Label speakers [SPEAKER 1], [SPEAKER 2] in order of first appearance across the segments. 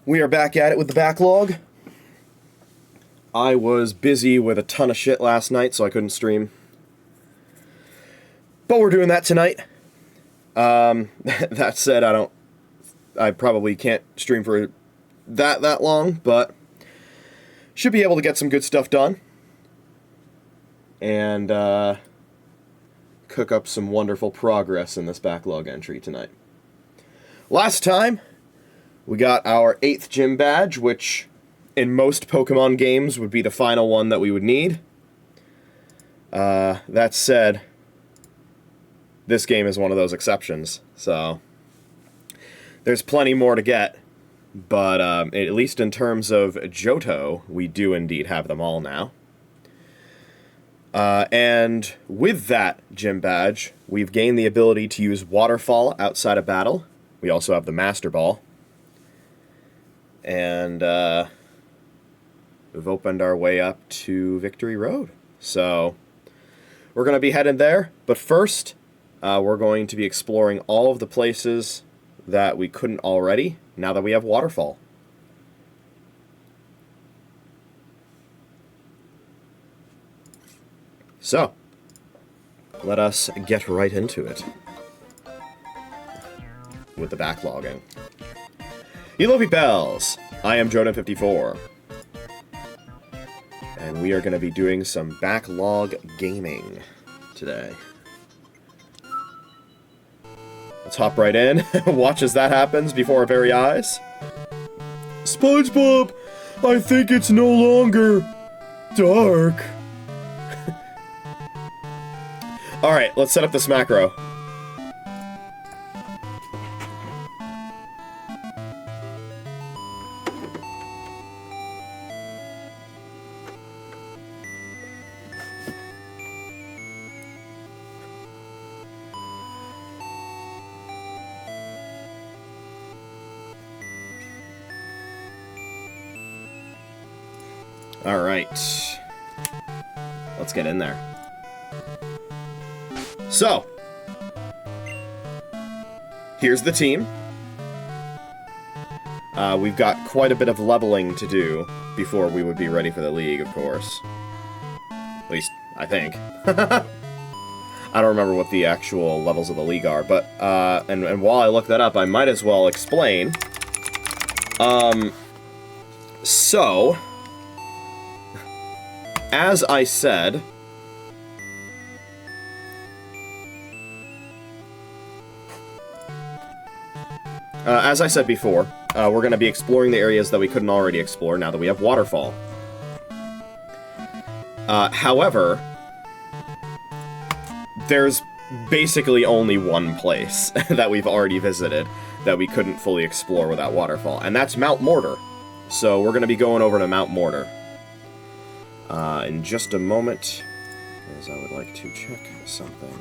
[SPEAKER 1] We are back at it with the backlog. I was busy with a ton of shit last night, so I couldn't stream. But we're doing that tonight. That said, I probably can't stream for that long, but should be able to get some good stuff done. And cook up some wonderful progress in this backlog entry tonight. Last time, we got our 8th gym badge, which in most Pokemon games would be the final one that we would need. That said, this game is one of those exceptions, so there's plenty more to get, but at least in terms of Johto, we do indeed have them all now. And with that gym badge, we've gained the ability to use Waterfall outside of battle. We also have the Master Ball. And we've opened our way up to Victory Road. So we're going to be headed there. But first, we're going to be exploring all of the places that we couldn't already, now that we have Waterfall. So, let us get right into it with the backlogging. Hello, Bells! I am JoeDan54. And we are going to be doing some backlog gaming today. Let's hop right in, watch as that happens before our very eyes. SpongeBob, I think it's no longer dark. Alright, let's set up this macro. Alright. Let's get in there. So, here's the team. We've got quite a bit of leveling to do before we would be ready for the league, of course. At least, I think. I don't remember what the actual levels of the league are, but, and while I look that up, I might as well explain. So, as I said, before, we're going to be exploring the areas that we couldn't already explore now that we have Waterfall. However, there's basically only one place that we've already visited that we couldn't fully explore without Waterfall, and that's Mount Mortar. So we're going to be going over to Mount Mortar in just a moment, as I would like to check something.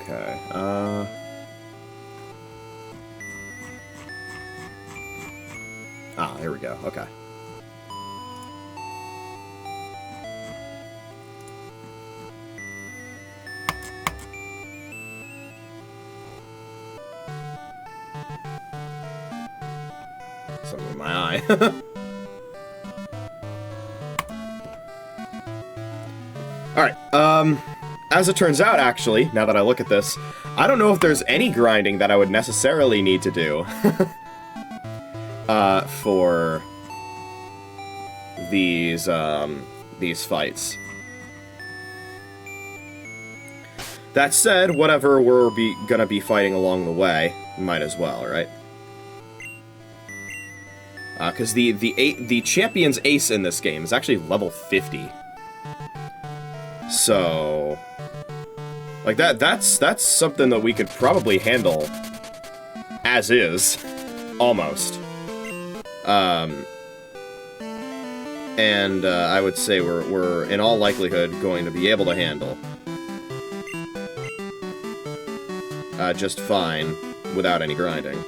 [SPEAKER 1] Okay, here we go, okay. Something in my eye. Alright, as it turns out, actually, now that I look at this, I don't know if there's any grinding that I would necessarily need to do for these fights. That said, whatever we're gonna be fighting along the way, might as well, right? Because the champion's ace in this game is actually level 50. So, like, that's something that we could probably handle as is, almost. And I would say we're in all likelihood going to be able to handle just fine without any grinding.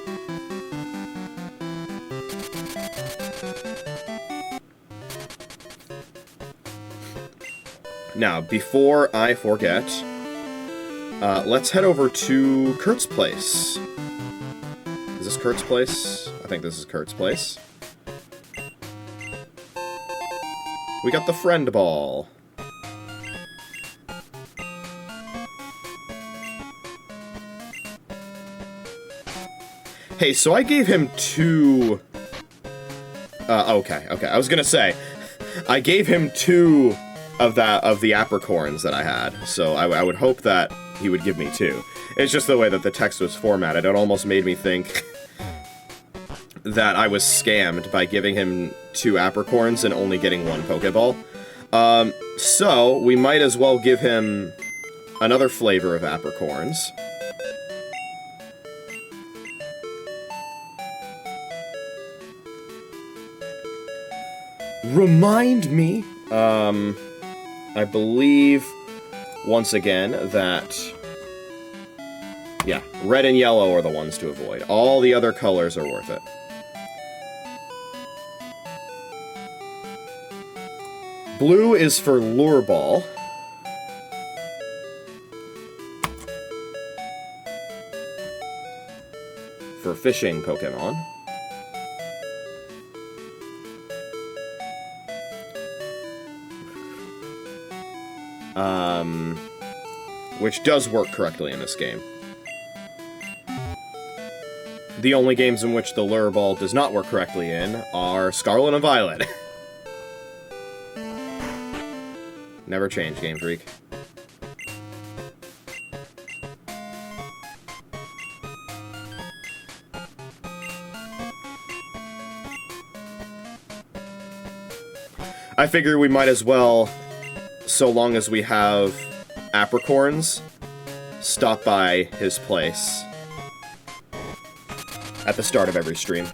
[SPEAKER 1] Now, before I forget, let's head over to Kurt's place. Is this Kurt's place? I think this is Kurt's place. We got the friend ball. Hey, so I gave him 2... okay. I was gonna say, I gave him 2 of the apricorns that I had, so I would hope that he would give me 2. It's just the way that the text was formatted. It almost made me think that I was scammed by giving him 2 apricorns and only getting 1 Pokeball. So we might as well give him another flavor of apricorns. Remind me, I believe, once again, that, yeah, red and yellow are the ones to avoid. All the other colors are worth it. Blue is for Lure Ball. For fishing Pokemon. Which does work correctly in this game. The only games in which the Lure Ball does not work correctly in are Scarlet and Violet. Never change, Game Freak. I figure we might as well, so long as we have apricorns, stop by his place at the start of every stream.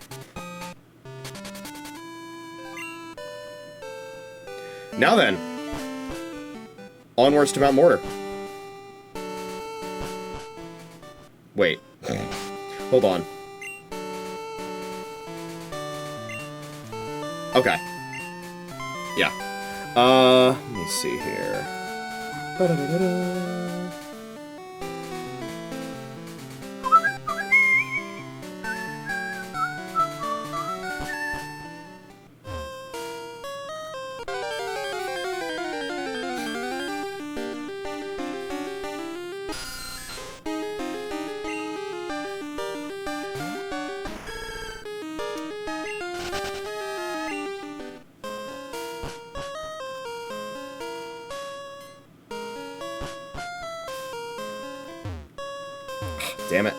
[SPEAKER 1] Now then, onwards to Mount Mortar. Wait. Hold on. Okay. Yeah. Let me see here. Ba-da-da-da-da. Damn it.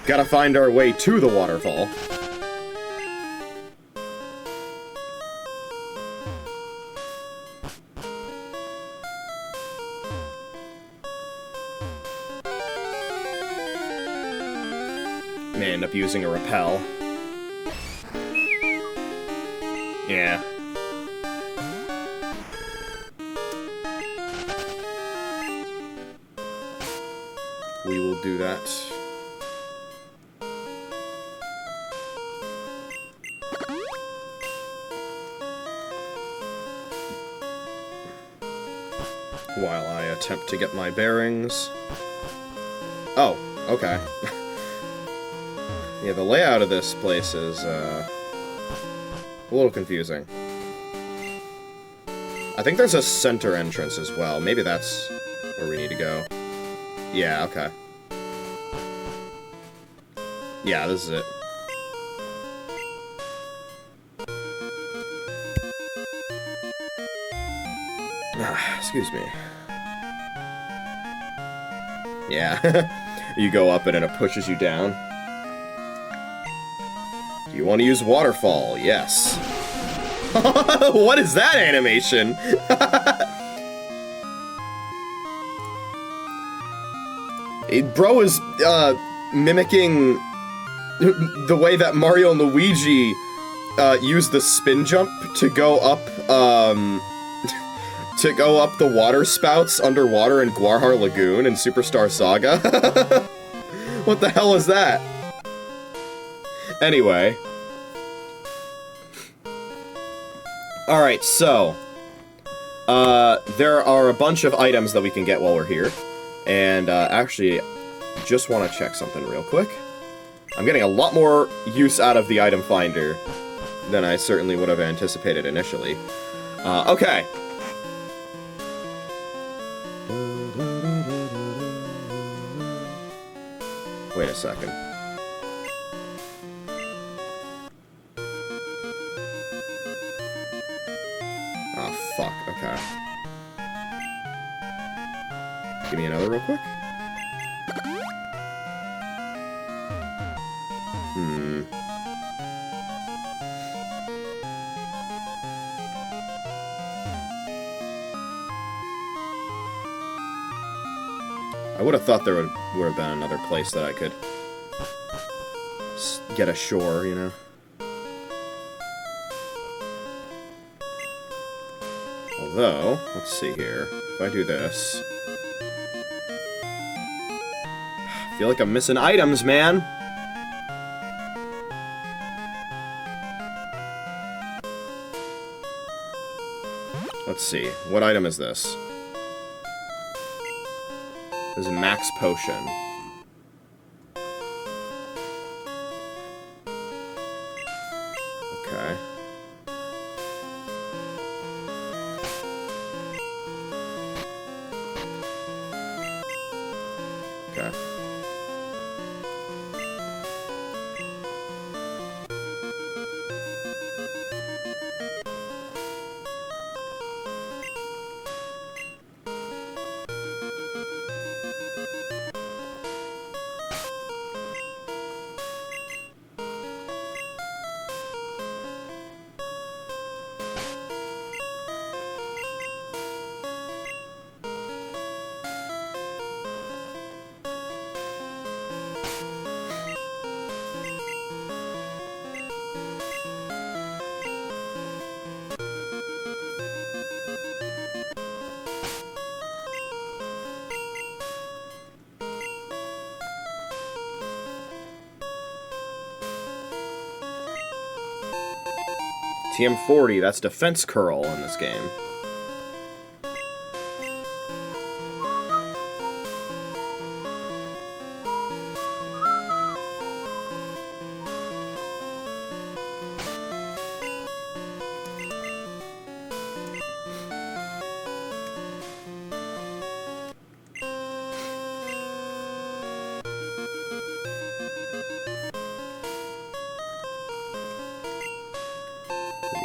[SPEAKER 1] Gotta find our way to the waterfall. May end up using a repel. Yeah. We will do that. While I attempt to get my bearings. Oh, okay. Yeah, the layout of this place is, a little confusing. I think there's a center entrance as well. Maybe that's where we need to go. Yeah, okay. Yeah, this is it. Excuse me. Yeah. You go up it and it pushes you down. You want to use waterfall? Yes. What is that animation? Bro is mimicking the way that Mario and Luigi use the spin jump to go up the water spouts underwater in Guarhar Lagoon in Superstar Saga. What the hell is that? Anyway. Alright, so there are a bunch of items that we can get while we're here. And actually, just want to check something real quick. I'm getting a lot more use out of the item finder than I certainly would have anticipated initially. Okay. Wait a second. Oh, fuck. Okay. Give me another real quick. I would have thought there would have been another place that I could get ashore, you know? Although, let's see here. If I do this... I feel like I'm missing items, man! Let's see. What item is this? This is a max potion. Okay. Okay. TM40, that's defense curl in this game.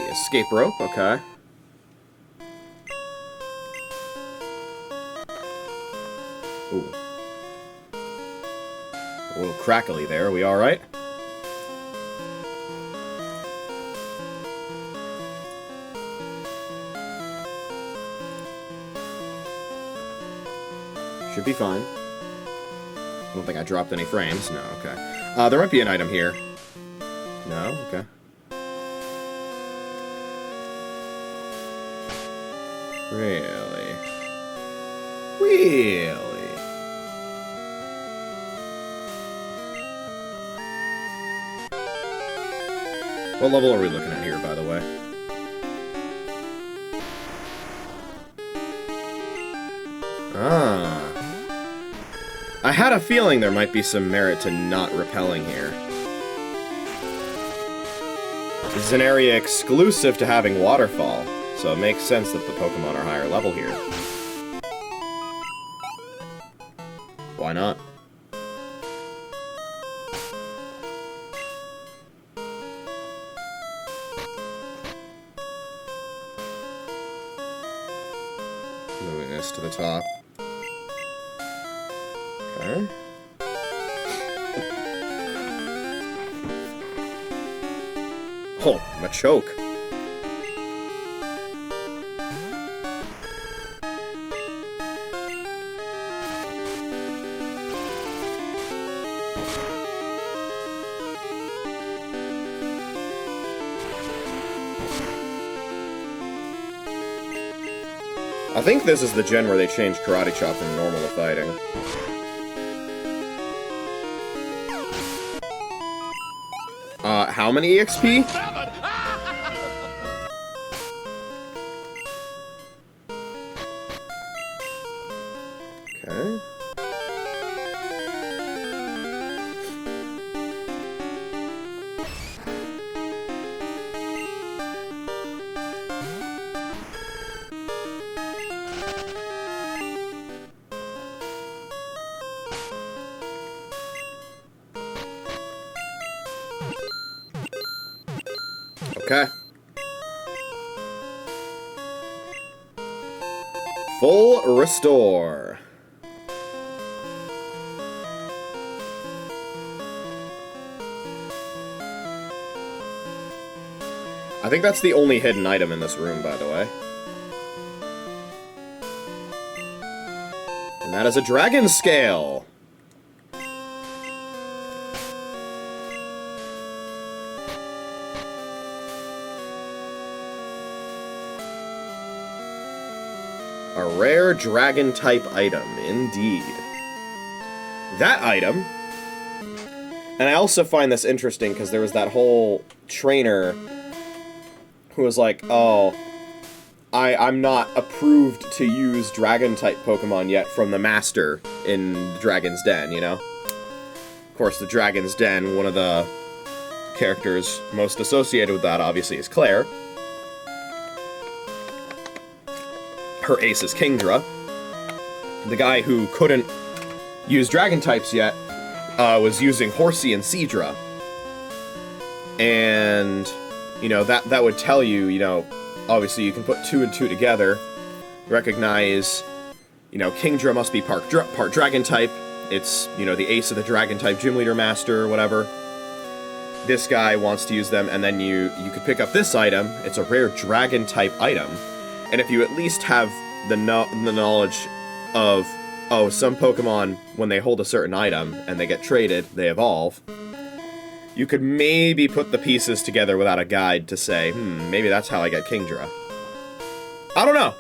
[SPEAKER 1] Escape rope, okay. Ooh. A little crackly there, are we alright? Should be fine. I don't think I dropped any frames. No, okay. There might be an item here. No? Okay. Really? Really? What level are we looking at here, by the way? Ah. I had a feeling there might be some merit to not repelling here. This is an area exclusive to having waterfall. So it makes sense that the Pokémon are higher level here. Why not? Moving this to the top. Okay. Oh, Machoke. I think this is the gen where they changed Karate Chop from normal to fighting. How many EXP? Okay. Okay. Full restore. I think that's the only hidden item in this room, by the way. And that is a dragon scale. A rare dragon-type item, indeed. That item... And I also find this interesting, because there was that whole trainer who was like, oh, I'm not approved to use dragon-type Pokemon yet from the Master in Dragon's Den, you know? Of course, the Dragon's Den, one of the characters most associated with that, obviously, is Claire. Her ace is Kingdra. The guy who couldn't use dragon types yet was using Horsey and Seadra. And, you know, that would tell you, you know, obviously you can put 2 and 2 together, recognize, you know, Kingdra must be part dragon type. It's, you know, the ace of the dragon type gym leader master or whatever. This guy wants to use them, and then you could pick up this item. It's a rare dragon type item. And if you at least have the knowledge of, oh, some Pokemon, when they hold a certain item and they get traded, they evolve, you could maybe put the pieces together without a guide to say, maybe that's how I get Kingdra. I don't know.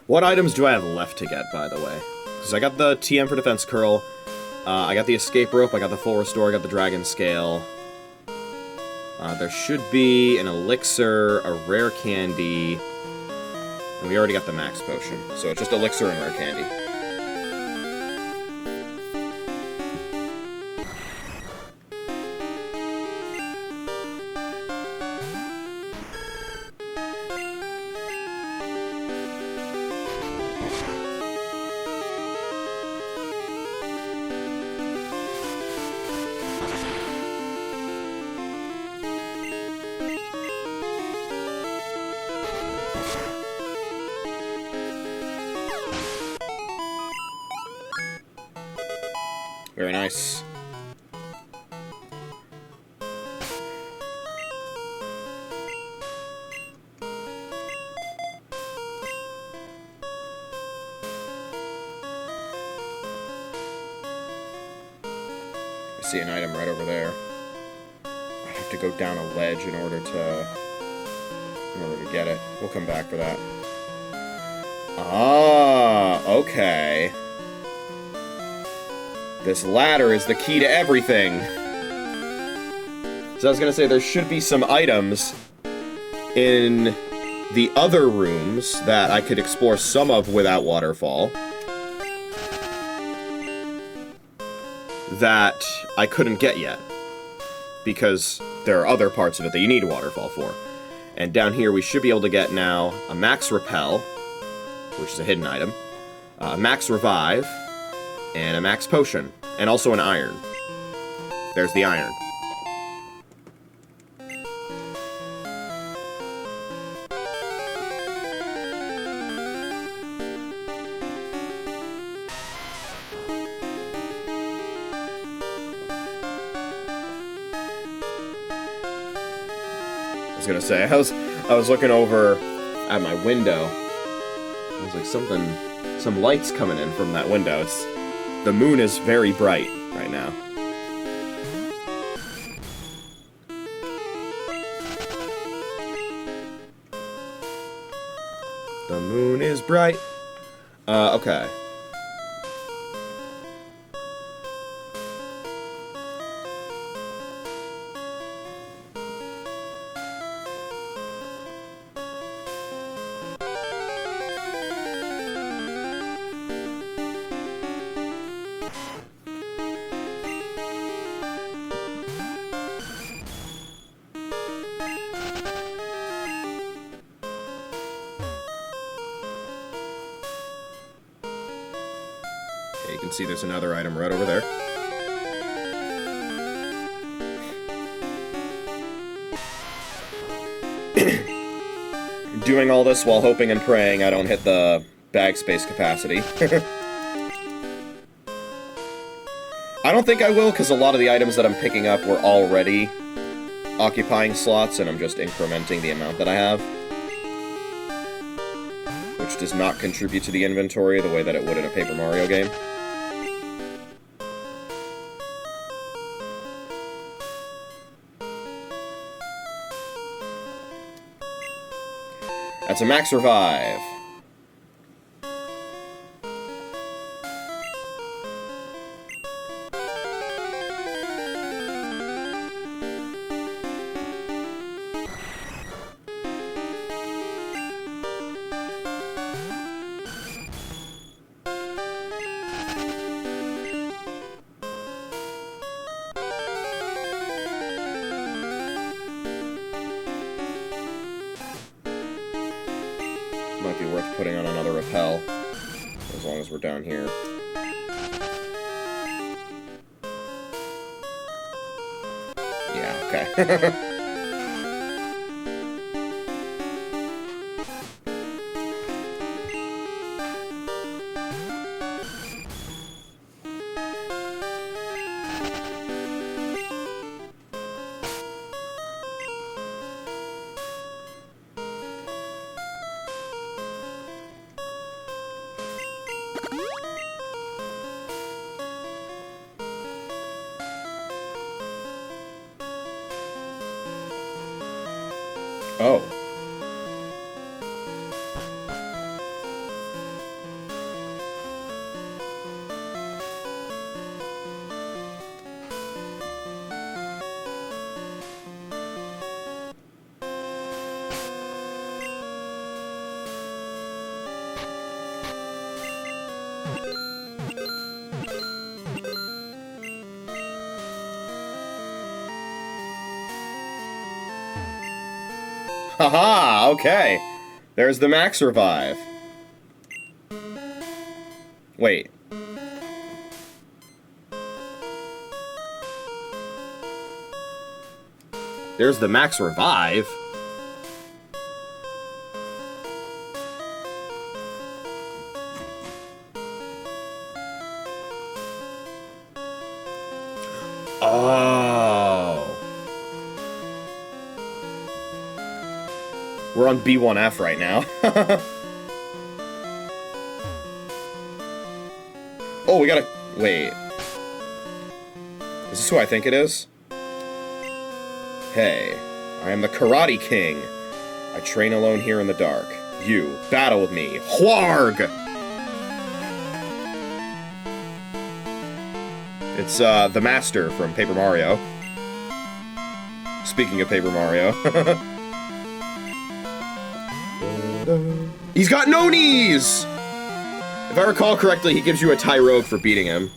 [SPEAKER 1] What items do I have left to get, by the way? Because I got the TM for Defense Curl, I got the Escape Rope, I got the Full Restore, I got the Dragon Scale. There should be an Elixir, a Rare Candy, and we already got the Max Potion. So it's just Elixir and Rare Candy. Very nice. I see an item right over there. I have to go down a ledge in order to get it. We'll come back for that. Ah, okay. This ladder is the key to everything. So I was gonna say, there should be some items in the other rooms that I could explore some of without waterfall that I couldn't get yet, because there are other parts of it that you need a waterfall for. And down here we should be able to get now a max repel, which is a hidden item, a max revive, and a max potion, and also an iron. There's the iron. I was gonna say, I was looking over at my window. I was like, some light's coming in from that window. The moon is very bright right now. The moon is bright. Okay. You can see there's another item right over there. Doing all this while hoping and praying I don't hit the bag space capacity. I don't think I will, because a lot of the items that I'm picking up were already occupying slots, and I'm just incrementing the amount that I have. Which does not contribute to the inventory the way that it would in a Paper Mario game. That's a max revive. Might be worth putting on another rappel, as long as we're down here. Yeah, okay. Oh. Haha, okay. There's the max revive. Wait. There's the max revive? Oh. We're on B1F right now. Oh, we gotta... Wait. Is this who I think it is? Hey, I am the Karate King. I train alone here in the dark. You, battle with me. Hwarg! It's, the Master from Paper Mario. Speaking of Paper Mario. He's got no knees! If I recall correctly, he gives you a Tyrogue for beating him.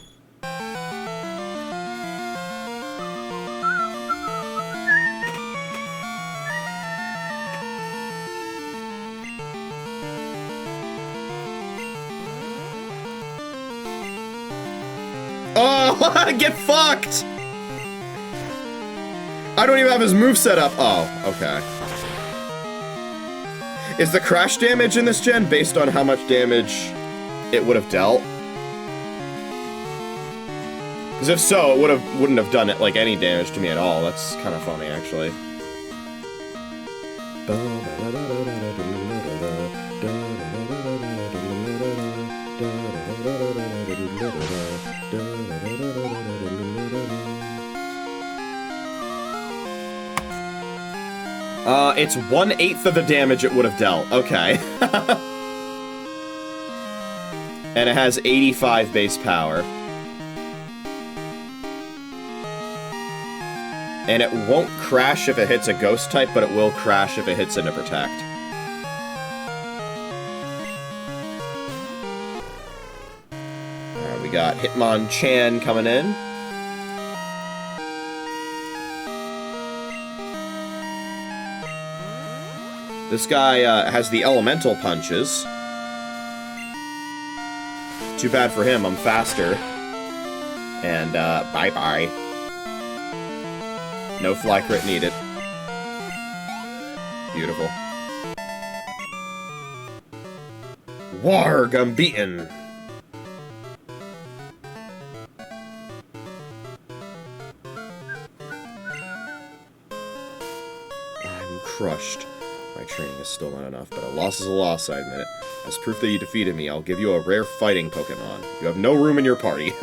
[SPEAKER 1] Oh, get fucked! I don't even have his move set up. Oh, okay. Is the crash damage in this gen based on how much damage it would have dealt? Because if so, it wouldn't have done it like any damage to me at all. That's kind of funny, actually. It's 1/8 of the damage it would have dealt. Okay. And it has 85 base power. And it won't crash if it hits a ghost type, but it will crash if it hits into protect. Alright, we got Hitmonchan coming in. This guy has the elemental punches. Too bad for him, I'm faster. And, bye-bye. No fly crit needed. Beautiful. Warg, I'm beaten. I'm crushed. My training is still not enough, but a loss is a loss, I admit it. As proof that you defeated me, I'll give you a rare fighting Pokémon. You have no room in your party.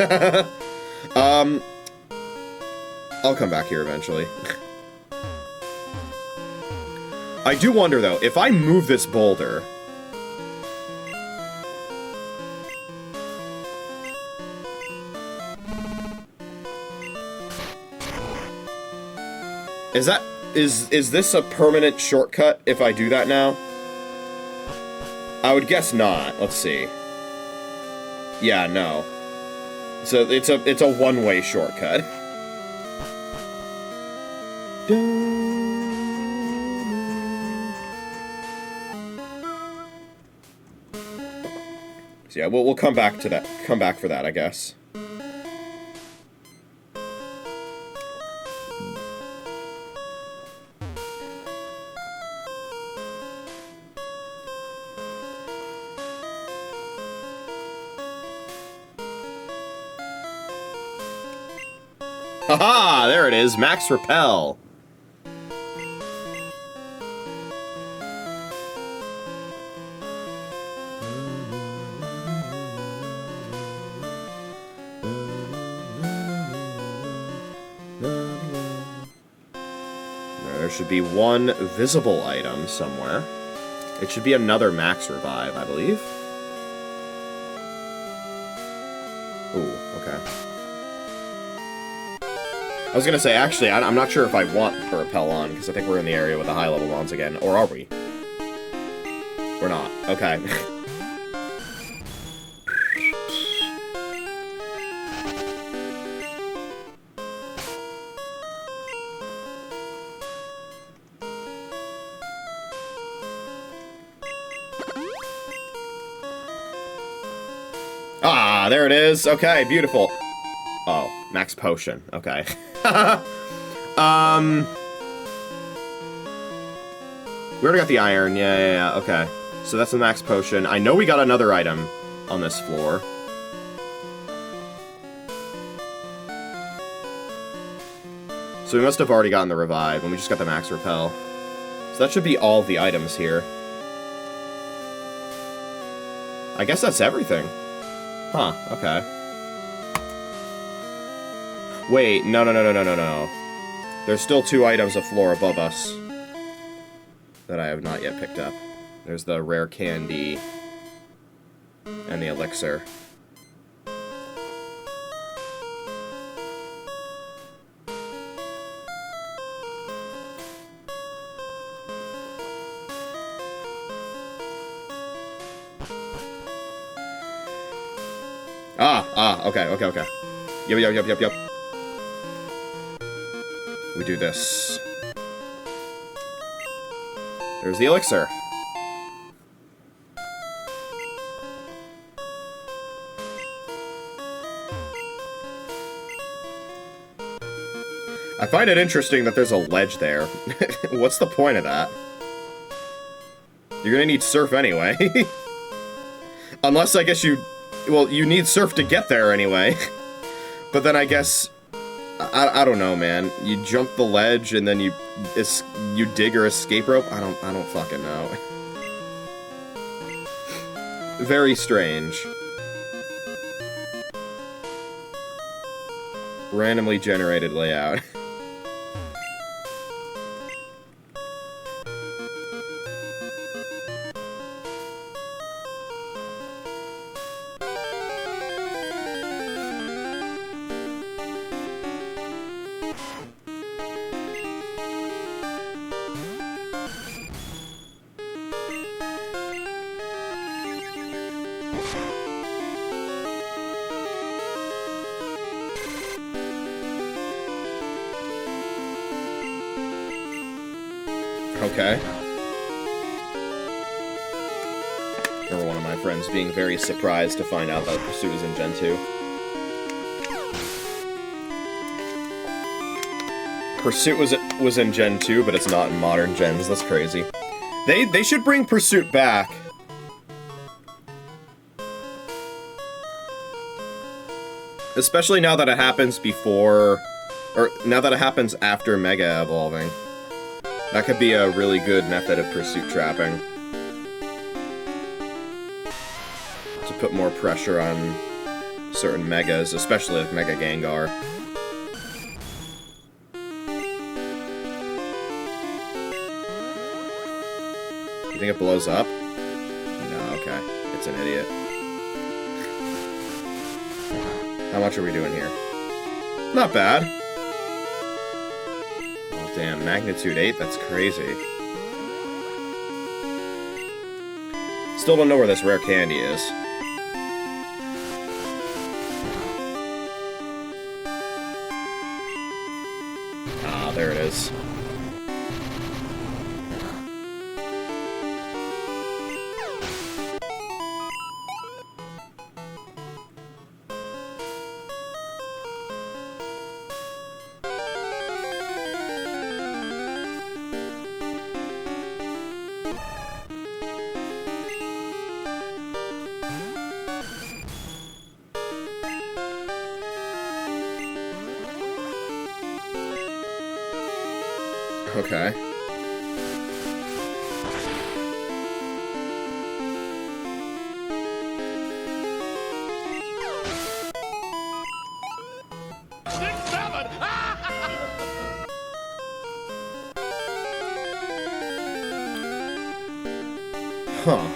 [SPEAKER 1] I'll come back here eventually. I do wonder, though, if I move this boulder... Is this a permanent shortcut if I do that now? I would guess not. Let's see. Yeah, no. So it's a one-way shortcut. So yeah, we'll come back to that. Come back for that, I guess. Haha! There it is, Max Repel. There should be one visible item somewhere. It should be another Max Revive, I believe. Ooh, okay. I was gonna say, actually, I'm not sure if I want a Repel on, because I think we're in the area with the high-level mons again. Or are we? We're not. Okay. Ah, there it is. Okay, beautiful. Oh, Max Potion. Okay. We already got the iron. Yeah, okay. So that's the Max Potion. I know we got another item on this floor. So we must have already gotten the Revive, and we just got the Max Repel. So that should be all of the items here. I guess that's everything. Huh, okay. Wait, no. There's still 2 items a floor above us that I have not yet picked up. There's the rare candy and the elixir. Okay. Yep. We do this. There's the elixir. I find it interesting that there's a ledge there. What's the point of that? You're gonna need surf anyway. Unless, I guess well, you need surf to get there anyway. But then I guess... I don't know, man. You jump the ledge and then you dig or escape rope? I don't fucking know. Very strange. Randomly generated layout. Okay. Remember one of my friends being very surprised to find out that Pursuit was in Gen 2. Pursuit was in Gen 2, but it's not in modern gens. That's crazy. They should bring Pursuit back. Especially now that it happens before... Or, now that it happens after Mega Evolving. That could be a really good method of Pursuit trapping. To put more pressure on certain Megas, especially like Mega Gengar. You think it blows up? No, okay. It's an idiot. How much are we doing here? Not bad. Oh, damn. Magnitude 8? That's crazy. Still don't know where this rare candy is. Ah, there it is. Okay. Huh.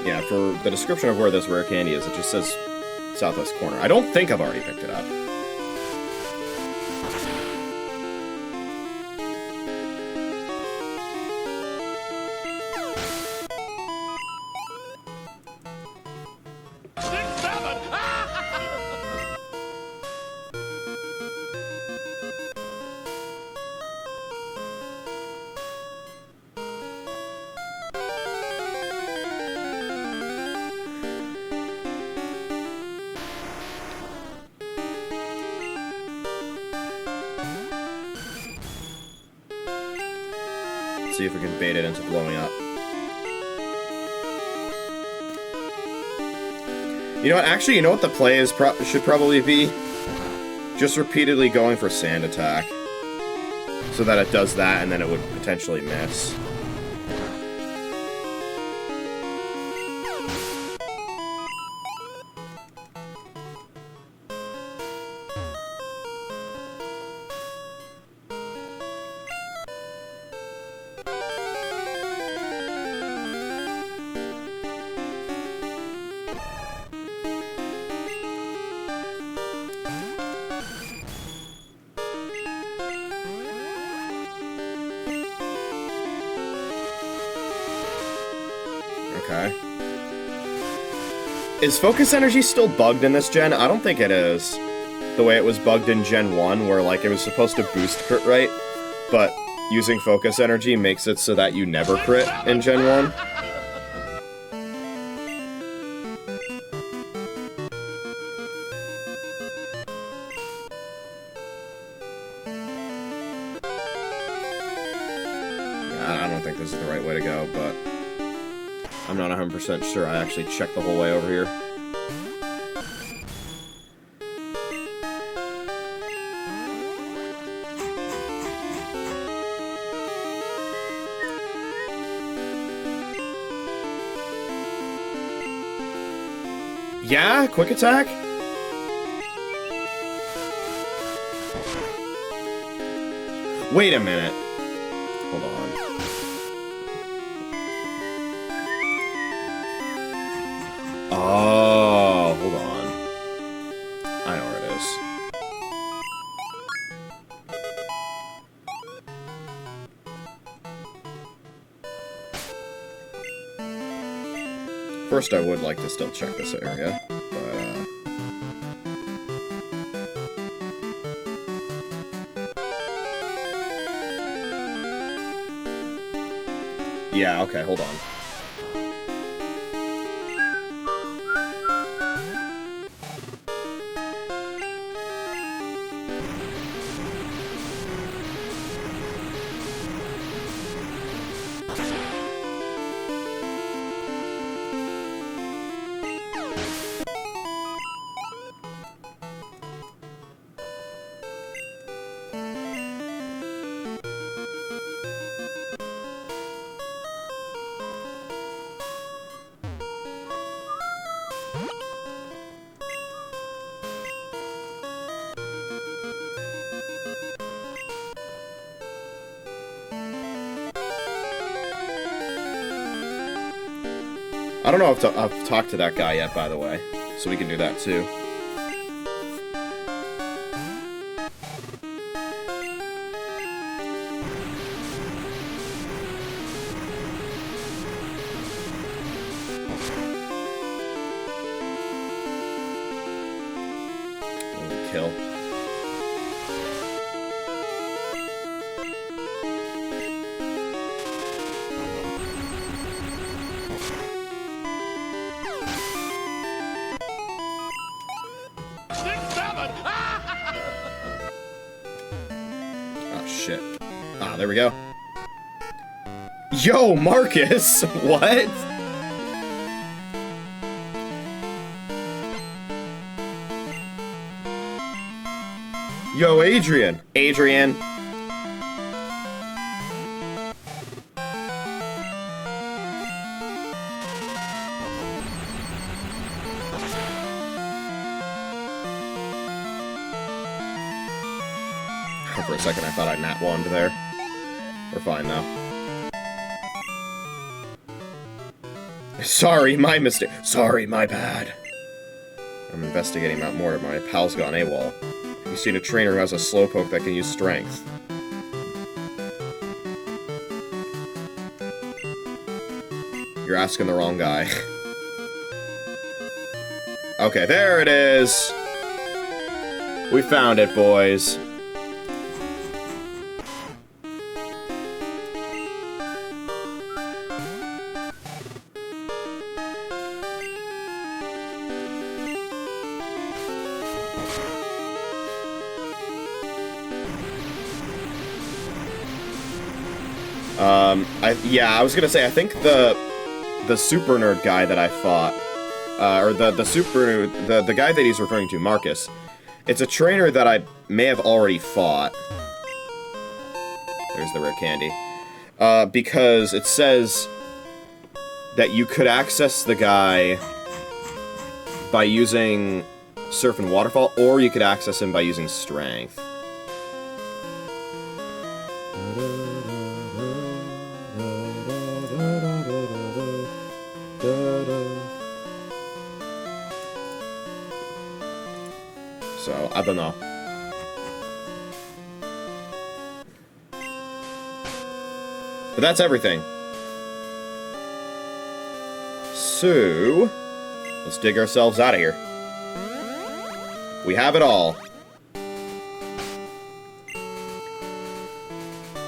[SPEAKER 1] Yeah, for the description of where this rare candy is, it just says southwest corner. I don't think I've already picked it up. See if we can bait it into blowing up. You know what? Actually, you know what the play is should probably be? Just repeatedly going for Sand Attack. So that it does that, and then it would potentially miss. Okay. Is focus energy still bugged in this gen? I don't think it is. The way it was bugged in Gen 1, where, like, it was supposed to boost crit rate, but using focus energy makes it so that you never crit in Gen 1. I don't think this is the right way to go, but I'm not 100% sure. I actually checked the whole way over here. Yeah, quick attack? Wait a minute. Hold on. Oh, hold on. I know where it is. First, I would like to still check this area, but, yeah, okay, hold on. I don't know if I've talked to that guy yet, by the way, so we can do that too. Kill. Oh, shit. Ah, there we go. Yo, Marcus! What? Yo, Adrian! Adrian! For a second, I thought I nat wand there. We're fine now. Sorry, my mistake. Sorry, my bad. I'm investigating Mount Mortar. My pal's gone AWOL. You've seen a trainer who has a slowpoke that can use strength. You're asking the wrong guy. Okay, there it is! We found it, boys. Yeah, I was gonna say, I think the super nerd guy that I fought, or the guy that he's referring to, Marcus, it's a trainer that I may have already fought. There's the rare candy. Because it says that you could access the guy by using Surf and Waterfall, or you could access him by using Strength. So, I don't know. But that's everything. So, let's dig ourselves out of here. We have it all.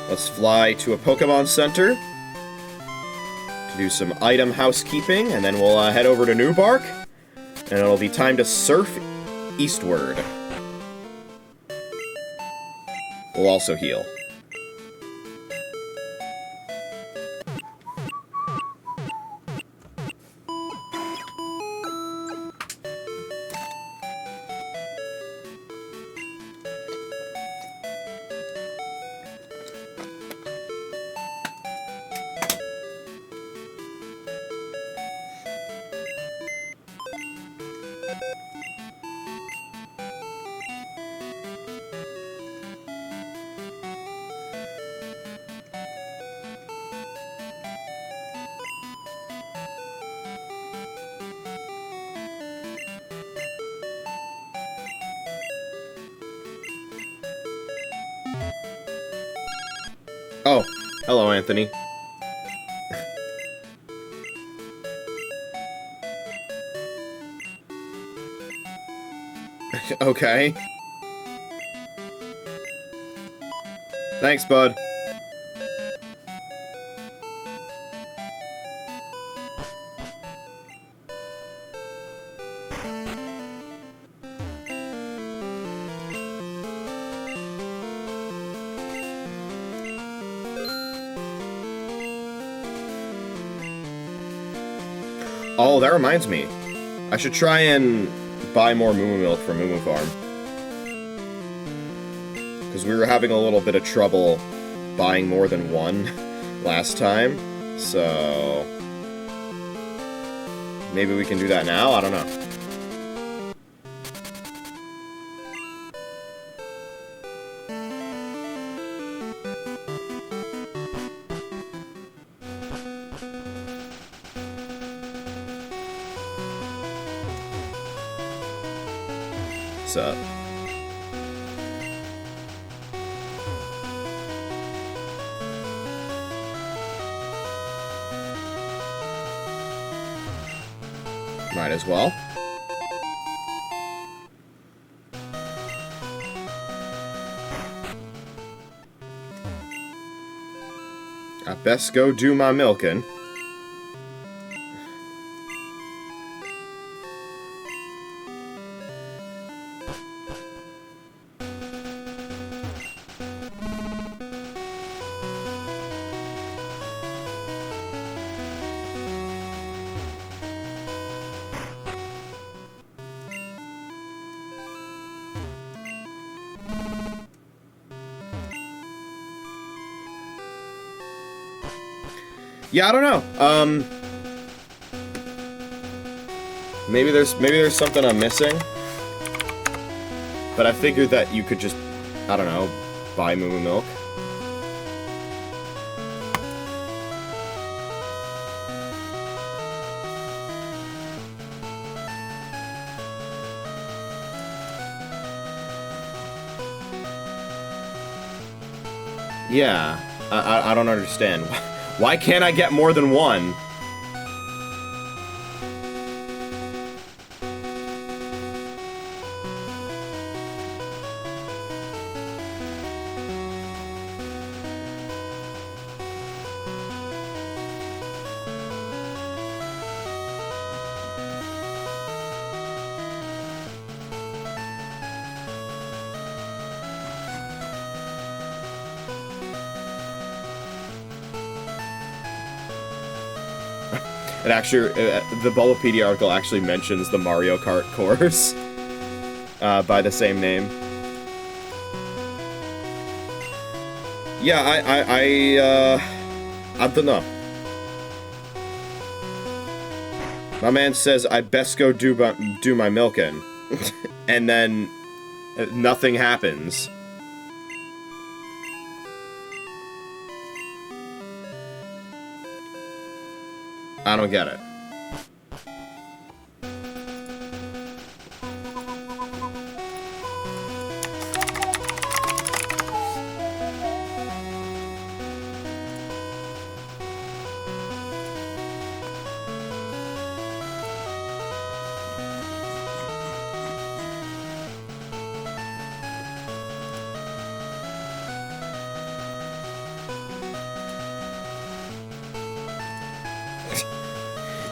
[SPEAKER 1] Let's fly to a Pokémon Center to do some item housekeeping, and then we'll head over to Newbark, and it'll be time to surf eastward. We'll also heal. Oh, hello, Anthony. Okay. Thanks, bud. Oh, that reminds me. I should try and buy more Moo Milk from Moo Farm. Because we were having a little bit of trouble buying more than one last time. So maybe we can do that now? I don't know. What's up? Might as well. I best go do my milking. Yeah, I don't know. Maybe there's something I'm missing. But I figured that you could just, I don't know, buy Moo Moo Milk. Yeah, I don't understand. Why can't I get more than one? It actually, the Bulbapedia article actually mentions the Mario Kart course by the same name. Yeah, I don't know. My man says I best go do my milking, and then nothing happens. I don't get it.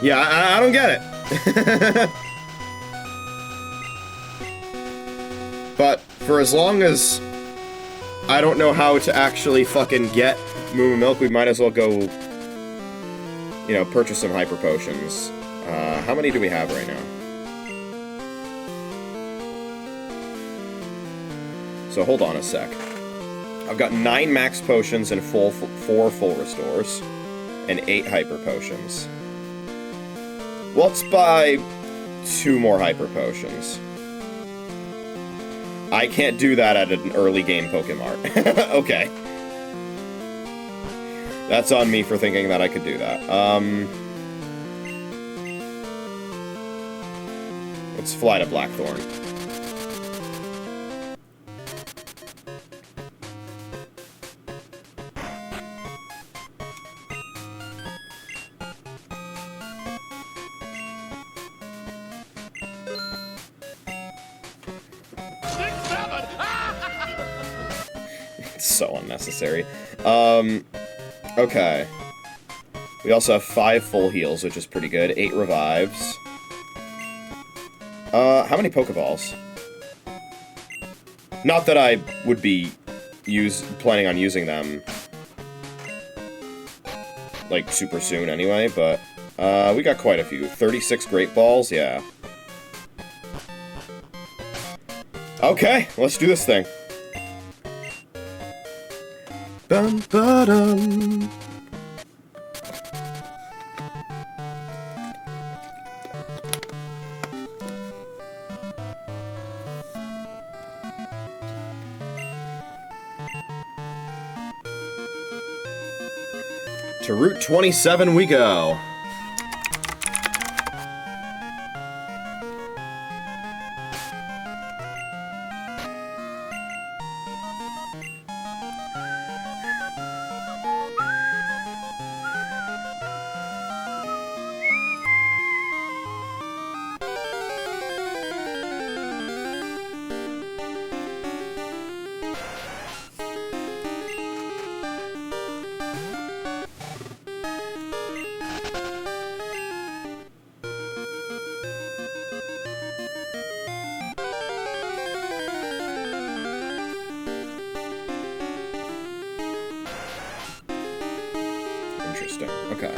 [SPEAKER 1] Yeah, I don't get it. But for as long as I don't know how to actually fucking get Moo Moo Milk, we might as well go, you know, purchase some Hyper Potions. How many do we have right now? So hold on a sec. I've got 9 Max Potions and 4 Full Restores, and 8 Hyper Potions. Let's buy 2 more Hyper Potions. I can't do that at an early game Pokemon. Okay. That's on me for thinking that I could do that. Let's fly to Blackthorn. So unnecessary. Okay. We also have 5 full heals, which is pretty good. 8 revives. How many Pokeballs? Not that I would be planning on using them, like, super soon anyway, but, we got quite a few. 36 Great Balls, yeah. Okay, let's do this thing. Bum ba dum. To Route 27 we go. Interesting. Okay.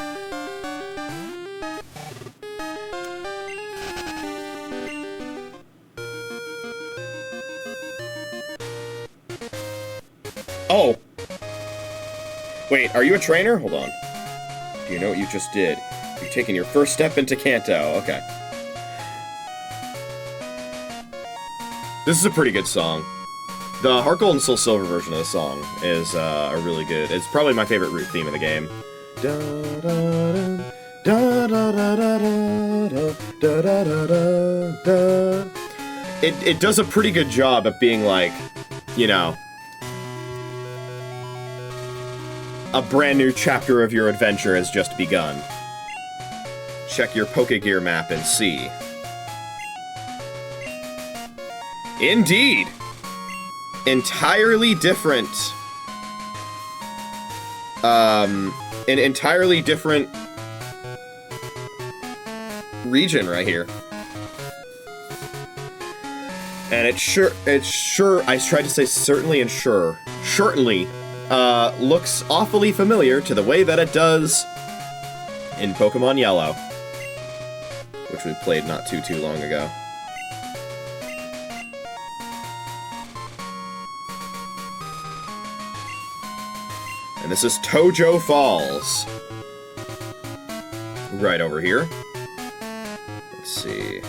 [SPEAKER 1] Oh! Wait, are you a trainer? Hold on. Do you know what you just did? You've taken your first step into Kanto. Okay. This is a pretty good song. The Heart Gold and Soul Silver version of the song is a really good... It's probably my favorite root theme in the game. It does a pretty good job at being like, you know, a brand new chapter of your adventure has just begun. Check your Pokegear map and see. Indeed! Entirely different... an entirely different... region right here. And it's sure, I tried to say certainly and certainly, looks awfully familiar to the way that it does in Pokemon Yellow, which we played not too long ago. And this is Tojo Falls. Right over here. Let's see.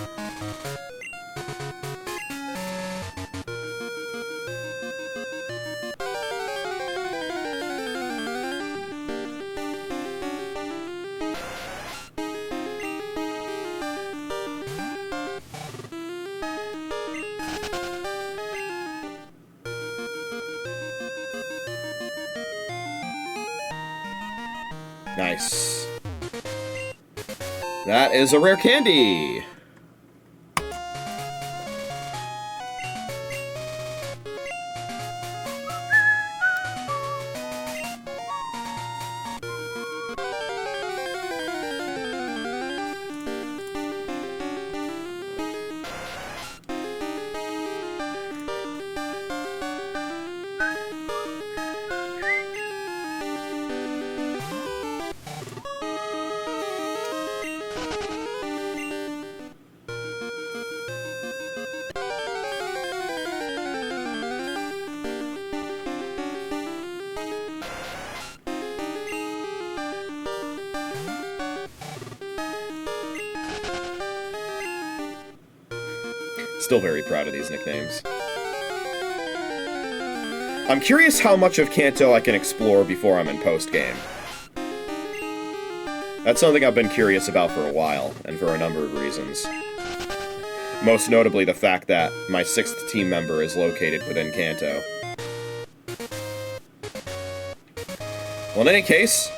[SPEAKER 1] Nice. That is a rare candy! Still very proud of these nicknames. I'm curious how much of Kanto I can explore before I'm in post-game. That's something I've been curious about for a while, and for a number of reasons. Most notably the fact that my 6th team member is located within Kanto. Well, in any case,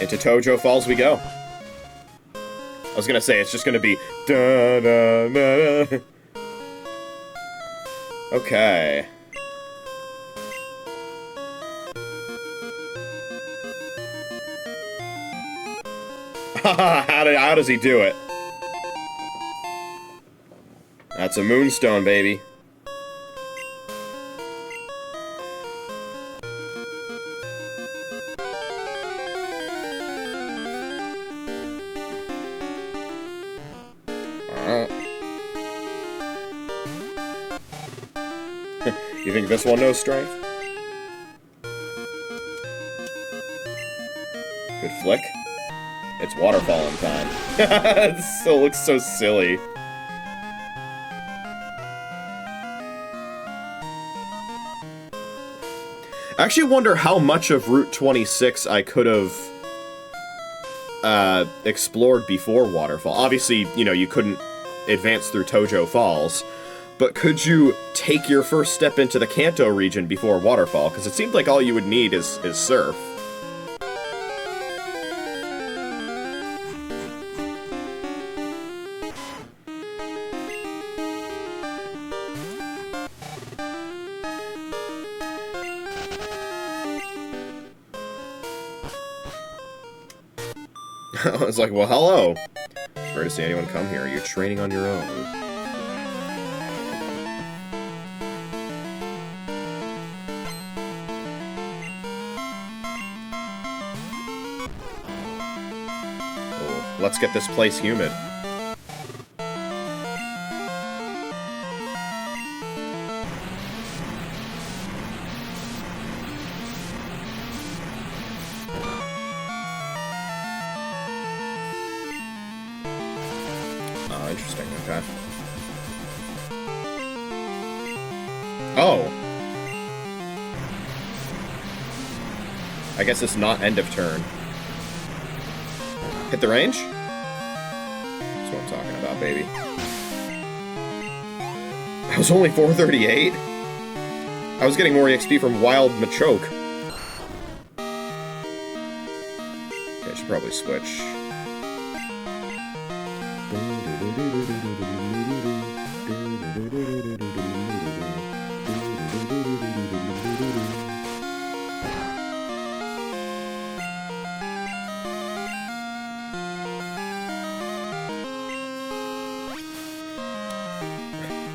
[SPEAKER 1] into Tojo Falls we go. I was gonna say, it's just gonna be da-da-da-da. Okay. How does he do it? That's a moonstone, baby. You think this one knows strength? Good flick. It's waterfalling time. It still looks so silly. I actually wonder how much of Route 26 I could have explored before Waterfall. Obviously, you know, you couldn't advance through Tojo Falls, but could you take your first step into the Kanto region before Waterfall? Because it seemed like all you would need is surf. I was like, well, hello. It's rare to see anyone come here. You're training on your own. Oh, let's get this place humid. Interesting, okay. Oh! I guess it's not end of turn. Hit the range? That's what I'm talking about, baby. I was only 438? I was getting more EXP from Wild Machoke. Okay, I should probably switch.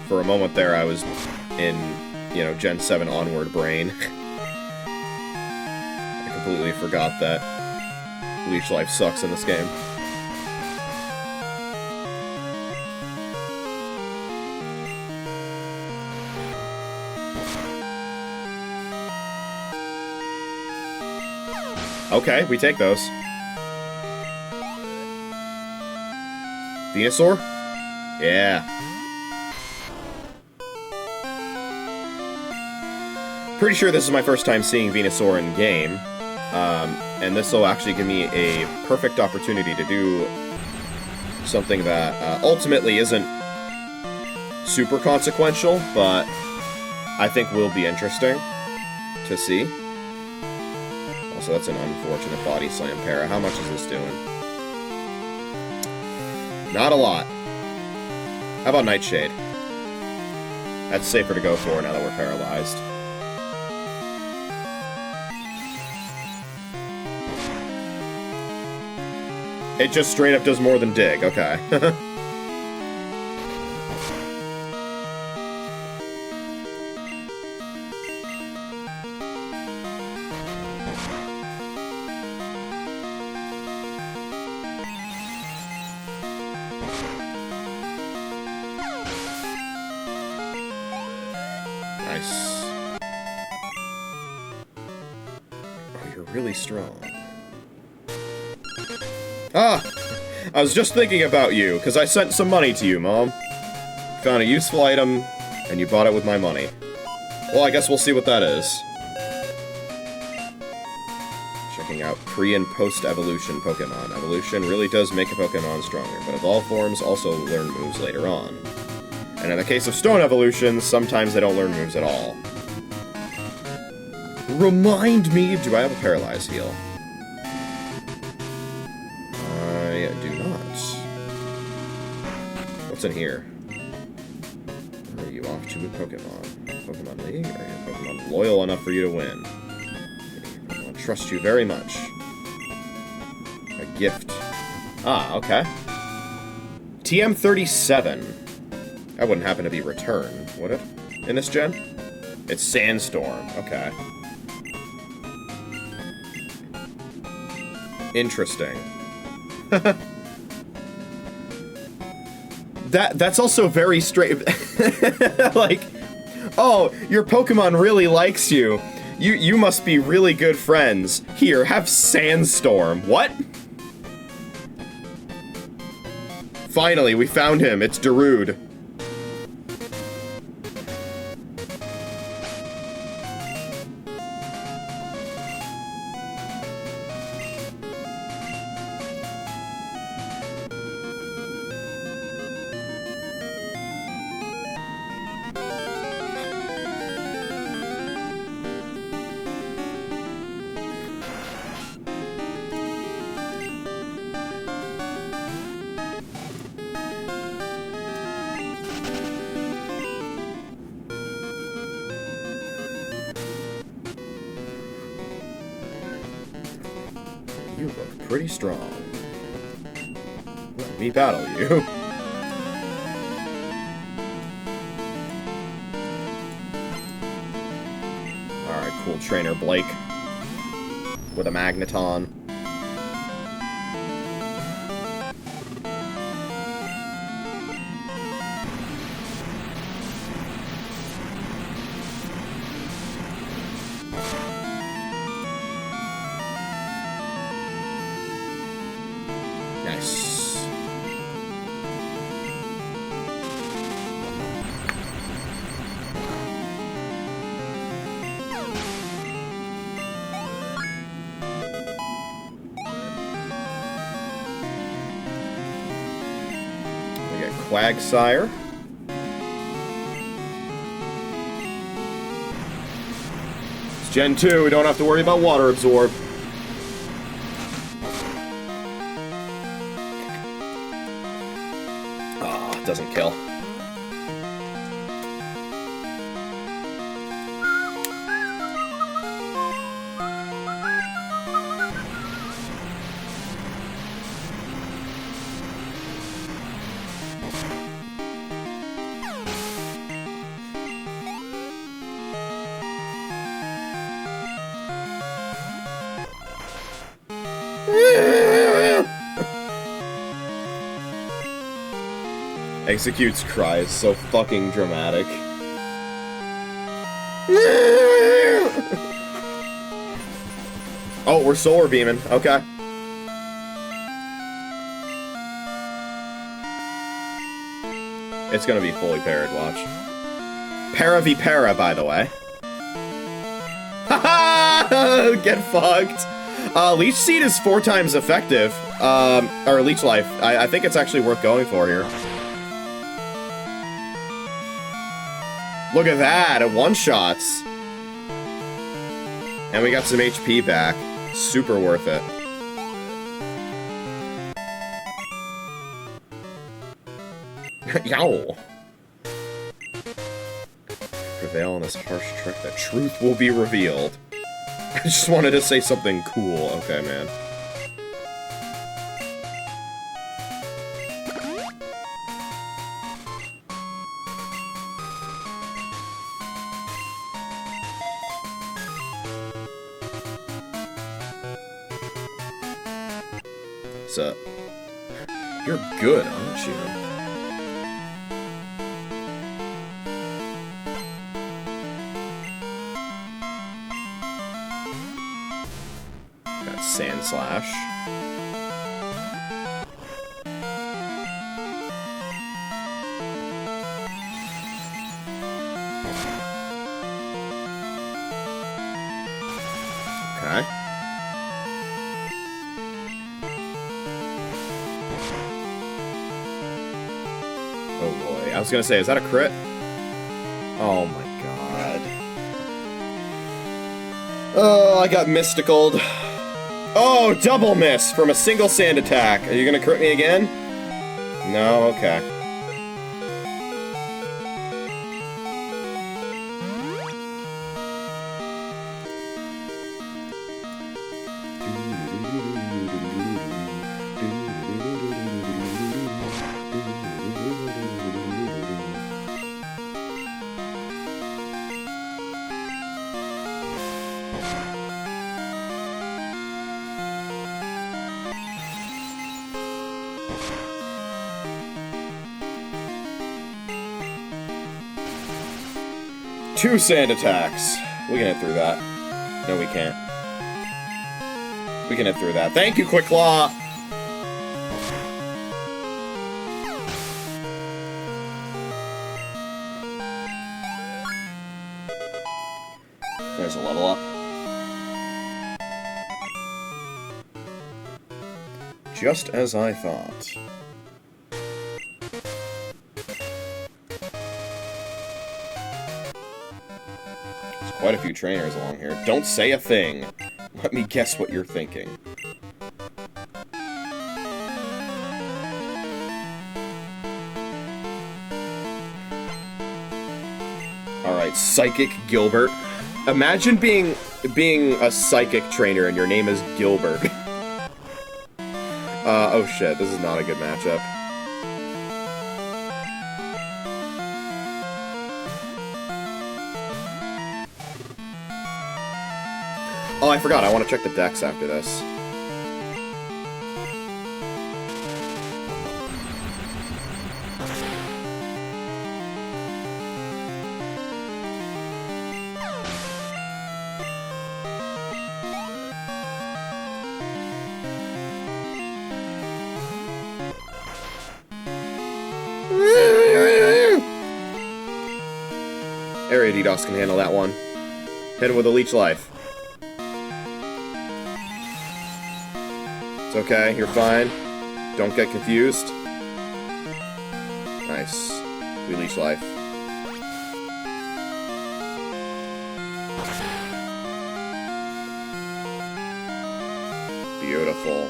[SPEAKER 1] For a moment there, I was in, you know, Gen 7 onward brain. I completely forgot that Leech Life sucks in this game. Okay, we take those. Venusaur? Yeah. Pretty sure this is my first time seeing Venusaur in game, and this will actually give me a perfect opportunity to do something that ultimately isn't super consequential, but I think will be interesting to see. Also, that's an unfortunate body slam para. How much is this doing? Not a lot. How about Nightshade? That's safer to go for now that we're paralyzed. It just straight up does more than dig, okay. Nice. Oh, you're really strong. Ah! I was just thinking about you, because I sent some money to you, Mom. found a useful item, and you bought it with my money. Well, I guess we'll see what that is. Checking out pre- and post-evolution Pokemon. Evolution really does make a Pokemon stronger, but evolved forms also learn moves later on. And in the case of stone evolutions, sometimes they don't learn moves at all. Remind me, do I have a paralyzed heal? I do not. What's in here? Are you off to a Pokemon? Pokemon League? Are your Pokemon loyal enough for you to win? I trust you very much. A gift. Ah, okay. TM37. That wouldn't happen to be Return, would it? In this gen? It's Sandstorm. Okay. Interesting. That's also very straight. Like, oh, your Pokemon really likes you. You must be really good friends. Here, have Sandstorm. What? Finally, we found him. It's Darude. You look pretty strong. Let me battle you. Alright, cool trainer Blake. With a Magneton. Nice. We got Quagsire. It's Gen 2, we don't have to worry about Water Absorb. Doesn't kill. Executes cries, so fucking dramatic. Oh, we're solar beaming. Okay. It's gonna be fully parried, watch. Para v para, by the way. Haha! Get fucked! Leech Seed is 4 times effective. Or Leech Life. I think it's actually worth going for here. Look at that, it one-shots. And we got some HP back. Super worth it. Yow! Prevail on this harsh trick, the truth will be revealed. I just wanted to say something cool. Okay, man. What's up? You're good, aren't you? Got Sand Slash. Okay. Oh boy. I was gonna say, is that a crit? Oh my god. Oh, I got mysticaled. Oh, double miss from a single sand attack. Are you gonna crit me again? No? Okay. Two sand attacks. We can hit through that. No, we can't. We can hit through that. Thank you, Quick Claw! There's a level up. Just as I thought. Quite a few trainers along here. Don't say a thing. Let me guess what you're thinking. Alright, Psychic Gilbert. Imagine being a psychic trainer and your name is Gilbert. Oh shit, this is not a good matchup. Oh, I forgot. I want to check the decks after this. Area DDoS can handle that one. Hit him with a leech life. It's okay, you're fine. Don't get confused. Nice. We leech life. Beautiful.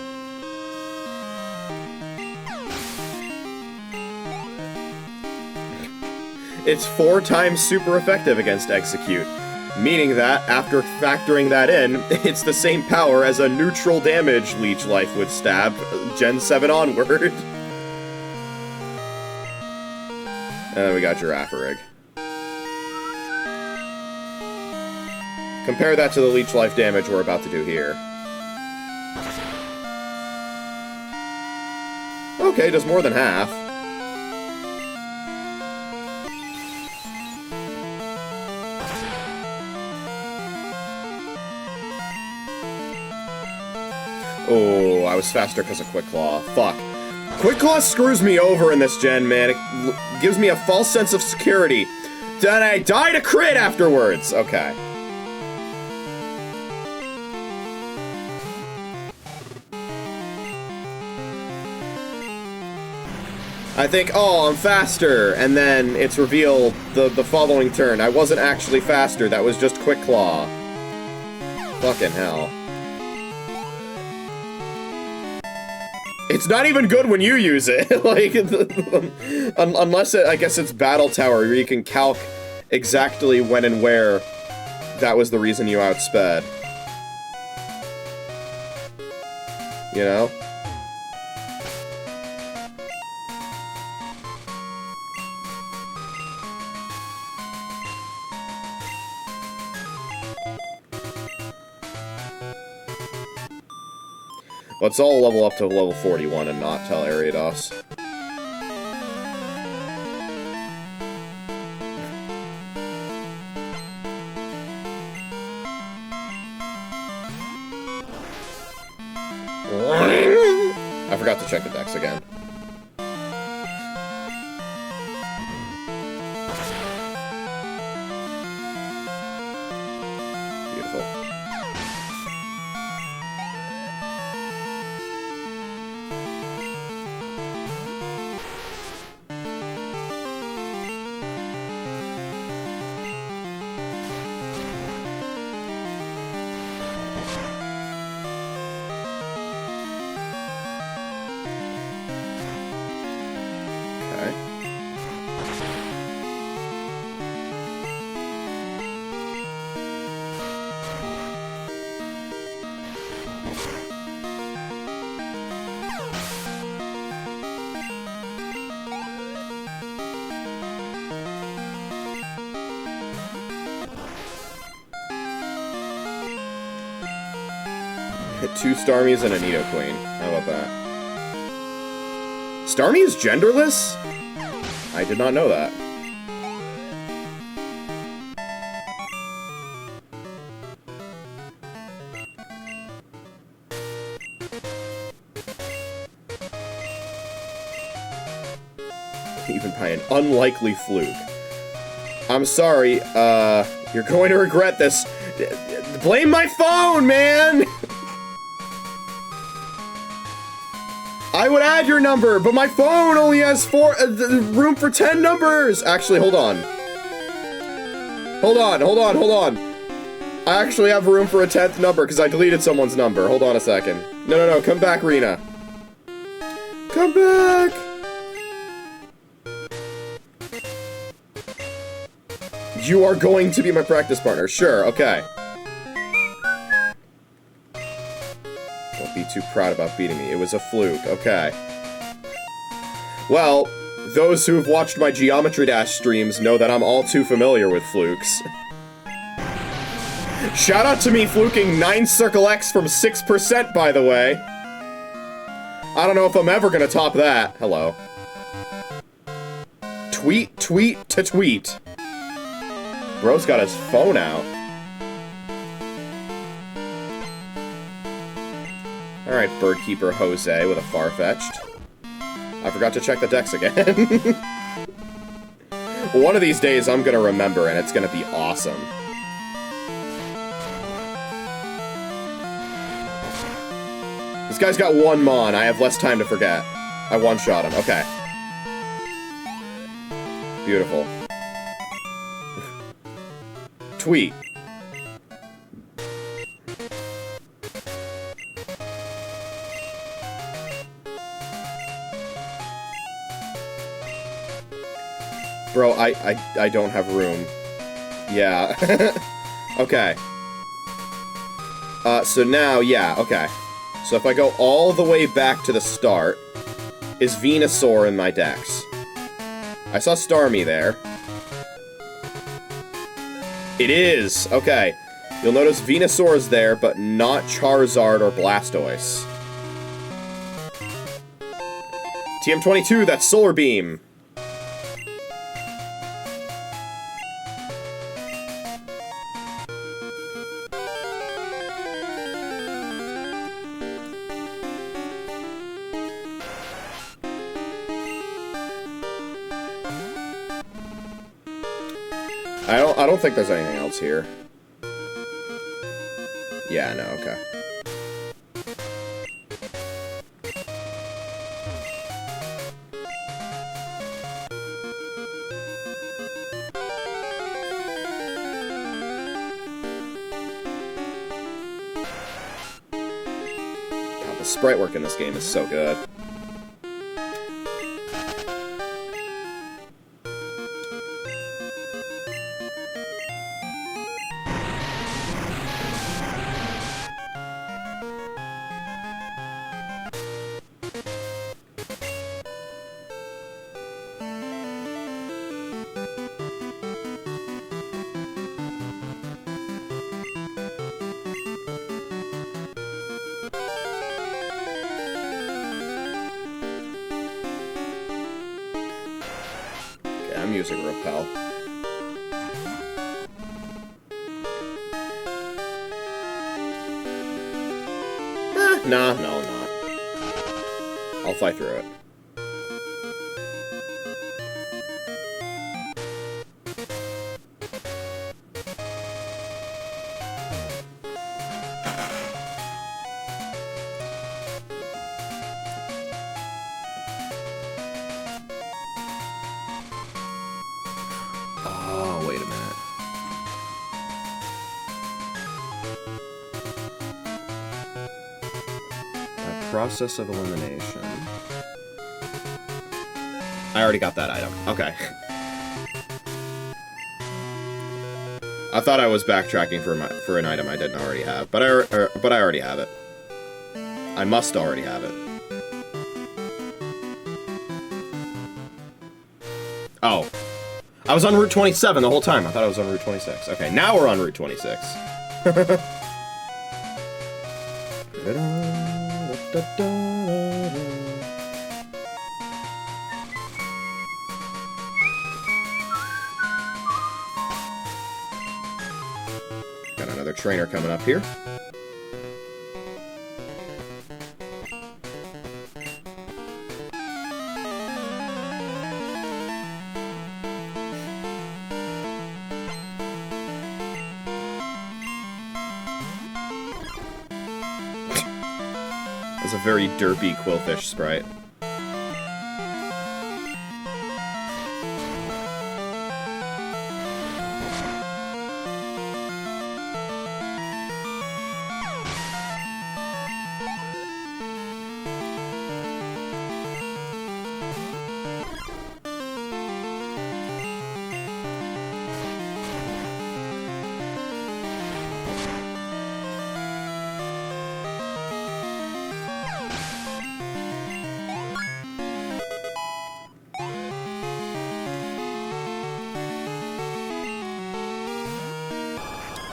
[SPEAKER 1] It's 4 times super effective against Execute, meaning that, after factoring that in, it's the same power as a neutral damage leech life with Stab, Gen 7 onward. And then we got Giraffe-Rig. Compare that to the leech life damage we're about to do here. Okay, does more than half. Oh, I was faster because of Quick Claw. Fuck. Quick Claw screws me over in this gen, man. It gives me a false sense of security. Then I die to crit afterwards. Okay. I think, oh, I'm faster, and then it's revealed the following turn. I wasn't actually faster, that was just Quick Claw. Fucking hell. It's not even good when you use it, like, unless I guess it's Battle Tower, where you can calc exactly when and where that was the reason you outsped. You know? Let's all level up to level 41 and not tell Ariados. I forgot to check the decks again. Beautiful. Two Starmies and a Nidoqueen. How about that? Starmie is genderless? I did not know that. Even by an unlikely fluke. I'm sorry, you're going to regret this. Blame my phone, man! I would add your number, but my phone only has room for 10 numbers! Actually, hold on. Hold on. I actually have room for a 10th number, because I deleted someone's number. Hold on a second. No, come back, Rena. Come back! You are going to be my practice partner. Sure, okay. Don't be too proud about beating me. It was a fluke. Okay. Well, those who have watched my Geometry Dash streams know that I'm all too familiar with flukes. Shout out to me fluking 9 Circle X from 6%, by the way. I don't know if I'm ever gonna top that. Hello. Tweet to tweet. Bro's got his phone out. Alright, Birdkeeper Jose with a Farfetch'd. I forgot to check the decks again. One of these days I'm gonna remember and it's gonna be awesome. This guy's got one Mon. I have less time to forget. I one-shot him. Okay. Beautiful. Tweet. Bro, I don't have room. Yeah. Okay. So now, yeah, okay. So if I go all the way back to the start, is Venusaur in my decks? I saw Starmie there. It is! Okay. You'll notice Venusaur is there, but not Charizard or Blastoise. TM22, that's Solar Beam! I don't think there's anything else here. Yeah, no, okay. God, the sprite work in this game is so good. I'm using Repel. No, I'm not. I'll fight through it. Process of elimination. I already got that item. Okay. I thought I was backtracking for an item I didn't already have, but I already have it. I must already have it. Oh. I was on Route 27 the whole time. I thought I was on Route 26. Okay, now we're on Route 26. Got another trainer coming up here. It's a very derpy Quillfish sprite.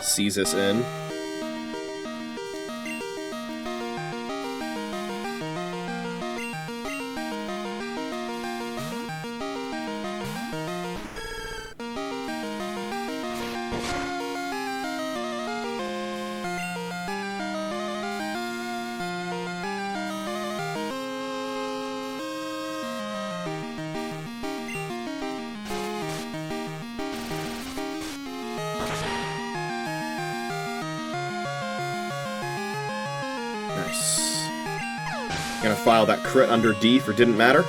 [SPEAKER 1] Sees us in. Nice. Gonna file that crit under D for didn't matter.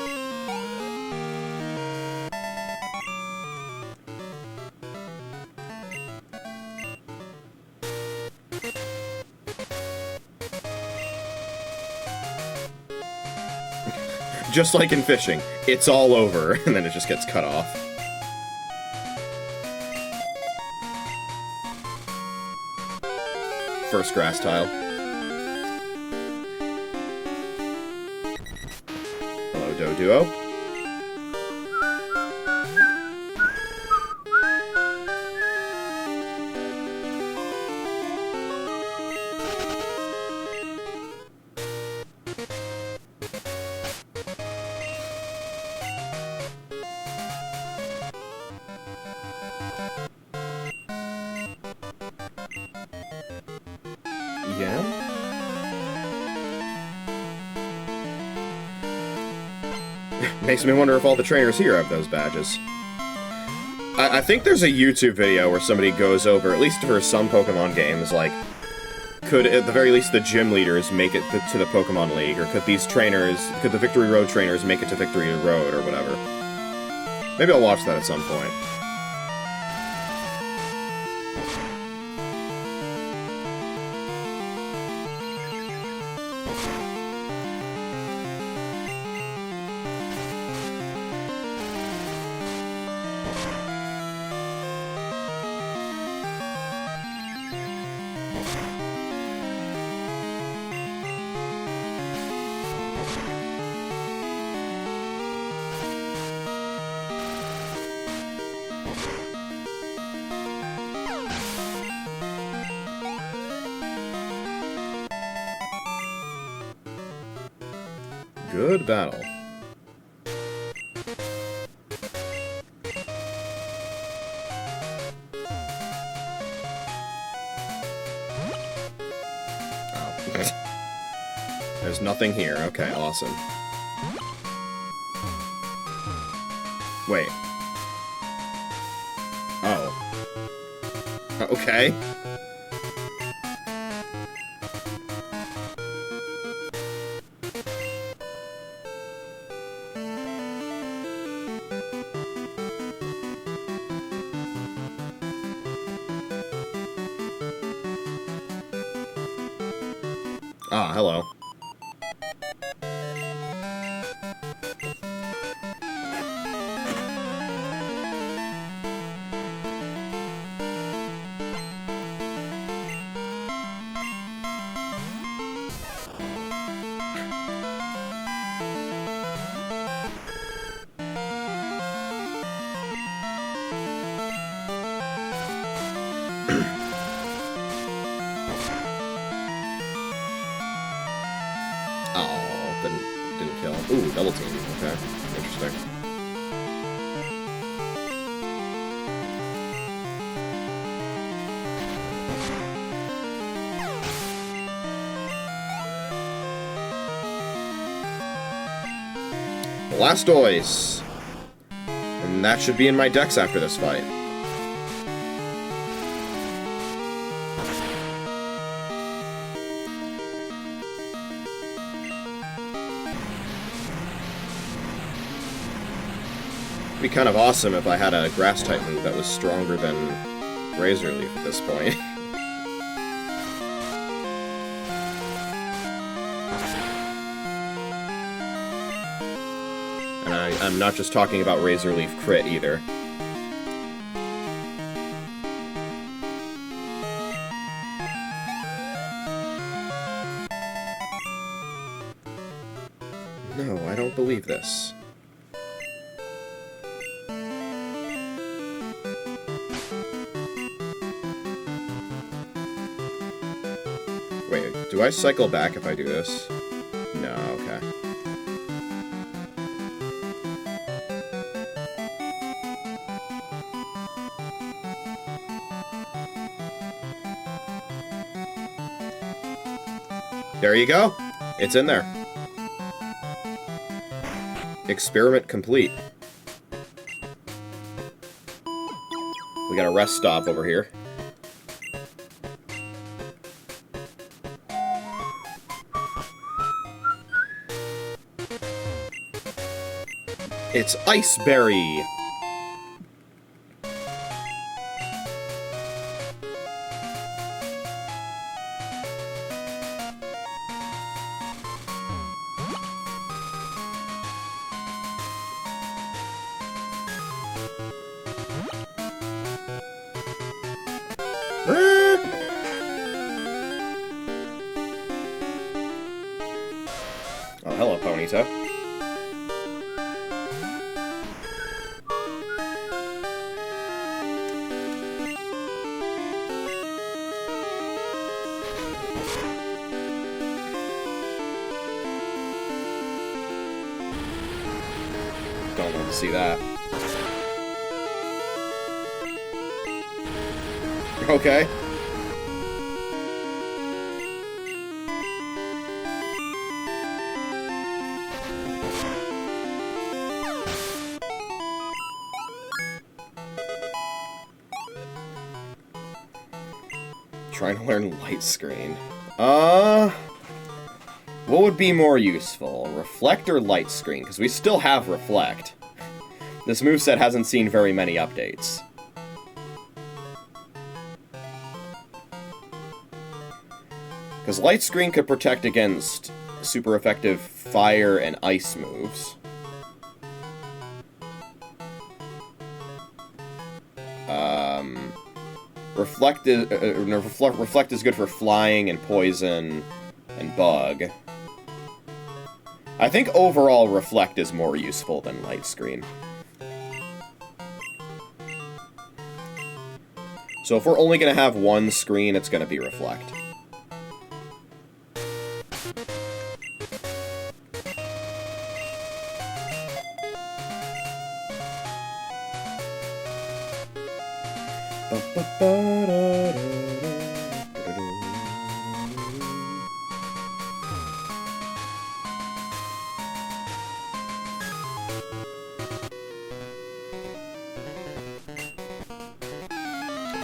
[SPEAKER 1] Just like in fishing, it's all over, and then it just gets cut off. First grass tile. Hello, Duo. Yeah? Makes me wonder if all the trainers here have those badges. I think there's a YouTube video where somebody goes over, at least for some Pokemon games, like, could, at the very least, the gym leaders make it to the Pokemon League, or could these trainers, could the Victory Road trainers make it to Victory Road, or whatever. Maybe I'll watch that at some point. Good battle. Oh. There's nothing here. Okay, awesome. Wait. Oh. Okay. Ah, hello. Ooh, double team. Okay, interesting. Blastoise! And that should be in my decks after this fight. It'd be kind of awesome if I had a Grass-type move that was stronger than Razor Leaf at this point. I'm not just talking about Razor Leaf crit either. No, I don't believe this. Wait, do I cycle back if I do this? No, okay. There you go. It's in there. Experiment complete. We got a rest stop over here. It's Ice Berry. Oh, hello, Ponyta. Don't want to see that. Okay. Trying to learn Light Screen. What would be more useful? Reflect or Light Screen? Because we still have Reflect. This moveset hasn't seen very many updates. Because Light Screen could protect against super effective fire and ice moves. Reflect is good for flying and poison and bug. I think overall Reflect is more useful than Light Screen. So if we're only going to have one screen, it's going to be Reflect.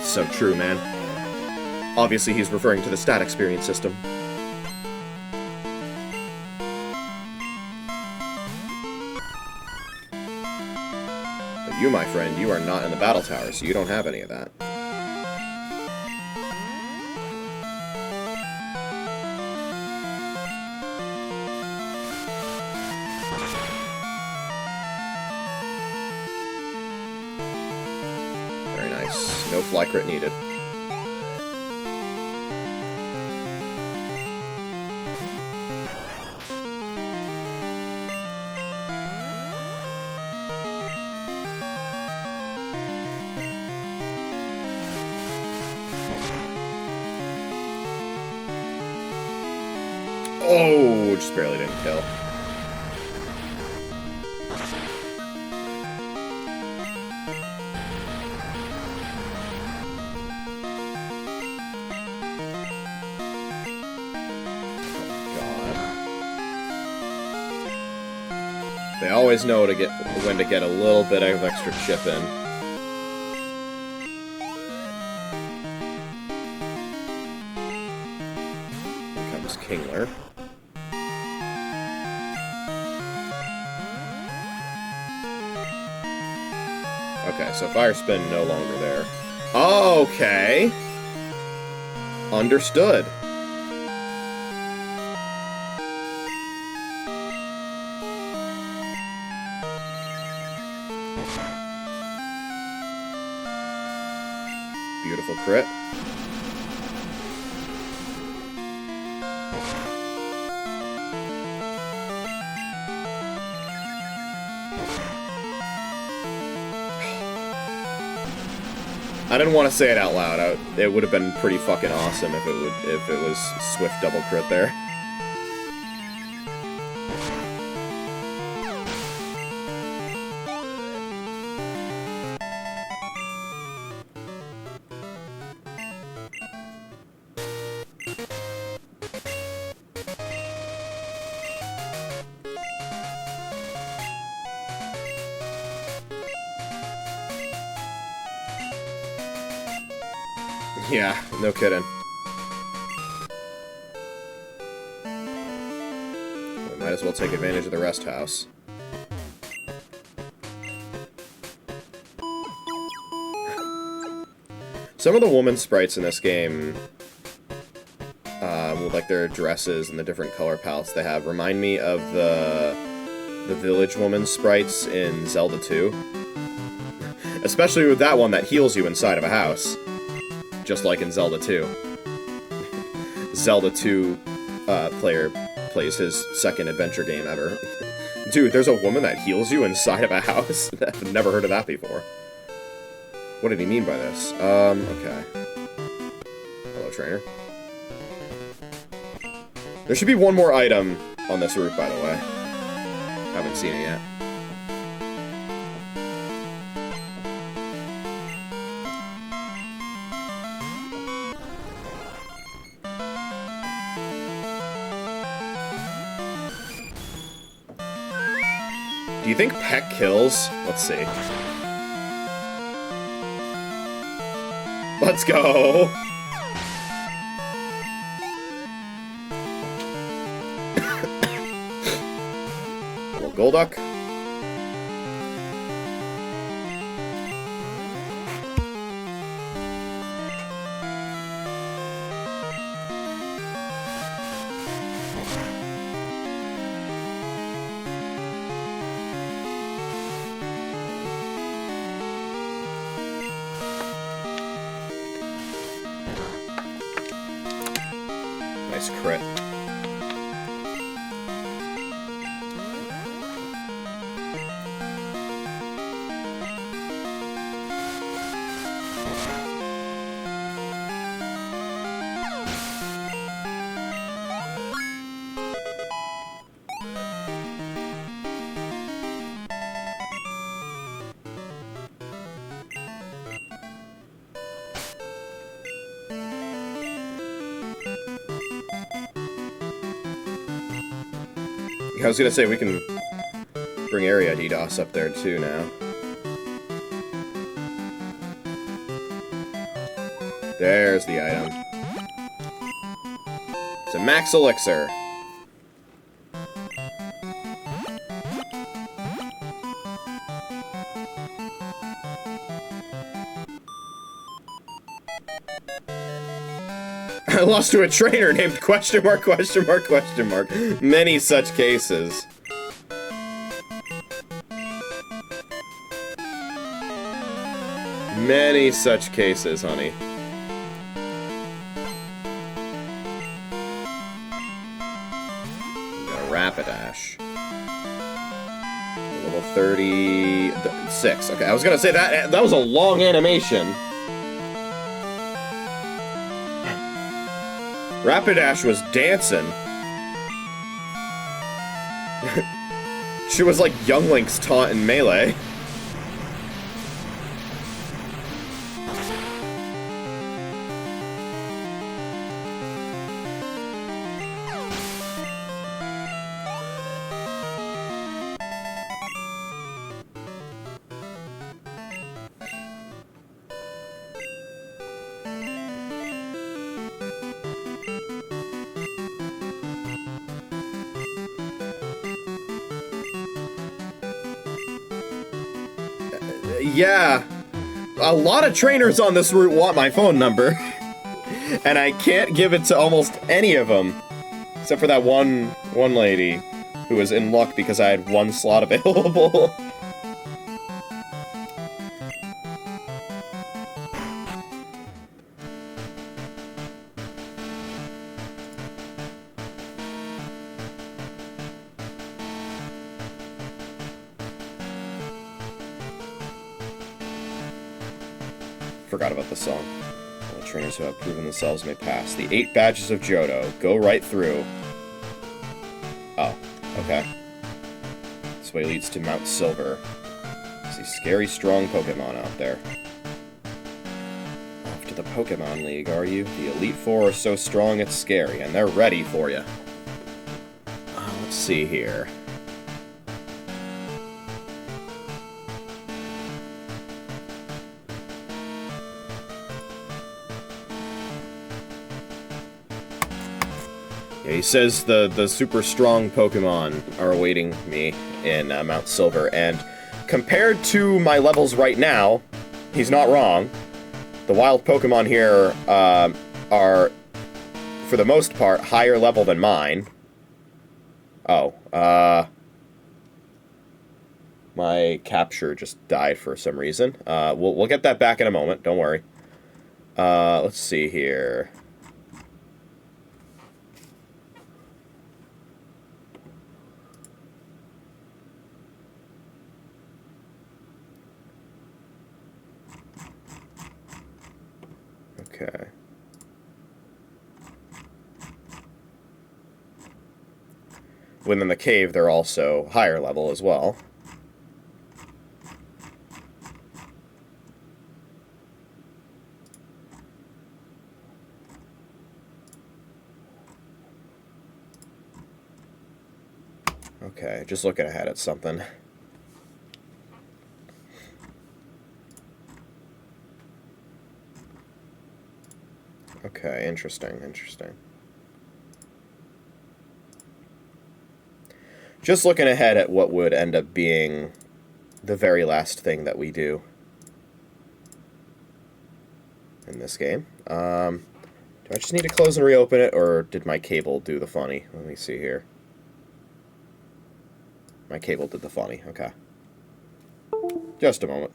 [SPEAKER 1] So true, man. Obviously, he's referring to the stat experience system. But you, my friend, you are not in the battle tower, so you don't have any of that. Very nice. No fly crit needed. Oh, just barely didn't kill. They always know when to get a little bit of extra chip in. Here comes Kingler. Okay, so Fire Spin no longer there. Okay. Understood. Beautiful crit. I didn't want to say it out loud. It would have been pretty fucking awesome if it was Swift double crit there. Yeah, no kidding. We might as well take advantage of the rest house. Some of the woman sprites in this game, with like their dresses and the different color palettes they have, remind me of the village woman sprites in Zelda 2. Especially with that one that heals you inside of a house. Just like in Zelda 2. Zelda 2 player plays his second adventure game ever. Dude, there's a woman that heals you inside of a house? I've never heard of that before. What did he mean by this? Okay. Hello, trainer. There should be one more item on this route, by the way. Haven't seen it yet. Do you think Peck kills? Let's see. Let's go! Little Golduck. Nice crit. I was gonna say, we can bring Area DDoS up there too now. There's the item. It's a max elixir. I lost to a trainer named question mark, question mark, question mark. Many such cases. Many such cases, honey. We got a Rapidash. Level 36. Okay, I was gonna say that was a long animation. Rapidash was dancing. She was like Young Link's taunt in Melee. Yeah. A lot of trainers on this route want my phone number. And I can't give it to almost any of them. Except for that one lady who was in luck because I had one slot available. Forgot about the song. All the trainers who have proven themselves may pass. The 8 badges of Johto. Go right through. Oh, okay. This way leads to Mount Silver. See scary, strong Pokémon out there. Off to the Pokémon League, are you? The Elite Four are so strong it's scary, and they're ready for you. Let's see here. He says the super strong Pokemon are awaiting me in Mount Silver, and compared to my levels right now, he's not wrong. The wild Pokemon here are, for the most part, higher level than mine. Oh, my capture just died for some reason. We'll get that back in a moment, don't worry. Let's see here. Okay. Within the cave, they're also higher level as well. Okay, just looking ahead at something. Okay, interesting. Just looking ahead at what would end up being the very last thing that we do in this game. Do I just need to close and reopen it, or did my cable do the funny? Let me see here. My cable did the funny, okay. Just a moment.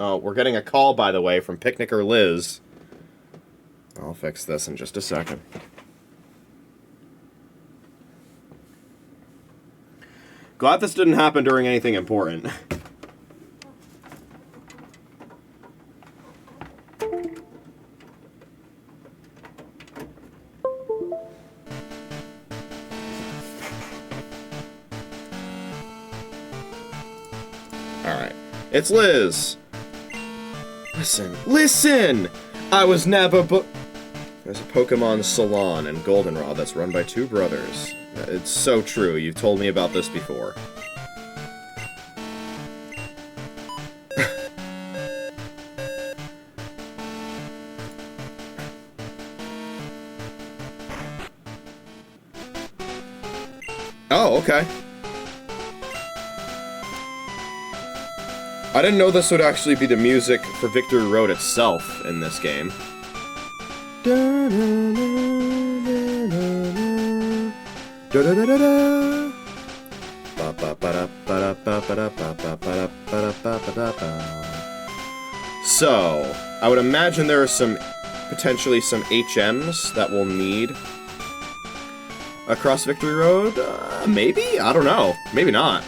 [SPEAKER 1] Oh, we're getting a call, by the way, from Picnicker Liz. I'll fix this in just a second. Glad this didn't happen during anything important. Alright. It's Liz! Listen! I was never There's a Pokemon salon in Goldenrod that's run by 2 brothers. It's so true, you've told me about this before. Oh, okay. I didn't know this would actually be the music for Victory Road itself in this game. So, I would imagine there are potentially some HMs that we'll need across Victory Road. Maybe? I don't know. Maybe not.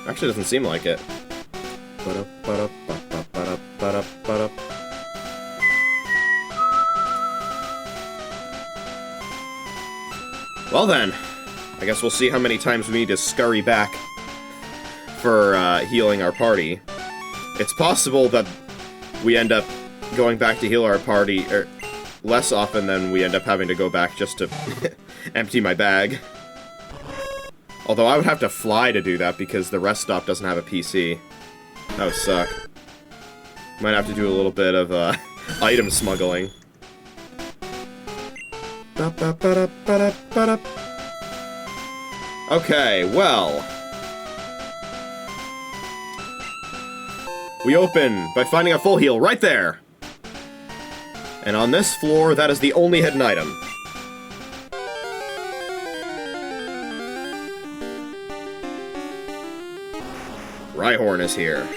[SPEAKER 1] Actually, doesn't seem like it. Well then, I guess we'll see how many times we need to scurry back for healing our party. It's possible that we end up going back to heal our party less often than we end up having to go back just to empty my bag. Although I would have to fly to do that because the rest stop doesn't have a PC. That would suck. Might have to do a little bit of item smuggling. Okay, well. We open by finding a full heal right there. And on this floor, that is the only hidden item. Rhyhorn is here.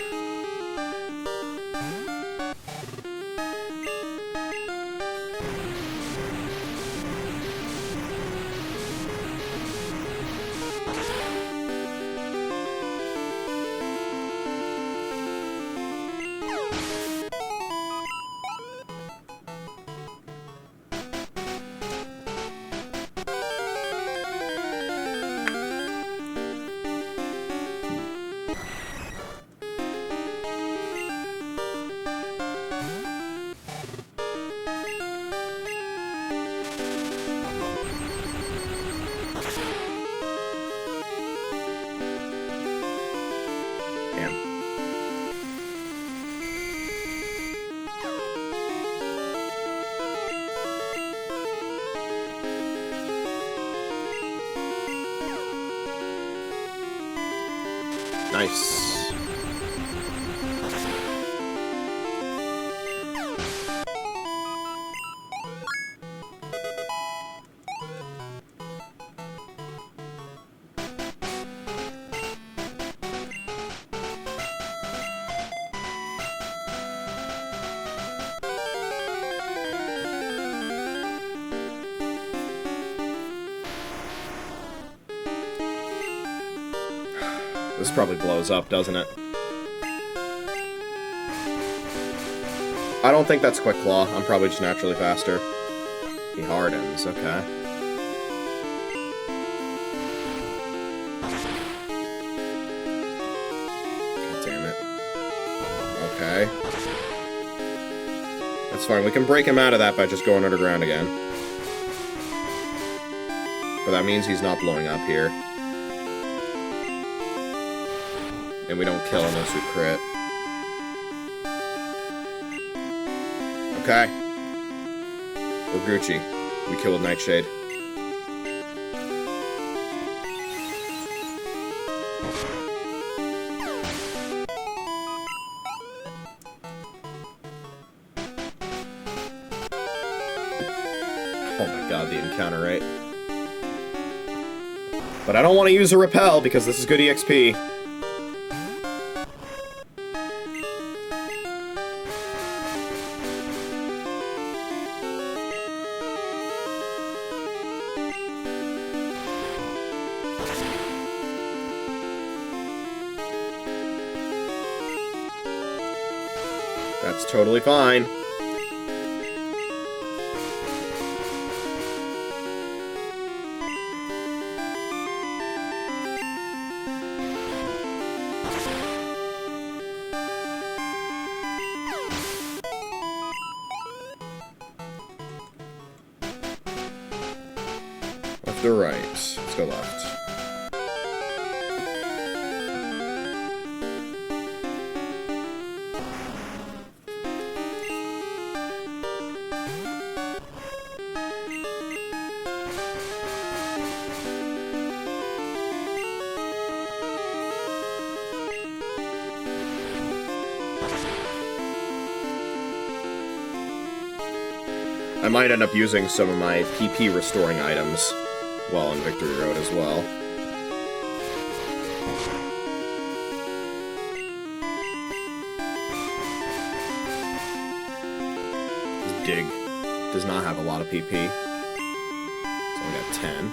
[SPEAKER 1] Nice. This probably blows up, doesn't it? I don't think that's Quick Claw. I'm probably just naturally faster. He hardens, okay. God damn it. Okay. That's fine. We can break him out of that by just going underground again. But that means he's not blowing up here. And we don't kill unless we crit. Okay. We're Gucci. We kill with Nightshade. Oh my god, the encounter rate. But I don't want to use a repel because this is good EXP. That's totally fine. Left or right? Let's go left. I might end up using some of my PP restoring items while on Victory Road as well. This Dig does not have a lot of PP. So I got 10.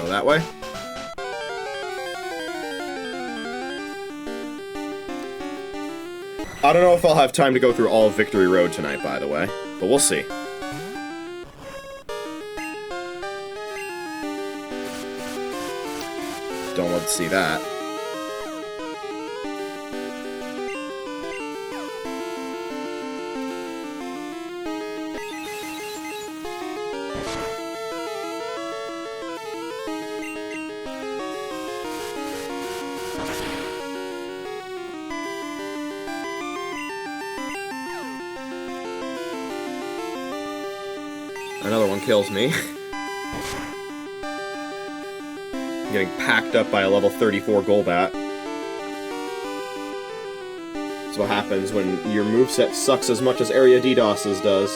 [SPEAKER 1] That way. I don't know if I'll have time to go through all of Victory Road tonight, by the way, but we'll see. Don't want to see that. Another one kills me. I'm getting packed up by a level 34 Golbat. That's what happens when your moveset sucks as much as Area DDoS's does.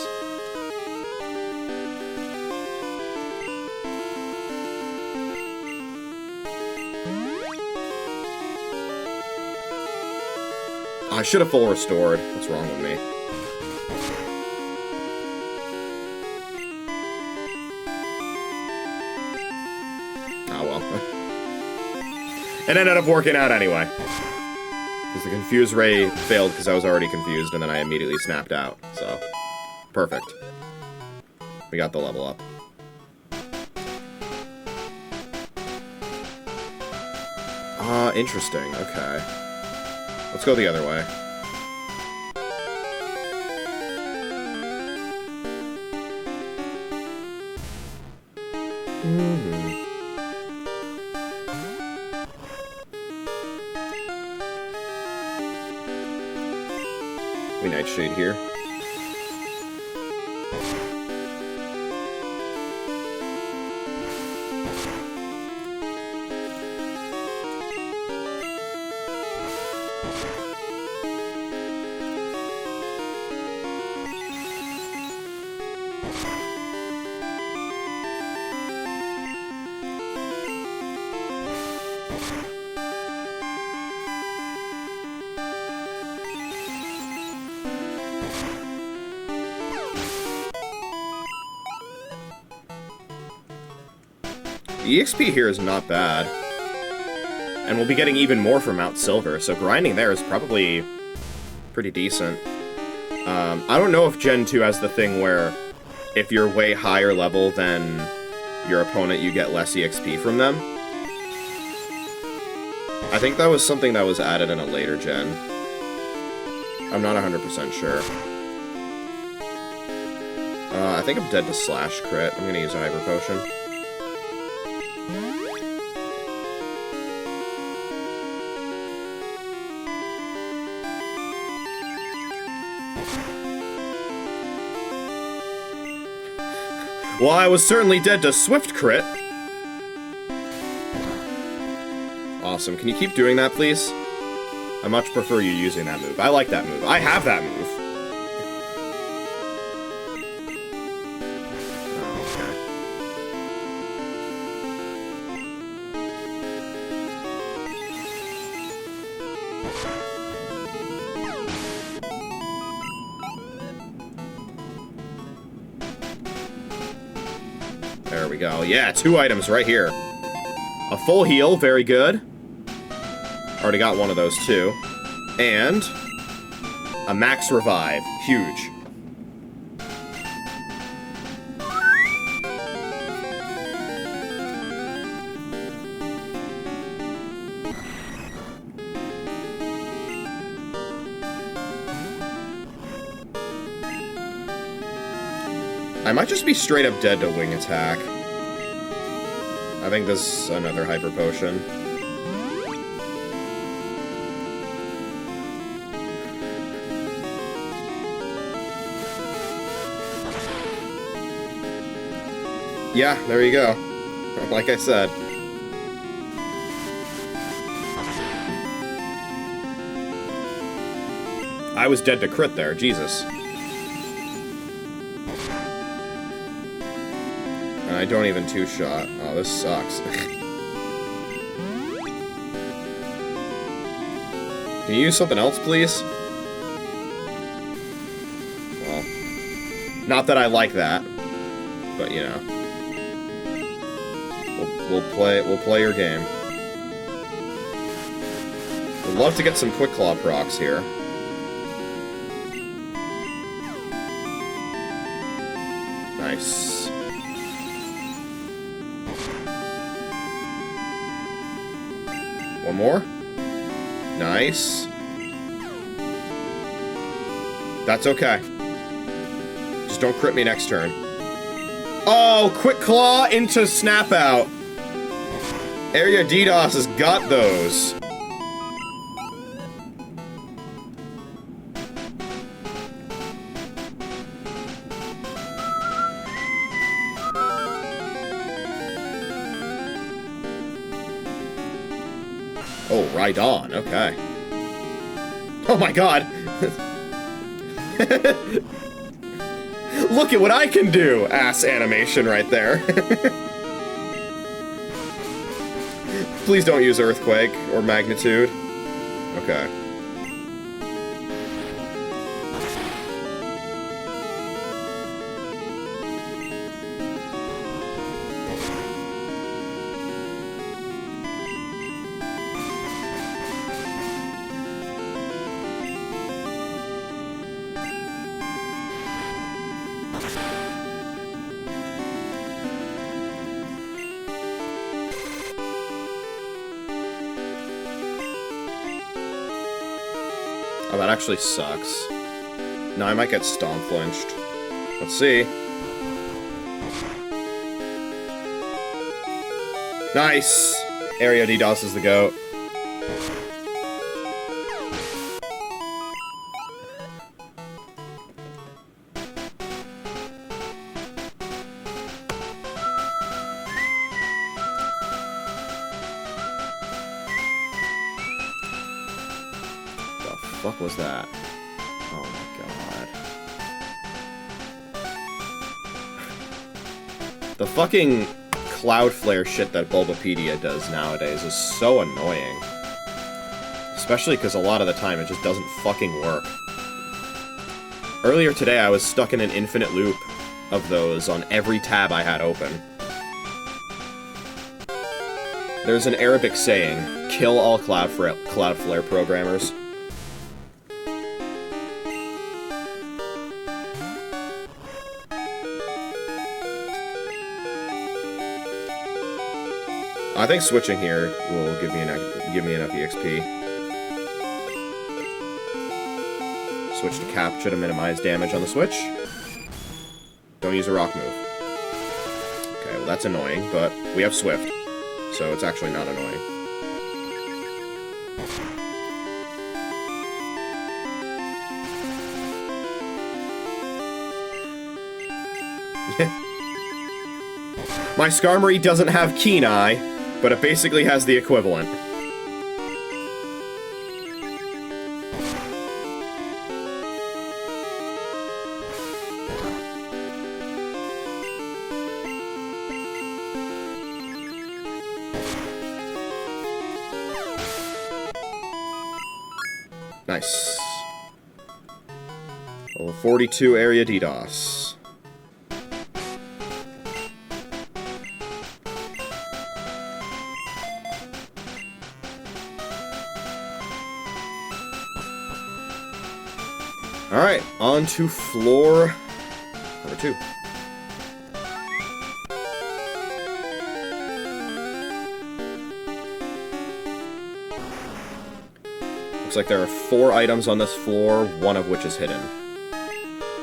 [SPEAKER 1] I should have full restored. What's wrong with me? Oh well. It ended up working out anyway. Because the Confuse Ray failed because I was already confused, and then I immediately snapped out. So, perfect. We got the level up. Interesting. Okay. Let's go the other way. We Nightshade here. The EXP here is not bad. And we'll be getting even more from Mount Silver, so grinding there is probably pretty decent. I don't know if Gen 2 has the thing where if you're way higher level than your opponent, you get less EXP from them. I think that was something that was added in a later gen. I'm not 100% sure. I think I'm dead to Slash Crit. I'm gonna use a Hyper Potion. Well, I was certainly dead to Swift Crit. Awesome. Can you keep doing that, please? I much prefer you using that move. I like that move. I have that move. There we go. Yeah, 2 items right here. A full heal, very good. Already got one of those too. And a max revive, huge. I might just be straight up dead to Wing Attack. I think this is another Hyper Potion. Yeah, there you go. Like I said. I was dead to crit there, Jesus. And I don't even 2-shot. Oh, this sucks. Can you use something else, please? Well, not that I like that, but you know. We'll play your game. Would love to get some Quick Claw procs here. Nice. One more. Nice. That's okay. Just don't crit me next turn. Oh, Quick Claw into Snap Out. Area DDoS has got those. Rhydon, okay. Oh my god! Look at what I can do! Ass animation right there. Please don't use Earthquake or Magnitude. Okay.
[SPEAKER 2] Oh, that actually sucks. No, I might get stomp flinched. Let's see. Nice! Area DDoS is the GOAT. What was that? Oh my god. The fucking Cloudflare shit that Bulbapedia does nowadays is so annoying. Especially because a lot of the time it just doesn't fucking work. Earlier today I was stuck in an infinite loop of those on every tab I had open. There's an Arabic saying, kill all Cloudflare programmers. I think switching here will give me enough EXP. Switch to Capture to minimize damage on the switch. Don't use a rock move. Okay, well that's annoying, but we have Swift, so it's actually not annoying. My Skarmory doesn't have Keen Eye, but it basically has the equivalent. Nice. Level 42 area DDoS. Alright, on to floor number 2. Looks like there are 4 items on this floor, one of which is hidden.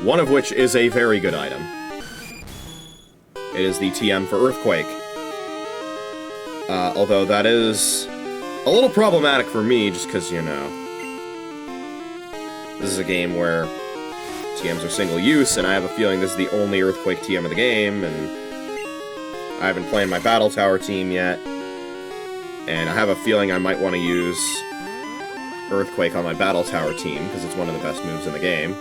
[SPEAKER 2] One of which is a very good item. It is the TM for Earthquake. Although that is a little problematic for me, just because, you know, this is a game where TMs are single-use, and I have a feeling this is the only Earthquake TM of the game, and I haven't played my Battle Tower team yet, and I have a feeling I might want to use Earthquake on my Battle Tower team, because it's one of the best moves in the game.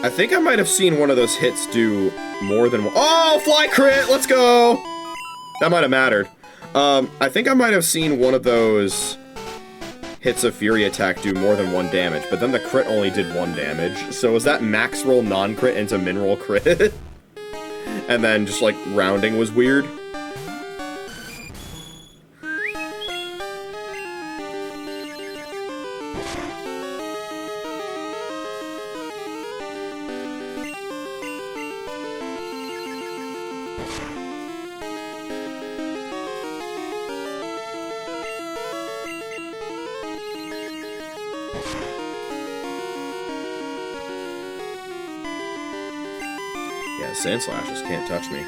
[SPEAKER 2] I think I might have seen one of those hits do more than one. Oh, fly crit! Let's go! That might have mattered. I think I might have seen one of those hits of Fury Attack do more than 1 damage, but then the crit only did 1 damage. So was that max roll non-crit into min roll crit? And then just, like, rounding was weird? Yeah, Sand Slashes can't touch me.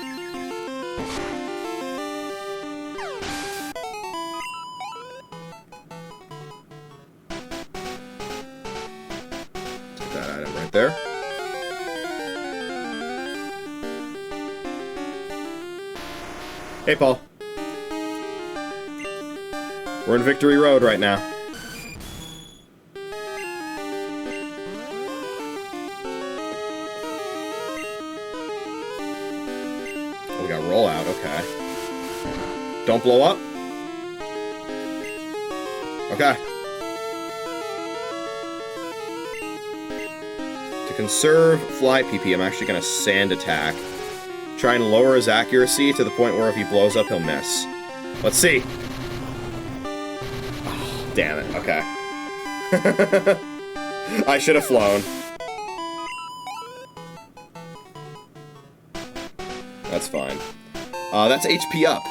[SPEAKER 2] Take that item right there. Hey, Paul. We're in Victory Road right now. Oh, we got rollout, okay. Don't blow up. Okay. To conserve Fly PP, I'm actually gonna Sand Attack. Try and lower his accuracy to the point where if he blows up, he'll miss. Let's see. Oh, damn it. Okay. I should have flown. That's fine. That's HP up.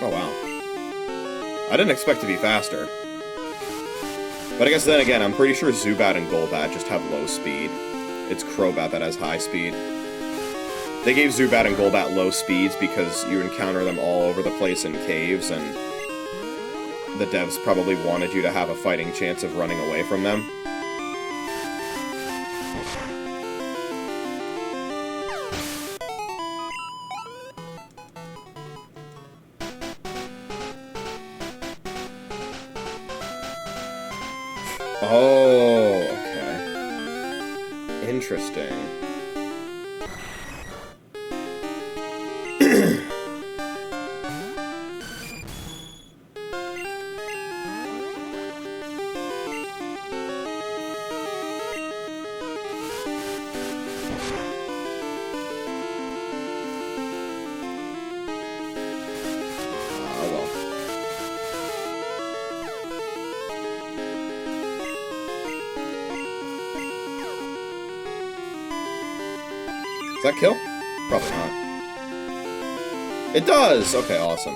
[SPEAKER 2] Oh, wow. I didn't expect to be faster. But I guess then again, I'm pretty sure Zubat and Golbat just have low speed. It's Crobat that has high speed. They gave Zubat and Golbat low speeds because you encounter them all over the place in caves, and the devs probably wanted you to have a fighting chance of running away from them. Oh, okay. Interesting. Does that kill? Probably not. It does! Okay, awesome.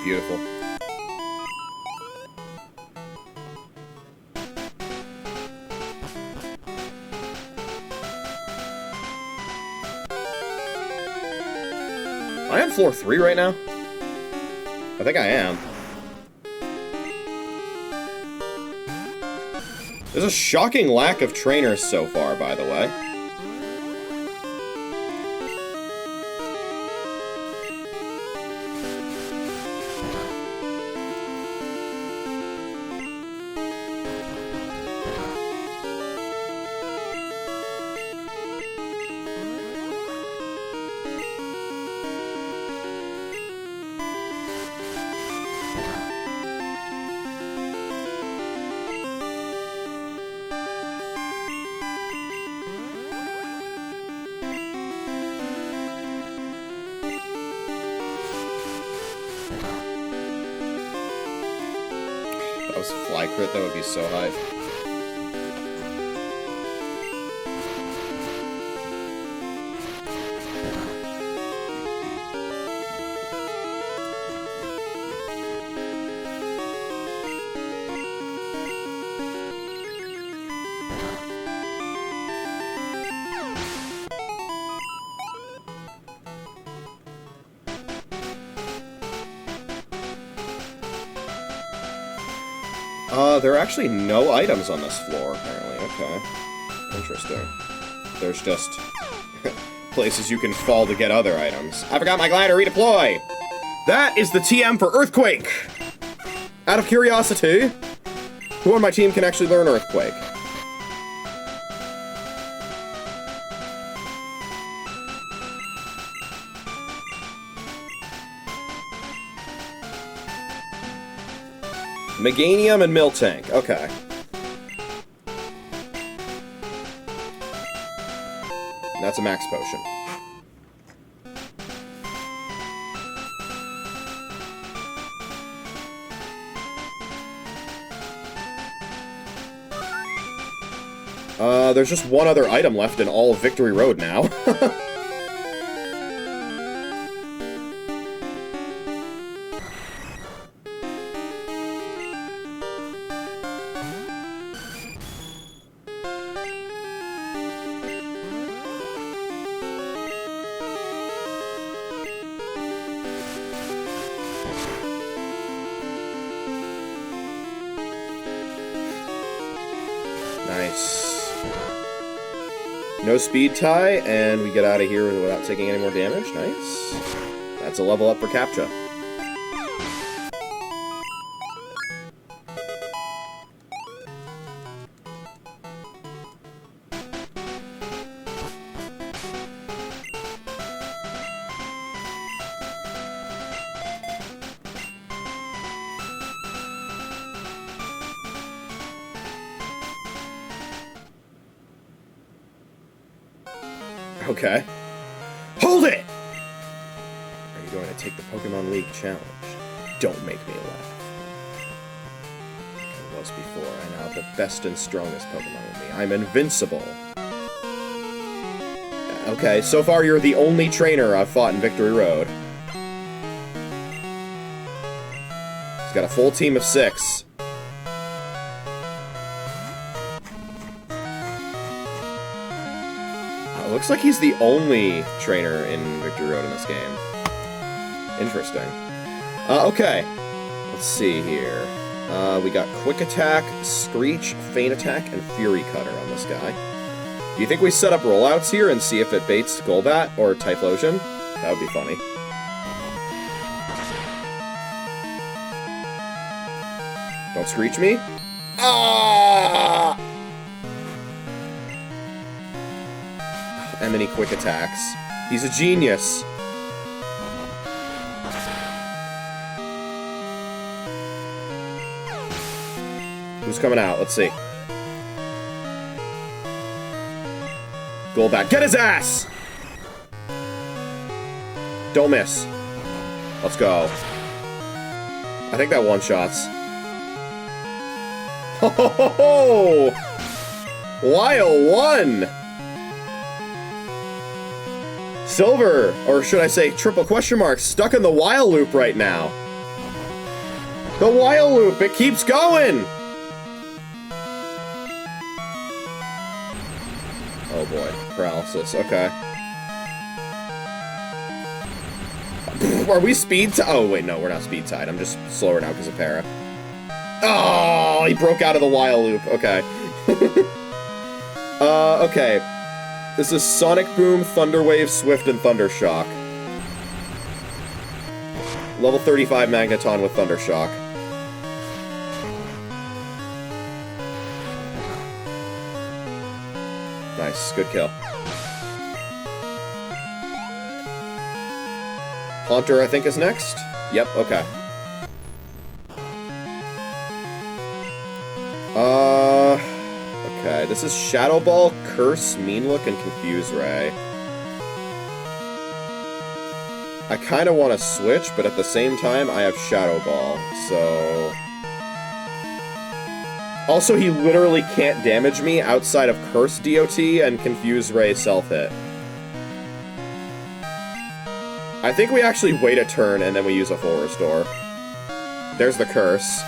[SPEAKER 2] Beautiful. I am floor 3 right now? I think I am. There's a shocking lack of trainers so far, by the way. That was a fly crit, that would be so high. There are actually no items on this floor, apparently. Okay.
[SPEAKER 1] Interesting. There's just places you can fall to get other items. I forgot my glider, redeploy! That is the TM for Earthquake! Out of curiosity, who on my team can actually learn Earthquake? Meganium and Miltank, okay. That's a max potion. There's just one other item left in all of Victory Road now. Nice. No speed tie, and we get out of here without taking any more damage. Nice. That's a level up for Captcha. Okay. Hold it! Are you going to take the Pokemon League challenge? Don't make me laugh. Like I was before, I now have the best and strongest Pokemon with me. I'm invincible. Okay, so far you're the only trainer I've fought in Victory Road. He's got a full team of 6. Looks like he's the only trainer in Victory Road in this game. Interesting. Okay. Let's see here. We got Quick Attack, Screech, Feint Attack, and Fury Cutter on this guy. Do you think we set up rollouts here and see if it baits Golbat or Typhlosion? That would be funny. Don't Screech me. Ah! And then he quick attacks. He's a genius. Who's coming out? Let's see. Golbat, get his ass! Don't miss. Let's go. I think that one-shots. Ho ho ho ho! Wile 1! Silver, or should I say triple question mark, stuck in the while loop right now. The while loop, it keeps going! Oh boy, paralysis, okay. Are we speed tied? Oh wait, no, we're not speed tied. I'm just slower now because of para. Oh, he broke out of the while loop, okay. Okay. This is Sonic Boom, Thunder Wave, Swift, and Thunder Shock. Level 35 Magneton with Thunder Shock. Nice, good kill. Haunter, I think, is next? Yep, okay. Okay, this is Shadow Ball, Curse, Mean Look, and Confuse Ray. I kind of want to switch, but at the same time, I have Shadow Ball, so... Also, he literally can't damage me outside of Curse DOT and Confuse Ray self-hit. I think we actually wait a turn and then we use a full restore. There's the Curse.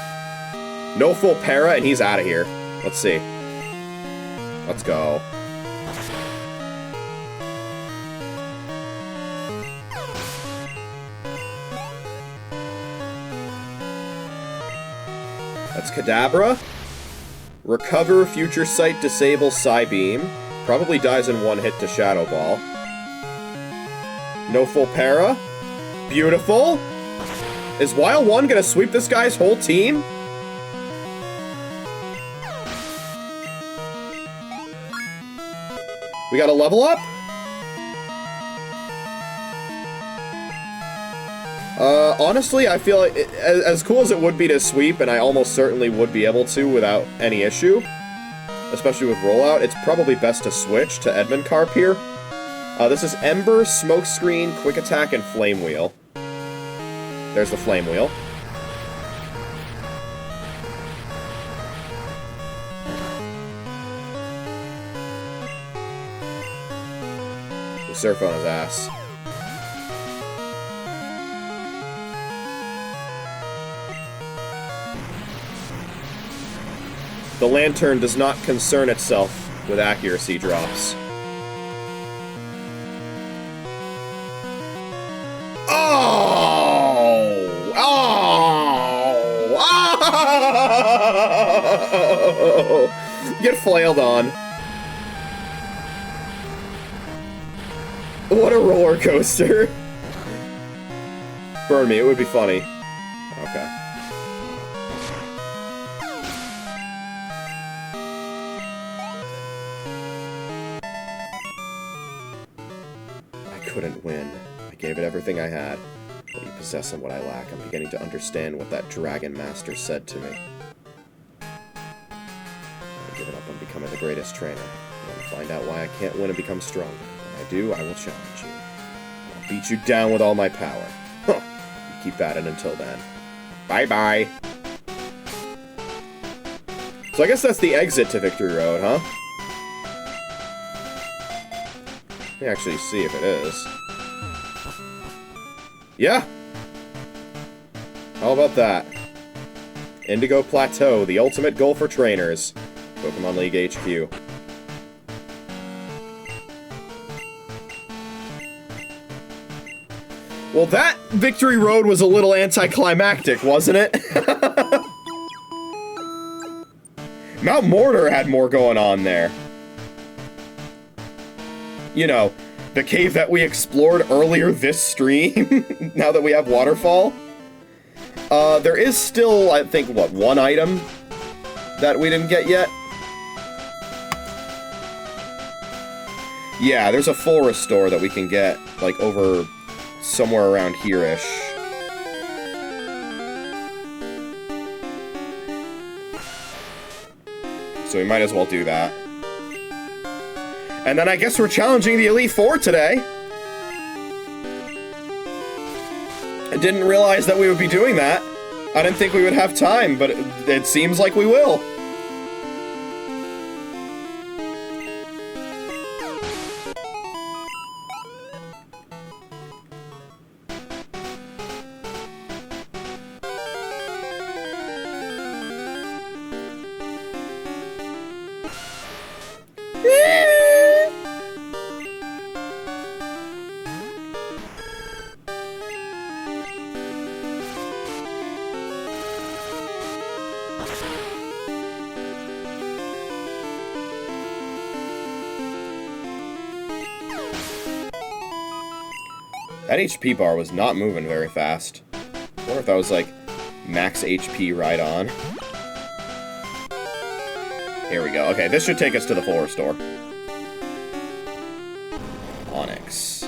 [SPEAKER 1] No full para, and he's out of here. Let's see. Let's go. That's Kadabra. Recover Future Sight, disable Psybeam. Probably dies in one hit to Shadow Ball. No full para. Beautiful. Is Wild 1 gonna sweep this guy's whole team? We got a level up? Honestly, I feel like, as cool as it would be to sweep, and I almost certainly would be able to without any issue, especially with rollout, it's probably best to switch to Edmund Carp here. This is Ember, Smokescreen, Quick Attack, and Flame Wheel. There's the Flame Wheel. We surf on his ass. The Lantern does not concern itself with accuracy drops. Oh! Oh! Oh! Get flailed on. What a roller coaster. Burn me, it would be funny. Okay. Couldn't win. I gave it everything I had. What you possess and what I lack. I'm beginning to understand what that Dragon Master said to me. I've given up on becoming the greatest trainer. I want to find out why I can't win and become stronger. When I do, I will challenge you. I'll beat you down with all my power. Huh. You keep at it until then. Bye-bye. So I guess that's the exit to Victory Road, huh? Let me actually see if it is. Yeah! How about that? Indigo Plateau, the ultimate goal for trainers. Pokemon League HQ. Well, that Victory Road was a little anticlimactic, wasn't it? Mount Mortar had more going on there. You know, the cave that we explored earlier this stream, now that we have Waterfall. There is still, I think, what, one item that we didn't get yet? Yeah, there's a full restore that we can get, like, over somewhere around here-ish. So we might as well do that. And then I guess we're challenging the Elite Four today. I didn't realize that we would be doing that. I didn't think we would have time, but it seems like we will. That HP bar was not moving very fast. I wonder if that was like max HP right on. Here we go. Okay, this should take us to the full restore. Onyx.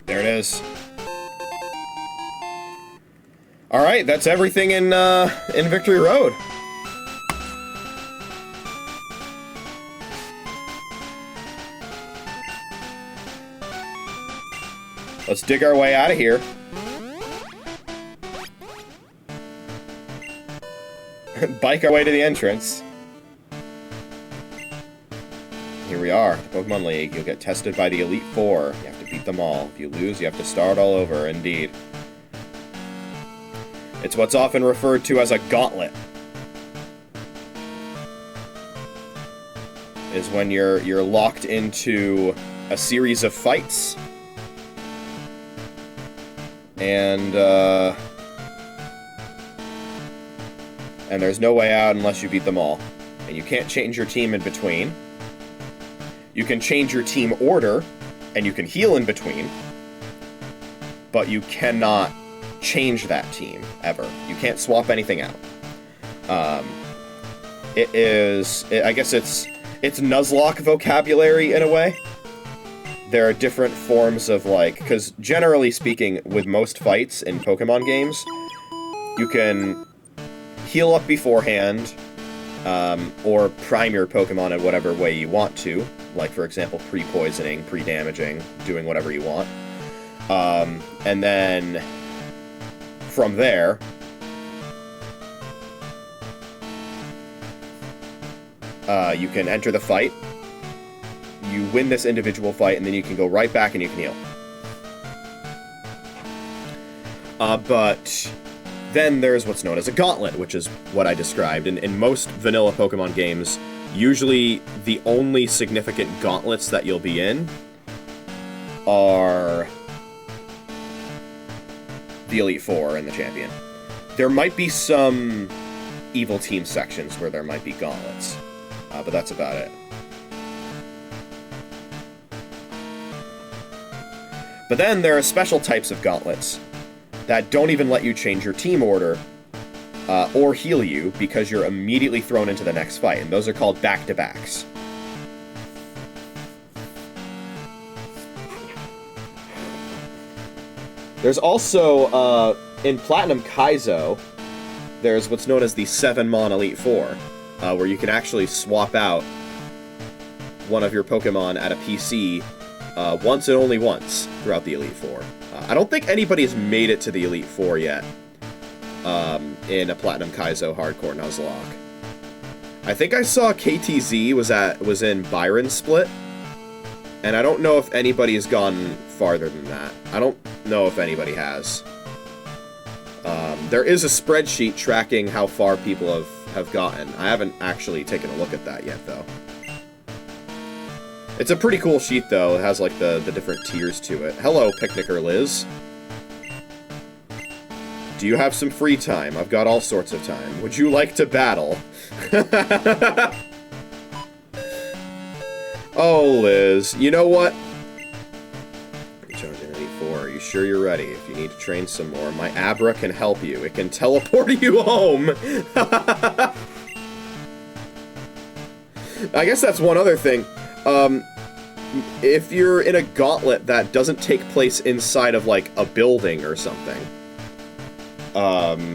[SPEAKER 1] There it is. All right, that's everything in Victory Road. Let's dig our way out of here. Bike our way to the entrance. Here we are, the Pokemon League. You'll get tested by the Elite Four. You have to beat them all. If you lose, you have to start all over, indeed. It's what's often referred to as a gauntlet. Is when you're locked into a series of fights. And there's no way out unless you beat them all. And you can't change your team in between. You can change your team order, and you can heal in between. But you cannot change that team, ever. You can't swap anything out. I guess it's Nuzlocke vocabulary in a way. There are different forms of, like, because generally speaking, with most fights in Pokemon games, you can heal up beforehand, or prime your Pokemon in whatever way you want to. Like, for example, pre-poisoning, pre-damaging, doing whatever you want. And then, from there, you can enter the fight. You win this individual fight, and then you can go right back and you can heal. But then there's what's known as a gauntlet, which is what I described. In most vanilla Pokemon games, usually the only significant gauntlets that you'll be in are the Elite Four and the Champion. There might be some evil team sections where there might be gauntlets, but that's about it. But then there are special types of gauntlets that don't even let you change your team order or heal you because you're immediately thrown into the next fight, and those are called back-to-backs. There's also, in Platinum Kaizo, there's what's known as the 7-Mon Elite Four, where you can actually swap out one of your Pokemon at a PC once and only once throughout the Elite Four. I don't think anybody's made it to the Elite Four yet in a Platinum Kaizo Hardcore Nuzlocke. I think I saw KTZ was in Byron Split, and I don't know if anybody's gone farther than that. I don't know if anybody has. There is a spreadsheet tracking how far people have gotten. I haven't actually taken a look at that yet, though. It's a pretty cool sheet, though. It has, like, the different tiers to it. Hello, Picnicker Liz. Do you have some free time? I've got all sorts of time. Would you like to battle? Oh, Liz. You know what? JoeDan54, are you sure you're ready? If you need to train some more, my Abra can help you. It can teleport you home. I guess that's one other thing. If you're in a gauntlet that doesn't take place inside of, like, a building or something, or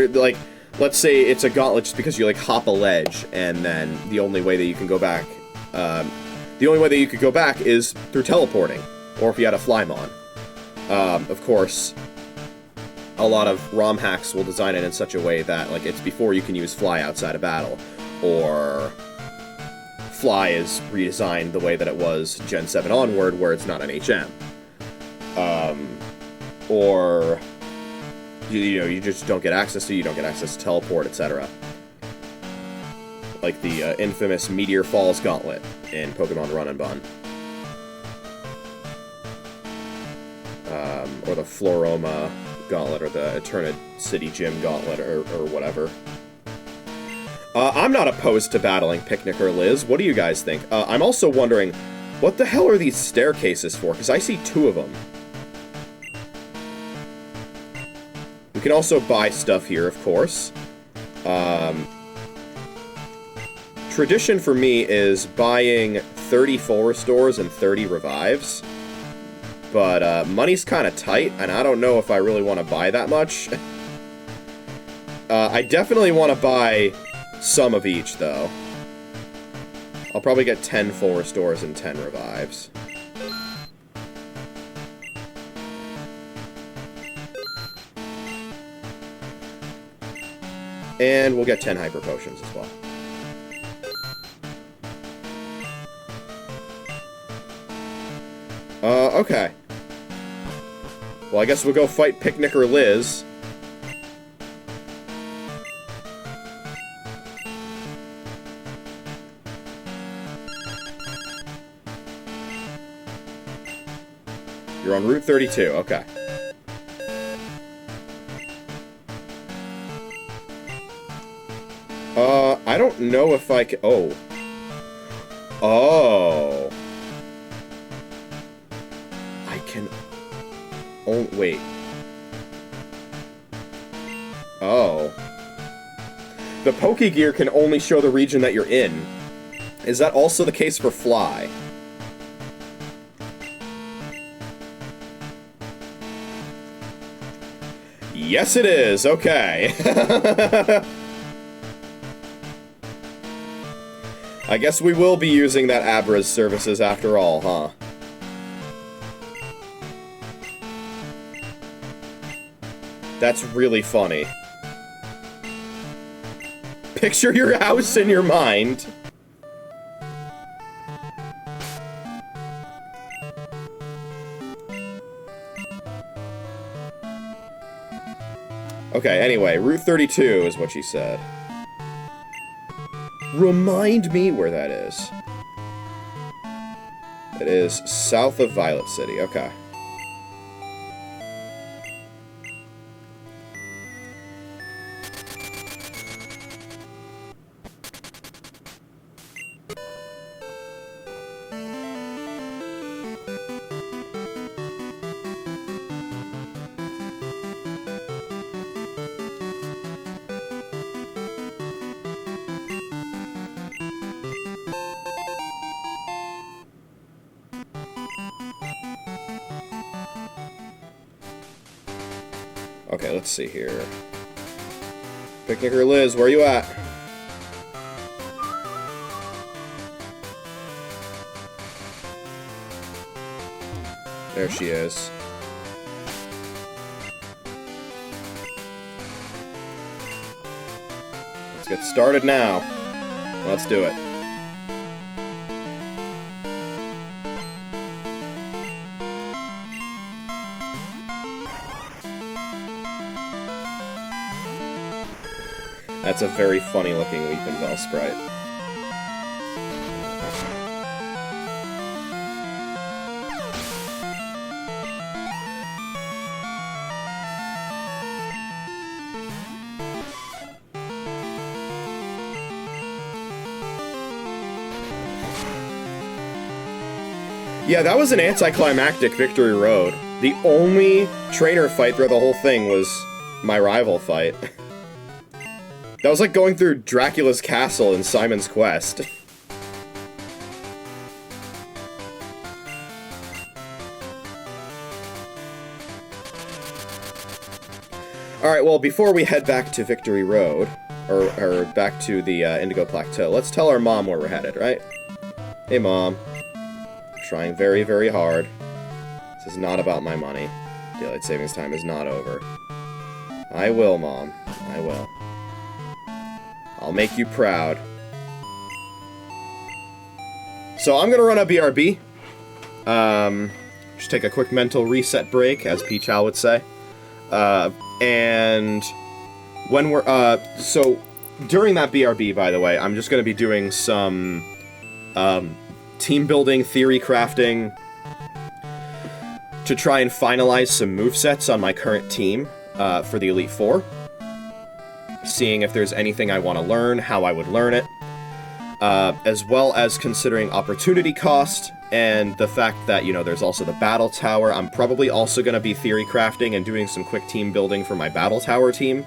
[SPEAKER 1] like, let's say it's a gauntlet just because you, like, hop a ledge, and then the only way that you can go back, is through teleporting, or if you had a Flymon. Of course, a lot of ROM hacks will design it in such a way that, like, it's before you can use Fly outside of battle, or Fly is redesigned the way that it was Gen 7 onward, where it's not an HM. Or, you just don't get access to, teleport, etc. Like the infamous Meteor Falls Gauntlet in Pokemon Run and Bun. Or the Floroma Gauntlet, or the Eternid City Gym Gauntlet, or whatever. I'm not opposed to battling Picnicker Liz. What do you guys think? I'm also wondering, what the hell are these staircases for? Because I see 2 of them. We can also buy stuff here, of course. Tradition for me is buying 30 full restores and 30 revives. But money's kind of tight, and I don't know if I really want to buy that much. I definitely want to buy some of each, though. I'll probably get 10 full restores and 10 revives. And we'll get 10 hyper potions as well. Okay. Well, I guess we'll go fight Picnicker Liz.
[SPEAKER 2] on Route 32, okay. I don't know if I can... Oh. Oh. I can... Oh, wait. Oh. The Pokegear can only show the region that you're in. Is that also the case for Fly? Yes, it is. Okay. I guess we will be using that Abra's services after all, huh? That's really funny. Picture your house in your mind. Okay, anyway, Route 32 is what she said. Remind me where that is. It is south of Violet City, okay. Okay, let's see here. Picnicker Liz, where are you at? There she is. Let's get started now. Let's do it. That's a very funny looking Weepin' Bell sprite. Yeah, that was an anticlimactic Victory Road. The only trainer fight throughout the whole thing was my rival fight. That was like going through Dracula's castle in Simon's Quest. Alright, well, before we head back to Victory Road, or back to the Indigo Plateau, let's tell our mom where we're headed, right? Hey, Mom. Trying very, very hard. This is not about my money. Daylight savings time is not over. I will, Mom. I will. I'll make you proud. So I'm gonna run a BRB. Just take a quick mental reset break, as Peach Al would say. And when we're, so during that BRB, by the way, I'm just gonna be doing some, team building, theory crafting, to try and finalize some movesets on my current team, for the Elite Four. Seeing if there's anything I want to learn, how I would learn it, as well as considering opportunity cost, and the fact that, you know, there's also the Battle Tower. I'm probably also going to be theory crafting and doing some quick team building for my Battle Tower team,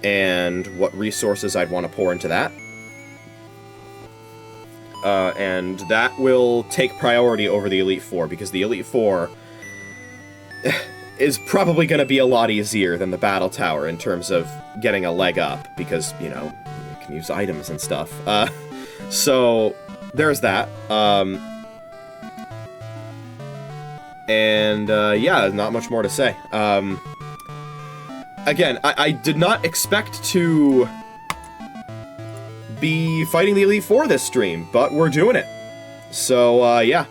[SPEAKER 2] and what resources I'd want to pour into that. And that will take priority over the Elite Four, because the Elite Four is probably going to be a lot easier than the Battle Tower in terms of getting a leg up, because, you know, you can use items and stuff. So, there's that. Yeah, not much more to say. Again, I did not expect to be fighting the Elite Four this stream, but we're doing it. So, yeah.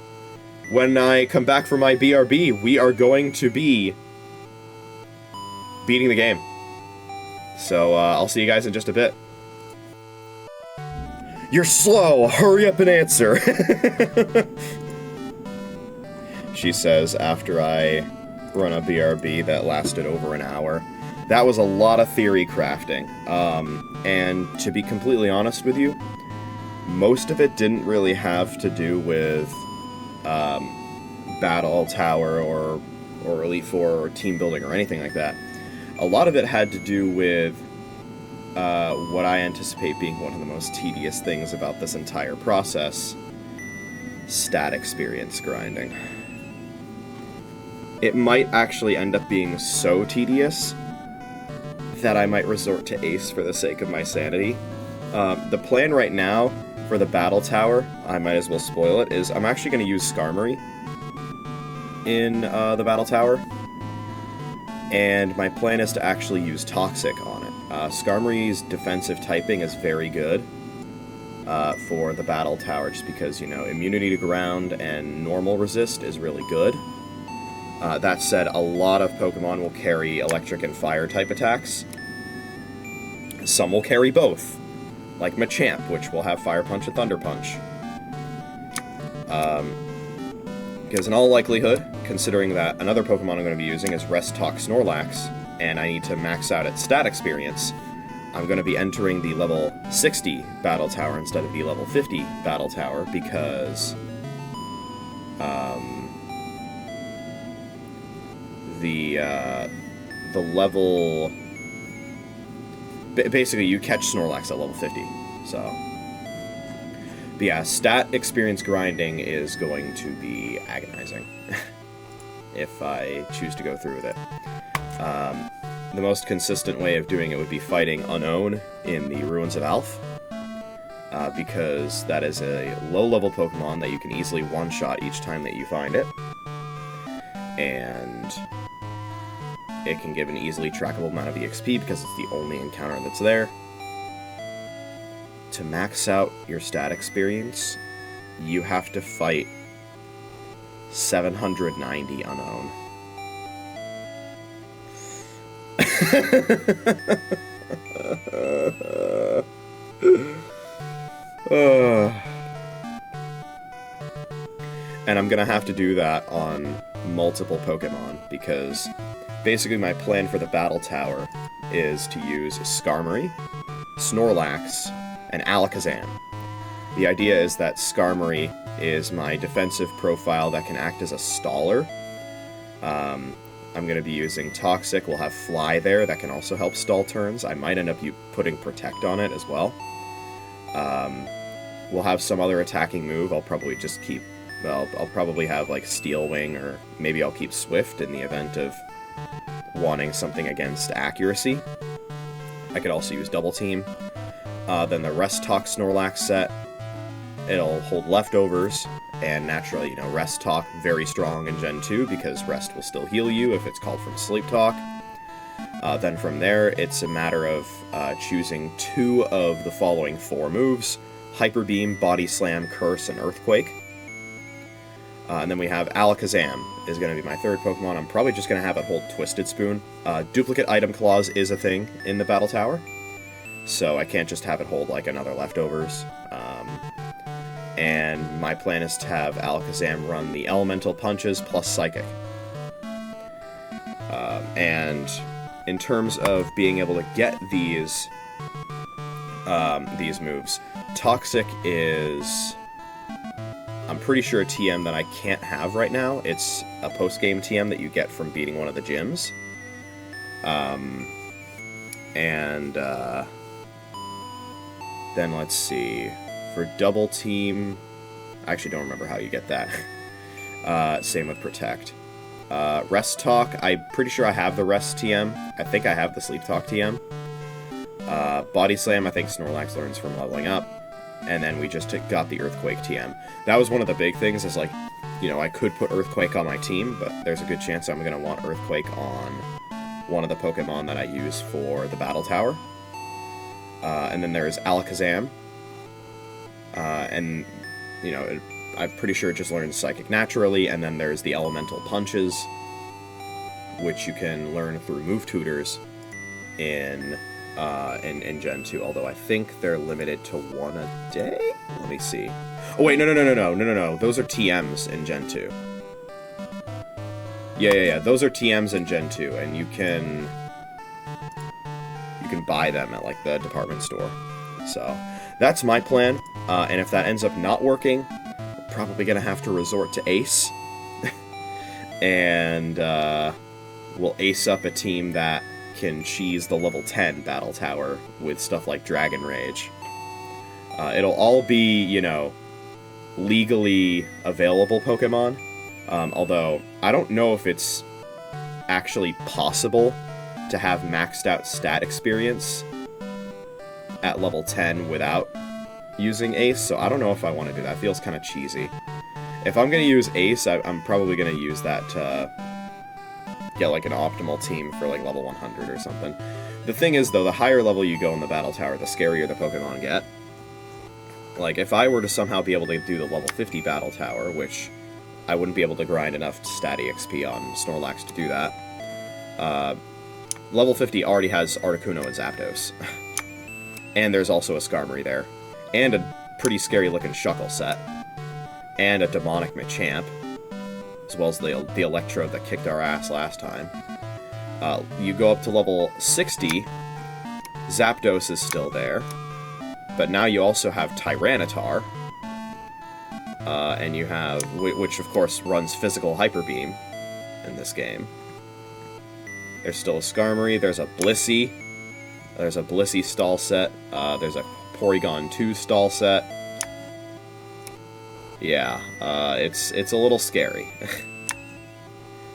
[SPEAKER 2] When I come back from my BRB, we are going to be beating the game. So, I'll see you guys in just a bit. You're slow! Hurry up and answer!
[SPEAKER 1] she says after I run a BRB that lasted over an hour. That was a lot of theory crafting. And to be completely honest with you, most of it didn't really have to do with Battle Tower or Elite Four or team building or anything like that. A lot of it had to do with what I anticipate being one of the most tedious things about this entire process: stat experience grinding. It might actually end up being so tedious that I might resort to Ace for the sake of my sanity. The plan right now for the Battle Tower, I might as well spoil it, is I'm actually going to use Skarmory in the Battle Tower. And my plan is to actually use Toxic on it. Skarmory's defensive typing is very good for the Battle Tower, just because, you know, immunity to ground and normal resist is really good. That said, a lot of Pokemon will carry electric and fire type attacks. Some will carry both, like Machamp, which will have Fire Punch and Thunder Punch. Because in all likelihood, considering that another Pokemon I'm going to be using is Rest Talk Snorlax, and I need to max out its stat experience, I'm going to be entering the level 60 Battle Tower instead of the level 50 Battle Tower, because the level... Basically, you catch Snorlax at level 50, so... But yeah, stat experience grinding is going to be agonizing, if I choose to go through with it. The most consistent way of doing it would be fighting Unown in the Ruins of Alph, because that is a low-level Pokemon that you can easily one-shot each time that you find it, and it can give an easily trackable amount of EXP because it's the only encounter that's there. To max out your stat experience, you have to fight 790 Unown. And I'm gonna have to do that on multiple Pokemon, because basically my plan for the Battle Tower is to use Skarmory, Snorlax, and Alakazam. The idea is that Skarmory is my defensive profile that can act as a staller. I'm going to be using Toxic. We'll have Fly there that can also help stall turns. I might end up putting Protect on it as well. We'll have some other attacking move. I'll probably just keep... Well, I'll probably have like Steel Wing, or maybe I'll keep Swift in the event of wanting something against accuracy. I could also use Double Team. Then the Rest Talk Snorlax set, it'll hold leftovers, and naturally, you know, Rest Talk, very strong in Gen 2, because Rest will still heal you if it's called from Sleep Talk. Then from there, it's a matter of choosing 2 of the following 4 moves: Hyper Beam, Body Slam, Curse, and Earthquake. And then we have Alakazam is going to be my 3rd Pokemon. I'm probably just going to have it hold Twisted Spoon. Duplicate Item Clause is a thing in the Battle Tower, so I can't just have it hold like another leftovers. And my plan is to have Alakazam run the Elemental Punches plus Psychic. And in terms of being able to get these moves, Toxic is... I'm pretty sure a TM that I can't have right now. It's a post-game TM that you get from beating one of the gyms. Then let's see. For Double Team... I actually don't remember how you get that. Same with Protect. Rest Talk, I'm pretty sure I have the Rest TM. I think I have the Sleep Talk TM. Body Slam, I think Snorlax learns from leveling up. And then we just got the Earthquake TM. That was one of the big things, is like, you know, I could put Earthquake on my team, but there's a good chance I'm going to want Earthquake on one of the Pokemon that I use for the Battle Tower. And then there's Alakazam. And, you know, I'm pretty sure it just learns Psychic naturally, and then there's the Elemental Punches, which you can learn through move tutors in Gen 2, although I think they're limited to 1 a day? Let me see. Oh wait, no, those are TMs in Gen 2. Yeah. Those are TMs in Gen 2, and you can buy them at, like, the department store. So, that's my plan, and if that ends up not working, we're probably gonna have to resort to Ace. And, we'll ace up a team that can cheese the level 10 Battle Tower with stuff like Dragon Rage. It'll all be, you know, legally available Pokemon, although I don't know if it's actually possible to have maxed out stat experience at level 10 without using Ace, so I don't know if I want to do that. It feels kind of cheesy. If I'm going to use Ace, I'm probably going to use that to get, like, an optimal team for, like, level 100 or something. The thing is, though, the higher level you go in the Battle Tower, the scarier the Pokemon get. Like, if I were to somehow be able to do the level 50 Battle Tower, which I wouldn't be able to grind enough stat EXP on Snorlax to do that, level 50 already has Articuno and Zapdos. And there's also a Skarmory there. And a pretty scary-looking Shuckle set. And a Demonic Machamp. As well as the Electrode that kicked our ass last time. You go up to level 60, Zapdos is still there. But now you also have Tyranitar. And you have, which of course runs Physical Hyper Beam in this game. There's still a Skarmory, there's a Blissey. There's a Blissey stall set. There's a Porygon 2 stall set. Yeah, it's a little scary.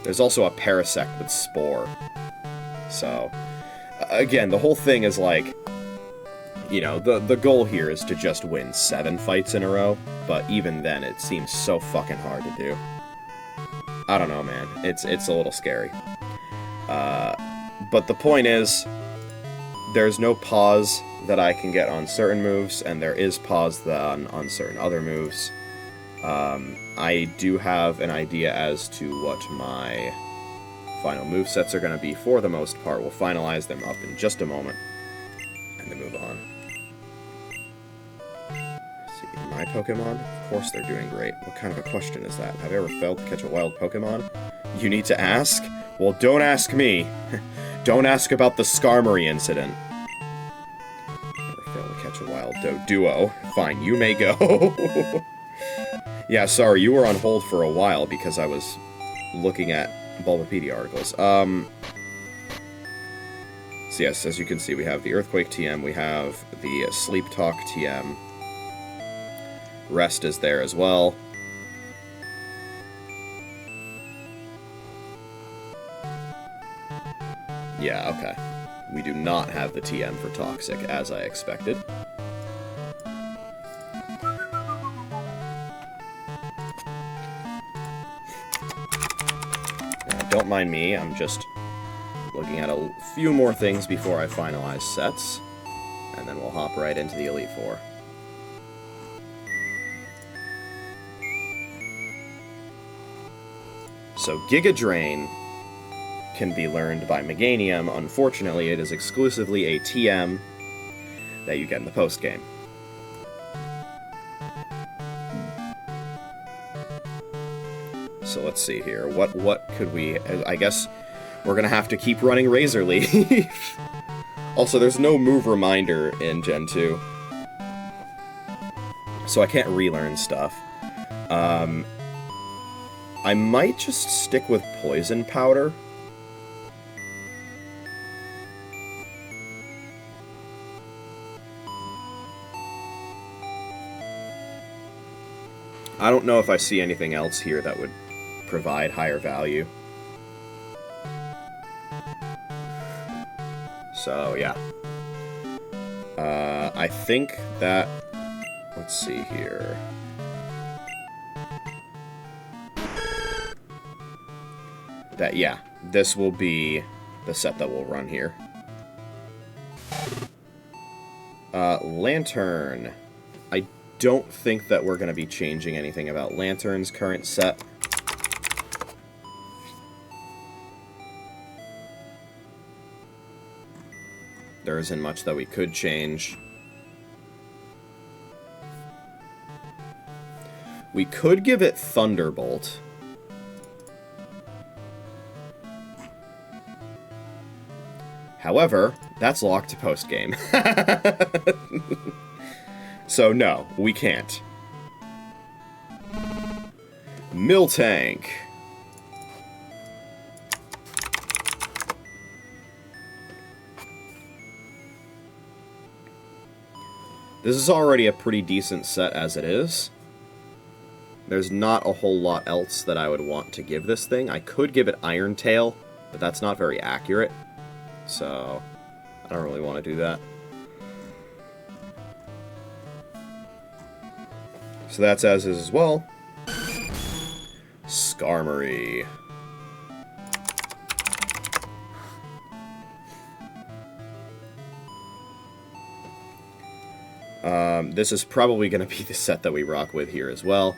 [SPEAKER 1] There's also a Parasect with Spore. So, again, the whole thing is like, you know, the goal here is to just win 7 fights in a row, but even then it seems so fucking hard to do. I don't know, man. It's a little scary. But the point is, there's no pause that I can get on certain moves, and there is pause on certain other moves. I do have an idea as to what my final movesets are going to be for the most part. We'll finalize them up in just a moment, and then move on. Let's see, my Pokemon? Of course they're doing great. What kind of a question is that? Have I ever failed to catch a wild Pokemon? You need to ask? Well, don't ask me. Don't ask about the Skarmory incident. Never failed to catch a wild Duo. Fine, you may go. Yeah, sorry, you were on hold for a while because I was looking at Bulbapedia articles. So yes, as you can see, we have the Earthquake TM, we have the Sleep Talk TM. Rest is there as well. Yeah, okay. We do not have the TM for Toxic, as I expected. Don't mind me, I'm just looking at a few more things before I finalize sets, and then we'll hop right into the Elite Four. So Giga Drain can be learned by Meganium. Unfortunately, it is exclusively a TM that you get in the post-game. So let's see here. What could we... I guess we're gonna have to keep running Razor Leaf. Also, there's no move reminder in Gen 2. So I can't relearn stuff. I might just stick with Poison Powder. I don't know if I see anything else here that would provide higher value. So, yeah. I think that... Let's see here. That, yeah, this will be the set that we'll run here. Lantern. I don't think that we're going to be changing anything about Lantern's current set. There isn't much that we could change. We could give it Thunderbolt. However, that's locked to post-game. So no, we can't. Miltank. This is already a pretty decent set as it is. There's not a whole lot else that I would want to give this thing. I could give it Iron Tail, but that's not very accurate. So, I don't really want to do that. So that's as is as well. Skarmory. This is probably going to be the set that we rock with here as well.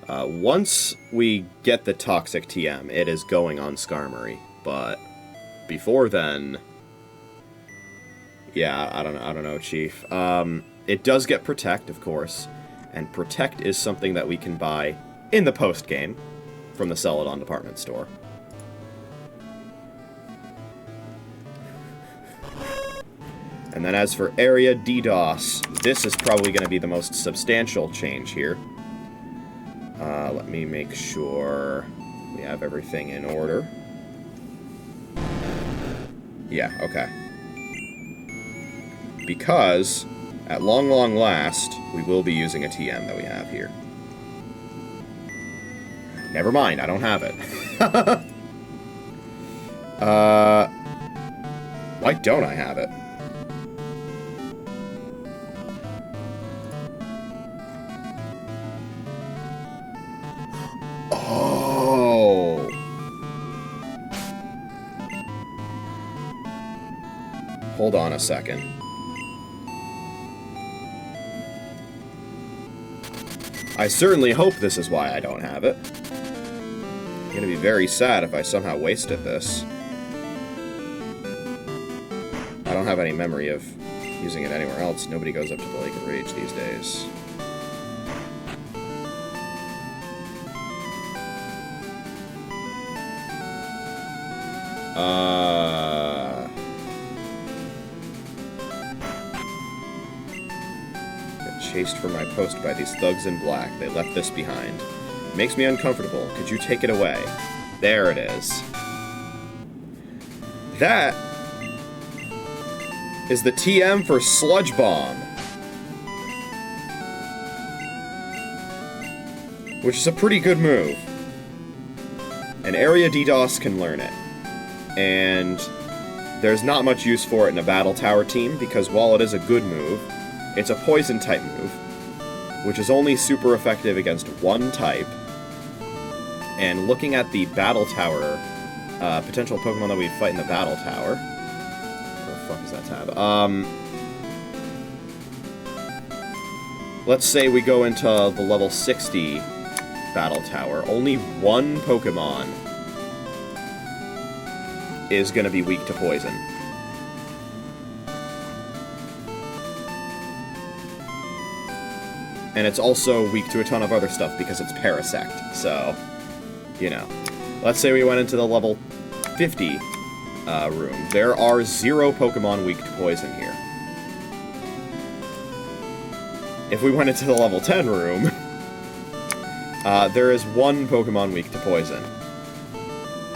[SPEAKER 1] Once we get the Toxic TM, it is going on Skarmory, but before then, yeah, I don't know, Chief. It does get Protect, of course, and Protect is something that we can buy in the post-game from the Celadon department store. And then as for Area DDoS, this is probably going to be the most substantial change here. Let me make sure we have everything in order. Yeah, okay. Because, at long, long last, we will be using a TM that we have here. Never mind, I don't have it. Why don't I have it? Oh. Hold on a second. I certainly hope this is why I don't have it. I'm gonna be very sad if I somehow wasted this. I don't have any memory of using it anywhere else. Nobody goes up to the Lake of Rage these days. Got chased from my post by these thugs in black. They left this behind. It makes me uncomfortable. Could you take it away? There it is. That is the TM for Sludge Bomb, which is a pretty good move. And Area DDoS can learn it. And there's not much use for it in a Battle Tower team, because while it is a good move, it's a Poison-type move, which is only super effective against one type. And looking at the Battle Tower, potential Pokemon that we fight in the Battle Tower... Where the fuck is that tab? Let's say we go into the level 60 Battle Tower. Only one Pokemon is going to be weak to poison. And it's also weak to a ton of other stuff because it's Parasect, so, you know. Let's say we went into the level 50 room. There are 0 Pokemon weak to poison here. If we went into the level 10 room, there is 1 Pokemon weak to poison.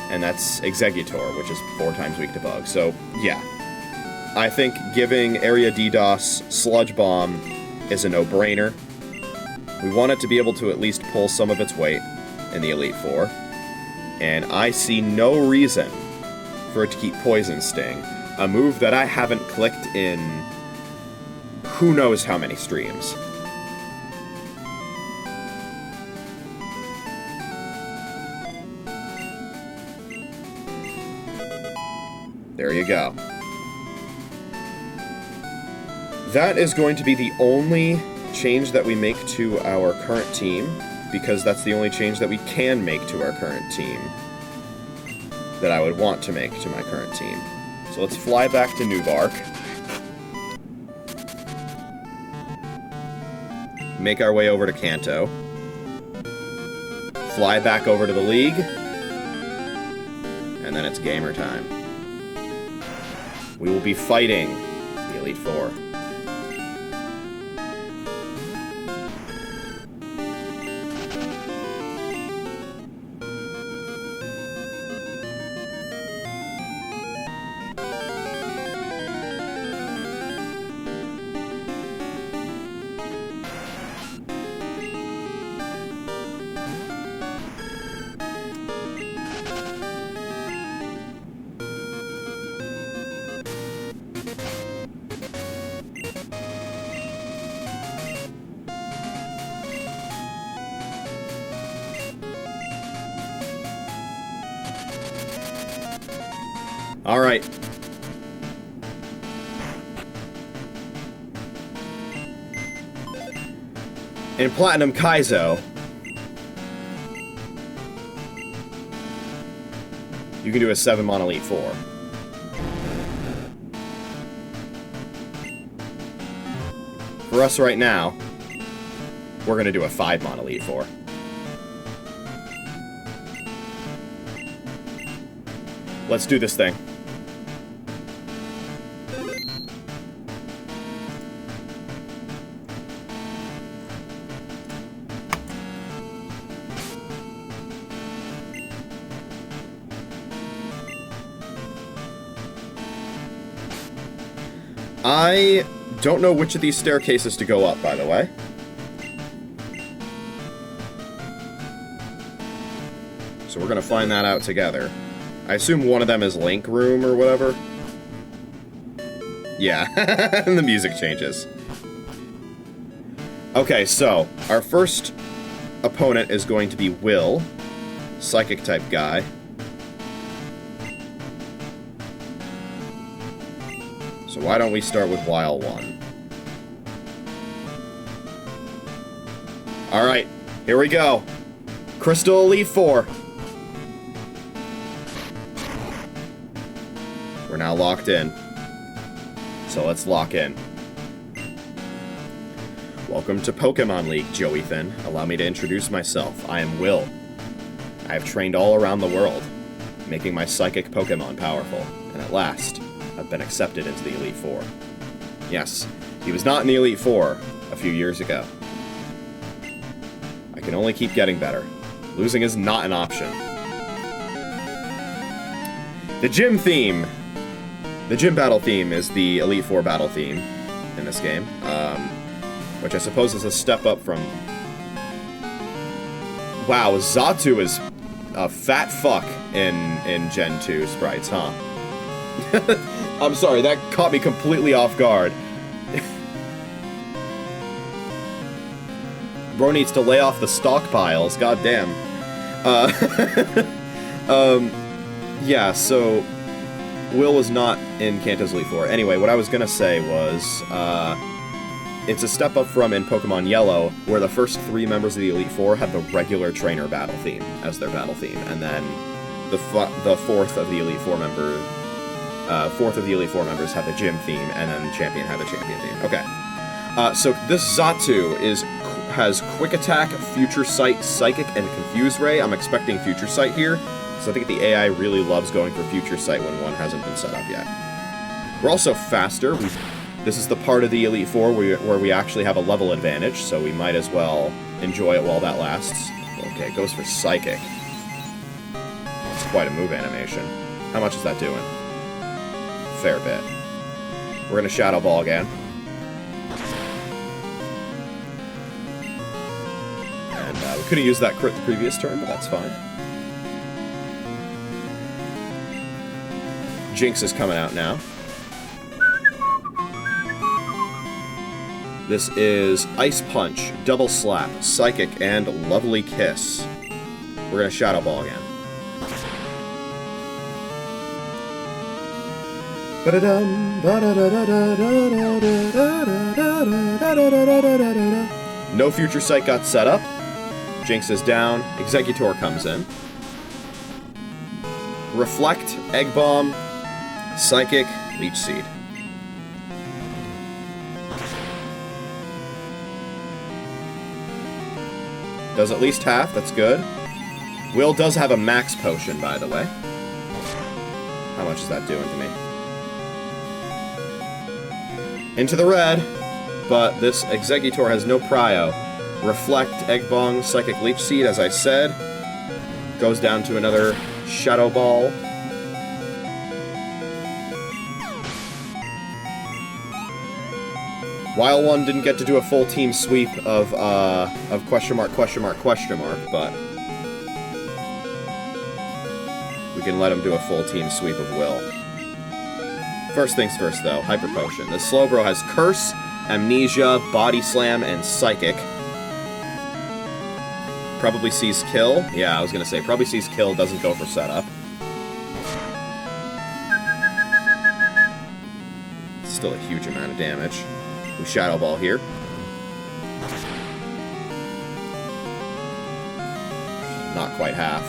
[SPEAKER 1] And that's Exeggutor, which is 4 times weak to bug. So, yeah. I think giving Area DDoS Sludge Bomb is a no-brainer. We want it to be able to at least pull some of its weight in the Elite Four. And I see no reason for it to keep Poison Sting, a move that I haven't clicked in who knows how many streams. There you go. That is going to be the only change that we make to our current team, because that's the only change that we can make to our current team that I would want to make to my current team. So let's fly back to Newbark. Make our way over to Kanto. Fly back over to the League. And then it's gamer time. we will be fighting the Elite Four. Alright. In Platinum Kaizo, you can do a 7-mon Elite Four. For us right now, we're gonna do a 5-mon Elite Four. Let's do this thing. I don't know which of these staircases to go up, by the way. So we're gonna find that out together. I assume one of them is Link Room or whatever. Yeah, and the music changes. Okay, so our first opponent is going to be Will, Psychic type guy. So why don't we start with Wile 1? Alright, here we go. Crystal Elite Four. We're now locked in. So let's lock in. Welcome to Pokemon League, JoeDan54. Allow me to introduce myself. I am Will. I have trained all around the world, making my psychic Pokemon powerful, and at last, I've been accepted into the Elite Four. Yes, he was not in the Elite Four a few years ago. I can only keep getting better. Losing is not an option. The gym theme. The gym battle theme is the Elite Four battle theme in this game, which I suppose is a step up from... Wow, Xatu is a fat fuck in Gen 2 sprites, huh? I'm sorry, that caught me completely off guard. Bro needs to lay off the stockpiles, goddamn. Yeah, so... Will was not in Kanto's Elite Four. Anyway, what I was gonna say was, it's a step up from in Pokemon Yellow, where the first 3 members of the Elite Four had the regular trainer battle theme as their battle theme, and then the fourth of the Elite Four members had the gym theme, and then the champion had the champion theme. Okay. So this Xatu has Quick Attack, Future Sight, Psychic, and Confuse Ray. I'm expecting Future Sight here. So I think the AI really loves going for Future Sight when one hasn't been set up yet. We're also faster. This is the part of the Elite Four where we actually have a level advantage, so we might as well enjoy it while that lasts. Okay, it goes for Psychic. It's quite a move animation. How much is that doing? Fair bit. We're gonna Shadow Ball again. And we could have used that crit the previous turn, but that's fine. Jinx is coming out now. This is Ice Punch, Double Slap, Psychic, and Lovely Kiss. We're gonna Shadow Ball again. No Future Sight got set up. Jinx is down. Executor comes in. Reflect, Egg Bomb, Psychic, Leech Seed. Does at least half, that's good. Will does have a max potion, by the way. How much is that doing to me? into the red, but this Exeggutor has no prio. Reflect, Egg Bong, Psychic Leech Seed, as I said. Goes down to another Shadow Ball. Wild One didn't get to do a full team sweep of question mark, but we can let him do a full team sweep of Will. First things first, though, Hyper Potion. This Slowbro has Curse, Amnesia, Body Slam, and Psychic. Probably sees Kill. Yeah, I was gonna say, probably sees Kill, doesn't go for setup. Still a huge amount of damage. We Shadow Ball here. Not quite half.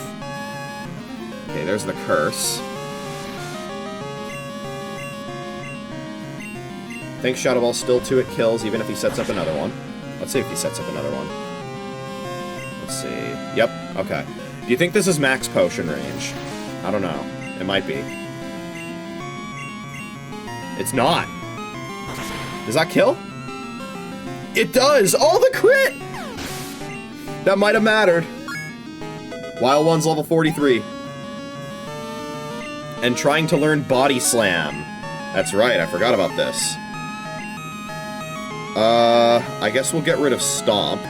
[SPEAKER 1] Okay, there's the Curse. I think Shadow Ball's still 2 it kills, even if he sets up another one. Let's see if he sets up another one. Let's see. Yep, okay. Do you think this is max potion range? I don't know. It might be. It's not. Does that kill? It does! Oh, the crit! That might have mattered. Wild One's level 43. And trying to learn Body Slam. That's right, I forgot about this. I guess we'll get rid of Stomp.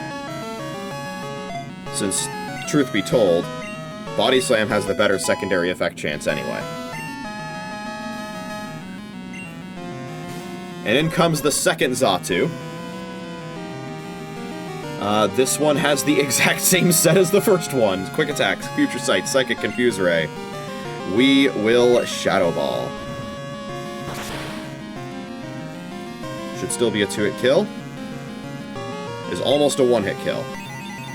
[SPEAKER 1] Since, truth be told, Body Slam has the better secondary effect chance anyway. And in comes the second Xatu. This one has the exact same set as the first one. Quick Attacks, Future Sight, Psychic, Confuse Ray. We will Shadow Ball. Should still be a 2-hit kill. Is almost a 1-hit kill.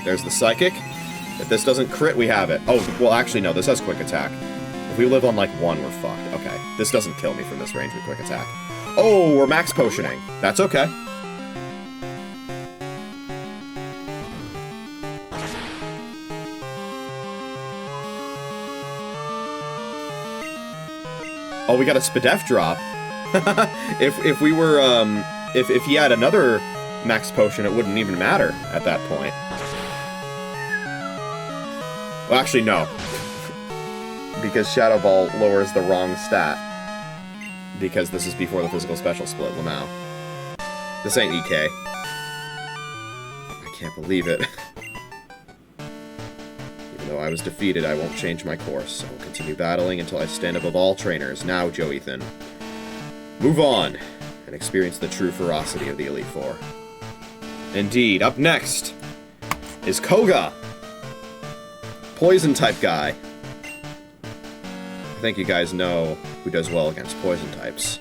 [SPEAKER 1] There's the Psychic. If this doesn't crit, we have it. Oh, well, actually, no, this has Quick Attack. If we live on, like, 1, we're fucked. Okay, this doesn't kill me from this range with Quick Attack. Oh, we're max potioning. That's okay. Oh, we got a Spadef drop. if we were, if he had another max potion, it wouldn't even matter at that point. Well, actually, no. Because Shadow Ball lowers the wrong stat. Because this is before the physical special split. Well, now. This ain't EK. I can't believe it. Even though I was defeated, I won't change my course. I will continue battling until I stand above all trainers. Now, Joe-Ethan. Move on, and experience the true ferocity of the Elite Four. Indeed, up next is Koga. Poison-type guy. I think you guys know who does well against poison types.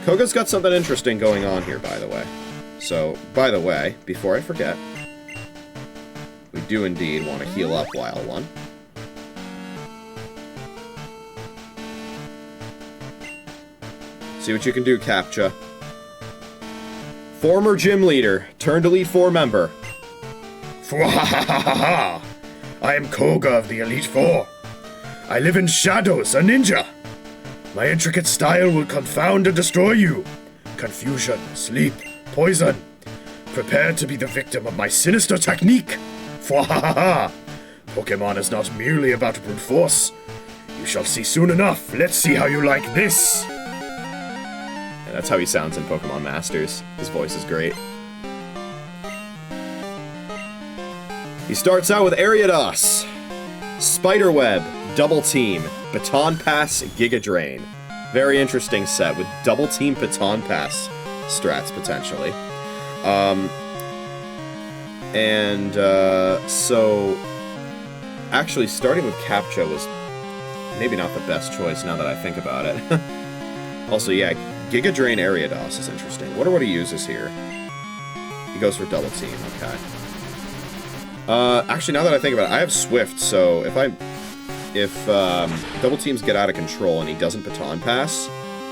[SPEAKER 1] Koga's got something interesting going on here, by the way. So, by the way, before I forget, we do indeed want to heal up Wild One. See what you can do, Captcha. Former gym leader, turned Elite Four member.
[SPEAKER 3] Fwahahaha! I am Koga of the Elite Four. I live in shadows, a ninja. My intricate style will confound and destroy you. Confusion, sleep, poison. Prepare to be the victim of my sinister technique. Fwahahaha! Pokémon is not merely about brute force. You shall see soon enough. Let's see how you like this.
[SPEAKER 1] And that's how he sounds in Pokemon Masters. His voice is great. He starts out with Ariados, Spiderweb, Double Team, Baton Pass, Giga Drain. Very interesting set with Double Team Baton Pass strats, potentially. So, actually, starting with Captcha was maybe not the best choice now that I think about it. Also, yeah, Giga Drain Ariados is interesting. Wonder what he uses here. He goes for Double Team, okay. Actually, now that I think about it, I have Swift, so if Double Teams get out of control and he doesn't Baton Pass,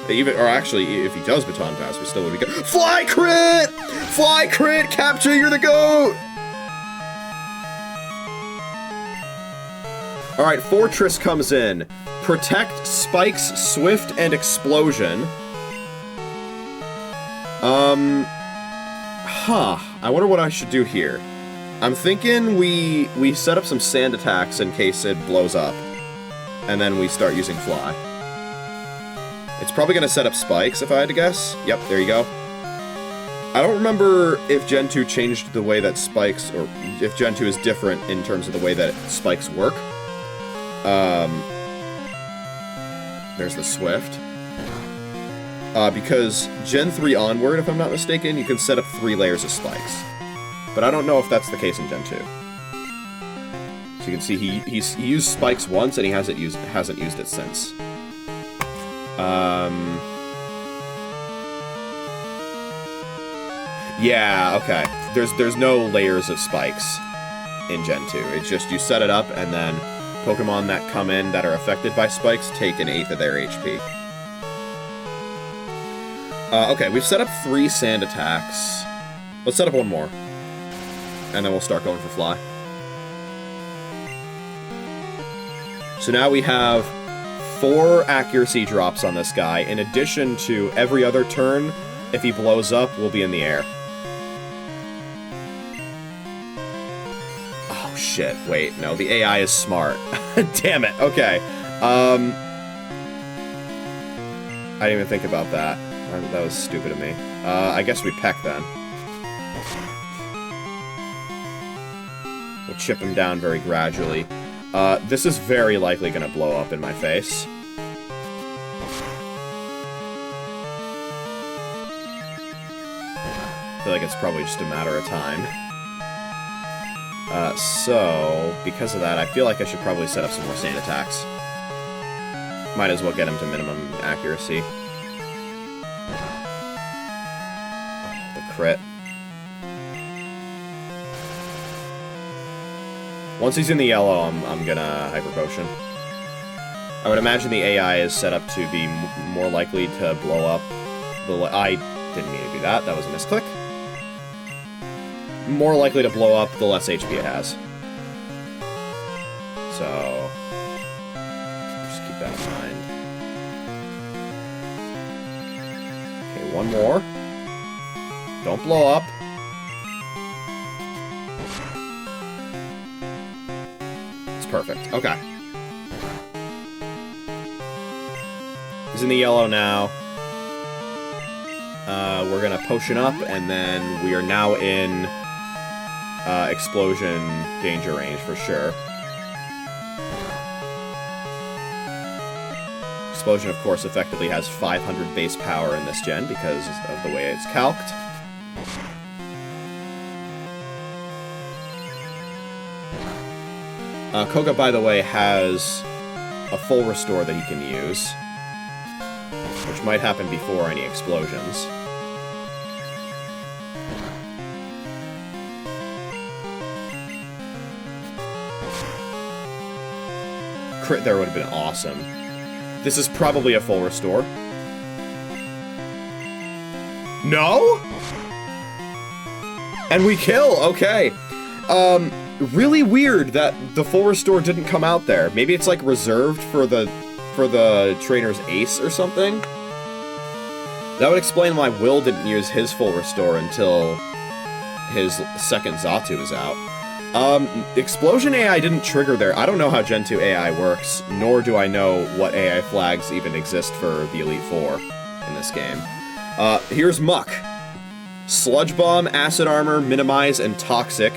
[SPEAKER 1] if he does Baton Pass, we still would be good. Fly Crit! Fly Crit! Captcha, you're the GOAT! Alright, Fortress comes in. Protect, Spikes, Swift, and Explosion. I wonder what I should do here. I'm thinking we set up some sand attacks in case it blows up. And then we start using Fly. It's probably going to set up Spikes, if I had to guess. Yep, there you go. I don't remember if Gen 2 changed the way that Spikes, or if Gen 2 is different in terms of the way that Spikes work. There's the Swift. Because Gen 3 onward, if I'm not mistaken, you can set up 3 layers of Spikes. But I don't know if that's the case in Gen 2. So you can see he used Spikes once, and he hasn't used it since. Yeah, okay. There's no layers of Spikes in Gen 2. It's just you set it up, and then Pokemon that come in that are affected by Spikes take an 1/8 of their HP. Okay, we've set up 3 sand attacks. Let's set up 1 more. And then we'll start going for Fly. So now we have 4 accuracy drops on this guy, in addition to every other turn, if he blows up, we'll be in the air. Oh shit, wait, no, the AI is smart. Damn it, okay. I didn't even think about that. That was stupid of me. I guess we peck then. We'll chip him down very gradually. This is very likely gonna blow up in my face. I feel like it's probably just a matter of time. So, because of that, I feel like I should probably set up some more sand attacks. Might as well get him to minimum accuracy. Crit. Once he's in the yellow, I'm gonna Hyper Potion. I would imagine the AI is set up to be more likely to blow up I didn't mean to do that. That was a misclick. More likely to blow up the less HP it has. So, just keep that in mind. Okay, 1 more. Don't blow up. It's perfect. Okay. He's in the yellow now. We're gonna potion up, and then we are now in explosion danger range for sure. Explosion, of course, effectively has 500 base power in this gen because of the way it's calced. Koga, by the way, has a full restore that he can use, which might happen before any explosions. Crit there would have been awesome. This is probably a full restore. No? And we kill, okay. Really weird that the full restore didn't come out there. Maybe it's like reserved for the trainer's ace or something? That would explain why Will didn't use his full restore until his second Xatu was out. Explosion AI didn't trigger there. I don't know how Gen 2 AI works, nor do I know what AI flags even exist for the Elite Four in this game. Here's Muck. Sludge Bomb, Acid Armor, Minimize, and Toxic.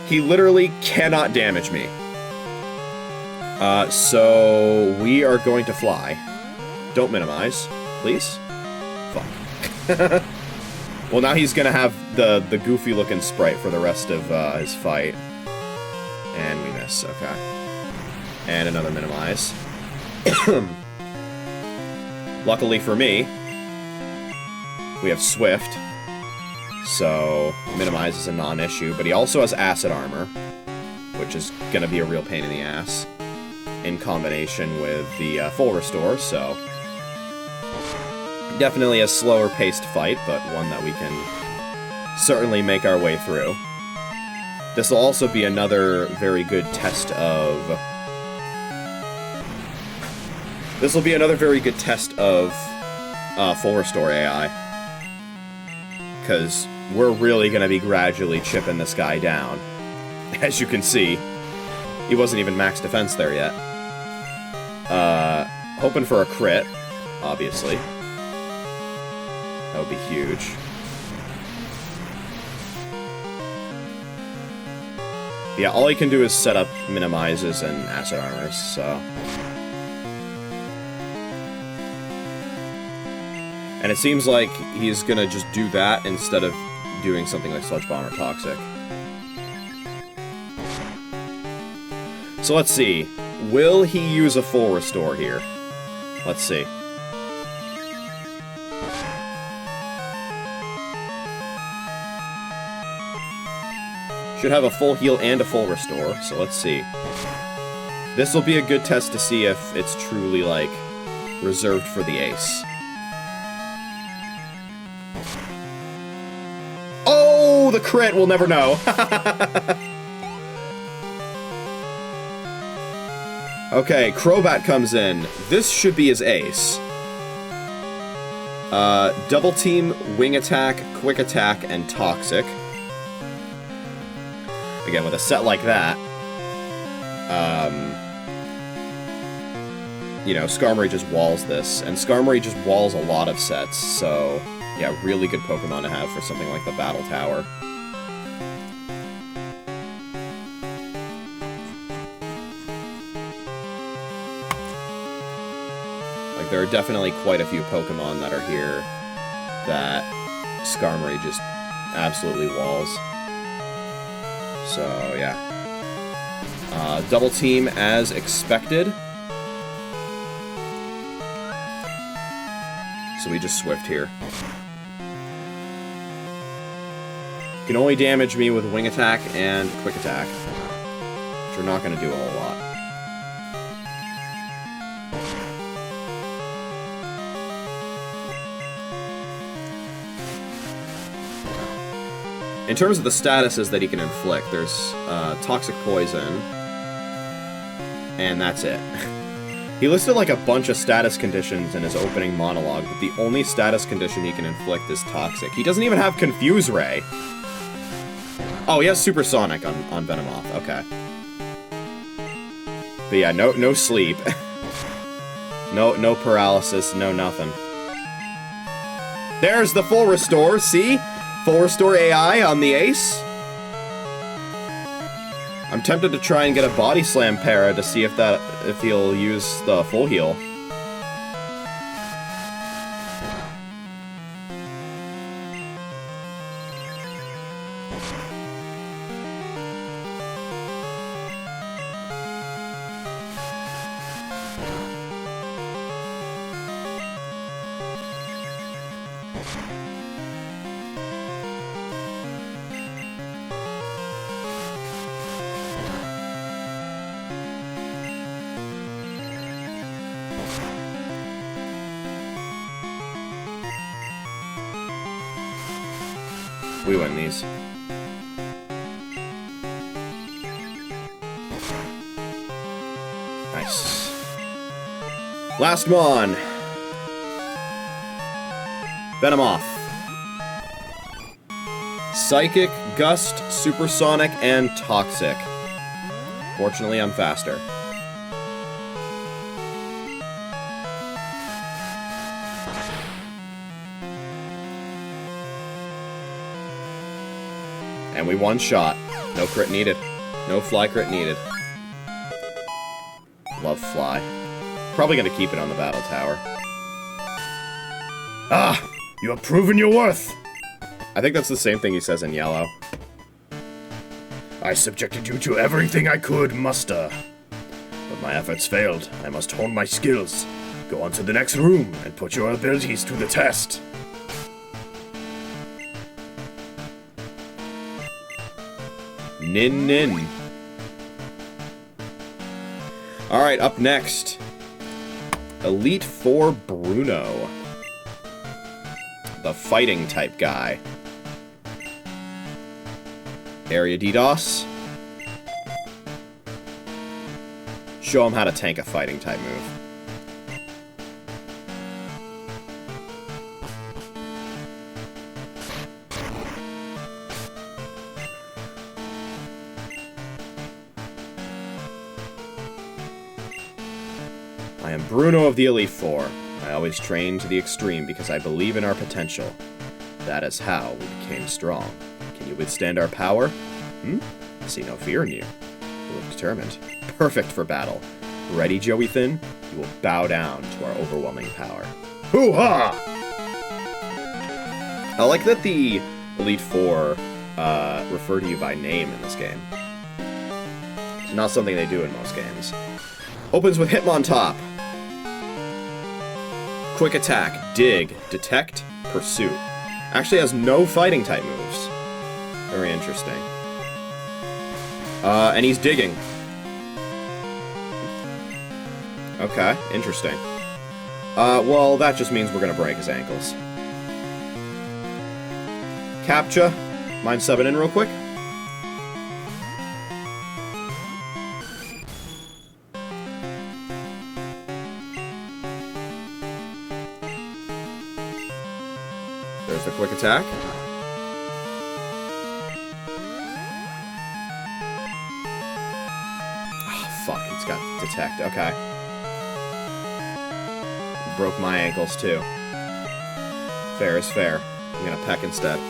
[SPEAKER 1] He literally cannot damage me. So we are going to Fly. Don't Minimize, please. Fuck. Well, now he's gonna have the goofy-looking sprite for the rest of his fight. And we miss, okay. And another Minimize. Luckily for me, we have Swift, so Minimize is a non-issue, but he also has Acid Armor, which is gonna be a real pain in the ass, in combination with the full restore, so... Definitely a slower-paced fight, but one that we can certainly make our way through. This will also be another very good test of This will be another very good test of full restore AI. Because we're really going to be gradually chipping this guy down. As you can see, he wasn't even max defense there yet. Hoping for a crit, obviously. That would be huge. Yeah, all he can do is set up minimizes and acid armors, so... And it seems like he's gonna just do that instead of doing something like Sludge Bomb or Toxic. So let's see. Will he use a full restore here? Let's see. Should have a full heal and a full restore, so let's see. This will be a good test to see if it's truly, like, reserved for the ace. Oh, the crit! We'll never know. Okay, Crobat comes in. This should be his ace. Double Team, Wing Attack, Quick Attack, and Toxic. Again, with a set like that, you know, Skarmory just walls this, and Skarmory just walls a lot of sets, so, yeah, really good Pokemon to have for something like the Battle Tower. Like, there are definitely quite a few Pokemon that are here that Skarmory just absolutely walls. So, yeah. Double Team as expected. So we just Swift here. Can only damage me with Wing Attack and Quick Attack, which are not going to do a whole lot. In terms of the statuses that he can inflict, there's Toxic Poison, and that's it. He listed like a bunch of status conditions in his opening monologue, but the only status condition he can inflict is Toxic. He doesn't even have Confuse Ray. Oh, he has Supersonic on Venomoth, okay. But yeah, no sleep. no paralysis, no nothing. There's the full restore, see? Full restore AI on the ace. I'm tempted to try and get a Body Slam para to see if he'll use the full heal. We win these. Nice. Last one. Venomoth. Psychic, Gust, Supersonic, and Toxic. Fortunately, I'm faster. And we one-shot. No crit needed. No fly crit needed. Love fly. Probably gonna keep it on the battle tower.
[SPEAKER 3] Ah! You have proven your worth!
[SPEAKER 1] I think that's the same thing he says in yellow.
[SPEAKER 3] I subjected you to everything I could muster. But my efforts failed. I must hone my skills. Go on to the next room and put your abilities to the test.
[SPEAKER 1] Nin nin. Alright, up next. Elite Four Bruno. The fighting type guy. Area DDoS. Show him how to tank a fighting type move. I am Bruno of the Elite Four. I always train to the extreme because I believe in our potential. That is how we became strong. Can you withstand our power? I see no fear in you. You look determined. Perfect for battle. Ready, Joey Thin? You will bow down to our overwhelming power.
[SPEAKER 3] Hoo-ha!
[SPEAKER 1] I like that the Elite Four refer to you by name in this game. It's not something they do in most games. Opens with Hitmontop. Quick attack, dig, detect, pursuit. Actually has no fighting type moves. Very interesting. And he's digging. Okay, interesting. Well, that just means we're gonna break his ankles. Captcha. Mind subbing in real quick? There's the quick attack. Oh, fuck, it's got detect. Okay. Broke my ankles, too. Fair is fair. I'm gonna peck instead.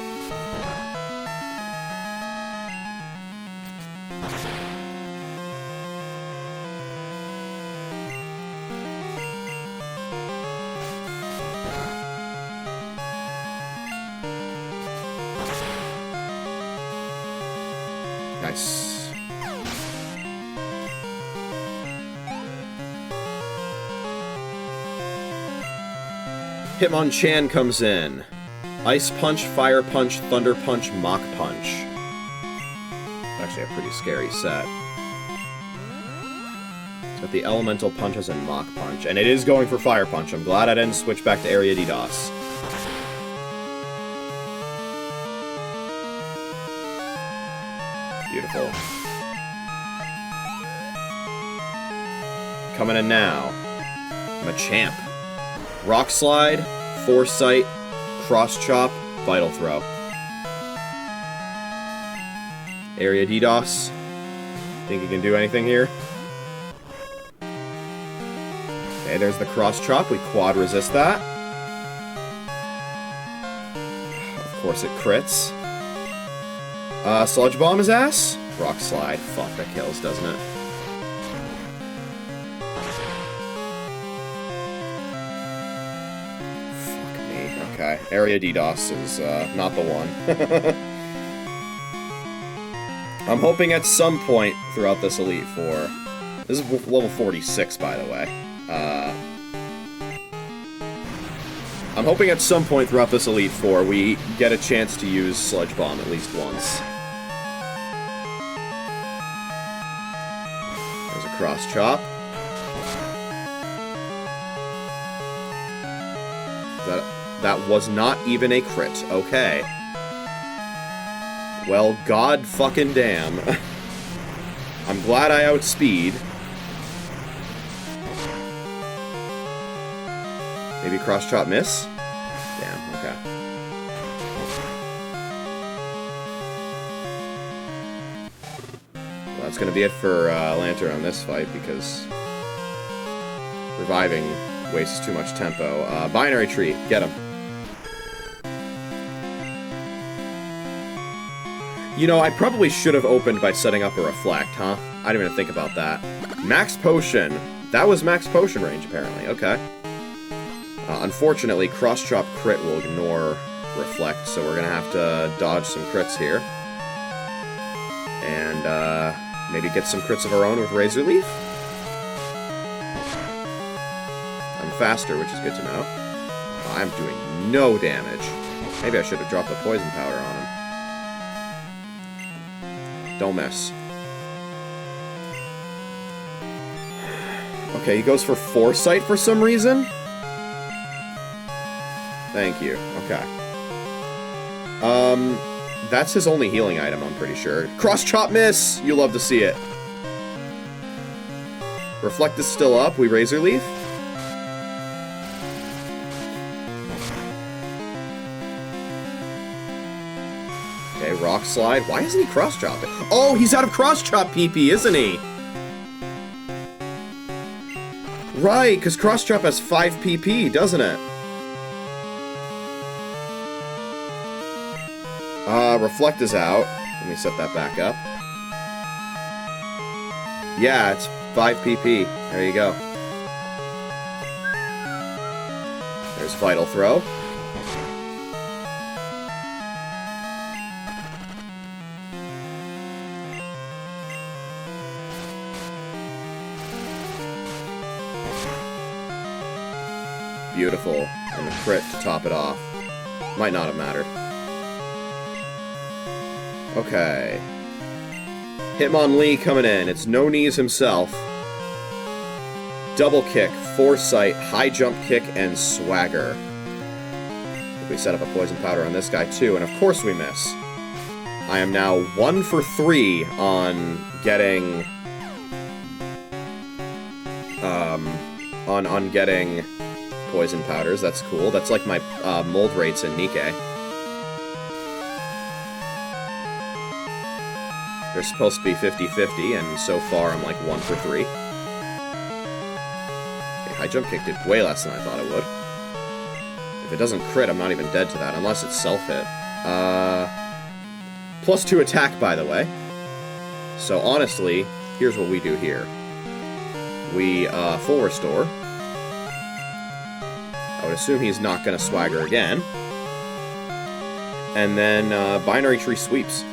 [SPEAKER 1] Nice. Hitmonchan comes in. Ice Punch, Fire Punch, Thunder Punch, Mach Punch. Actually a pretty scary set. It's got the Elemental Punches and Mach Punch. And it is going for Fire Punch. I'm glad I didn't switch back to Area DDoS. Beautiful. Coming in now. Machamp. Rock Slide, Foresight, Cross Chop, Vital Throw. Area DDoS. Think you can do anything here? Okay, there's the Cross Chop. We quad resist that. Of course it crits. Sludge Bomb his ass? Rock Slide. Fuck, that kills, doesn't it? Fuck me. Okay. Area DDoS is not the one. I'm hoping at some point throughout this Elite Four... This is level 46, by the way. I'm hoping at some point throughout this Elite Four we get a chance to use Sludge Bomb at least once. There's a Cross Chop. That was not even a crit. Okay. Well, god fucking damn. I'm glad I outspeed. Maybe Cross Chop miss? Damn, okay. Well, that's gonna be it for Lantern on this fight, because reviving wastes too much tempo. Binary Tree, get him. You know, I probably should have opened by setting up a Reflect, huh? I didn't even think about that. Max Potion. That was Max Potion range, apparently. Okay. Unfortunately, Cross Chop crit will ignore Reflect, so we're gonna have to dodge some crits here. And, maybe get some crits of our own with Razor Leaf? I'm faster, which is good to know. Oh, I'm doing no damage. Maybe I should have dropped the Poison Powder on him. Don't miss. Okay, he goes for Foresight for some reason? Thank you. Okay. That's his only healing item, I'm pretty sure. Cross Chop miss! You love to see it. Reflect is still up. We Razor Leaf. Okay, Rock Slide. Why isn't he Cross Chopping? Oh, he's out of Cross Chop PP, isn't he? Right, because Cross Trap has 5 PP, doesn't it? Reflect is out. Let me set that back up. Yeah, it's 5 PP. There you go. There's Vital Throw. Beautiful. And a crit to top it off. Might not have mattered. Okay. Hitmonlee coming in. It's No Knees himself. Double kick, Foresight, high jump kick, and swagger. We set up a poison powder on this guy too, and of course we miss. I am now 1 for 3 on getting on getting poison powders. That's cool. That's like my mold rates in Nikkei. They're supposed to be 50-50, and so far I'm like 1 for 3. Okay, high jump kick did way less than I thought it would. If it doesn't crit, I'm not even dead to that, unless it's self-hit. +2 attack, by the way. So honestly, here's what we do here. We full restore. I would assume he's not going to swagger again. And then binary tree sweeps.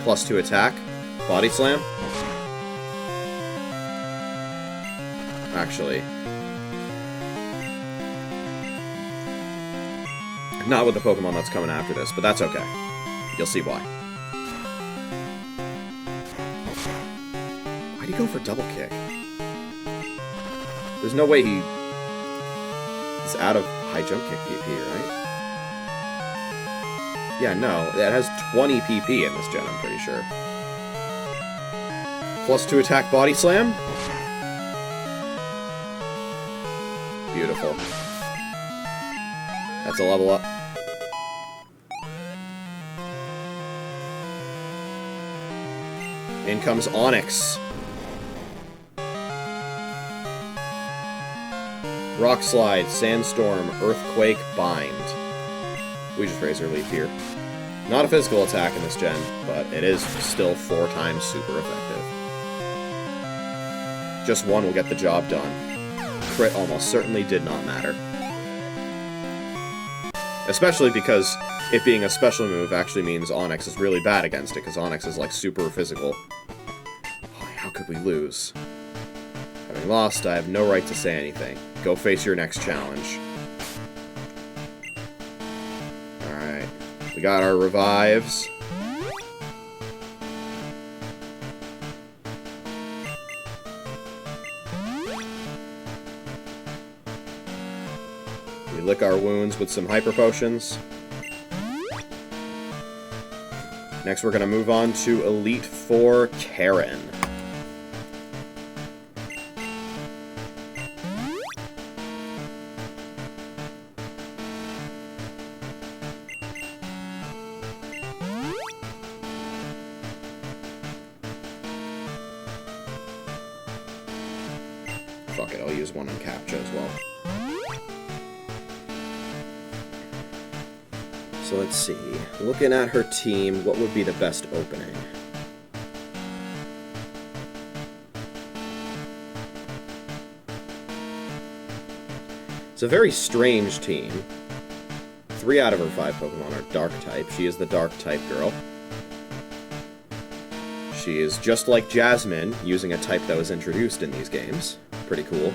[SPEAKER 1] +2 attack. Body slam. Actually. Not with the Pokemon that's coming after this, but that's okay. You'll see why. Why'd he go for double kick? There's no way he is out of high jump kick PP, right? Yeah, no. That has 20 PP in this gen, I'm pretty sure. +2 attack body slam. Beautiful. That's a level up. In comes Onix. Rock Slide, Sandstorm, Earthquake, Bind. We just Razor Leaf here. Not a physical attack in this gen, but it is still 4 times super effective. Just one will get the job done. Crit almost certainly did not matter. Especially because it being a special move actually means Onix is really bad against it, because Onix is like super physical. Oh, how could we lose? Having lost, I have no right to say anything. Go face your next challenge. Alright. We got our revives. We lick our wounds with some hyper potions. Next we're gonna move on to Elite Four Karen. Fuck it, I'll use one on Captcha as well. So let's see. Looking at her team, what would be the best opening? It's a very strange team. 3 out of her 5 Pokemon are Dark type. She is the Dark type girl. She is just like Jasmine, using a type that was introduced in these games. Pretty cool.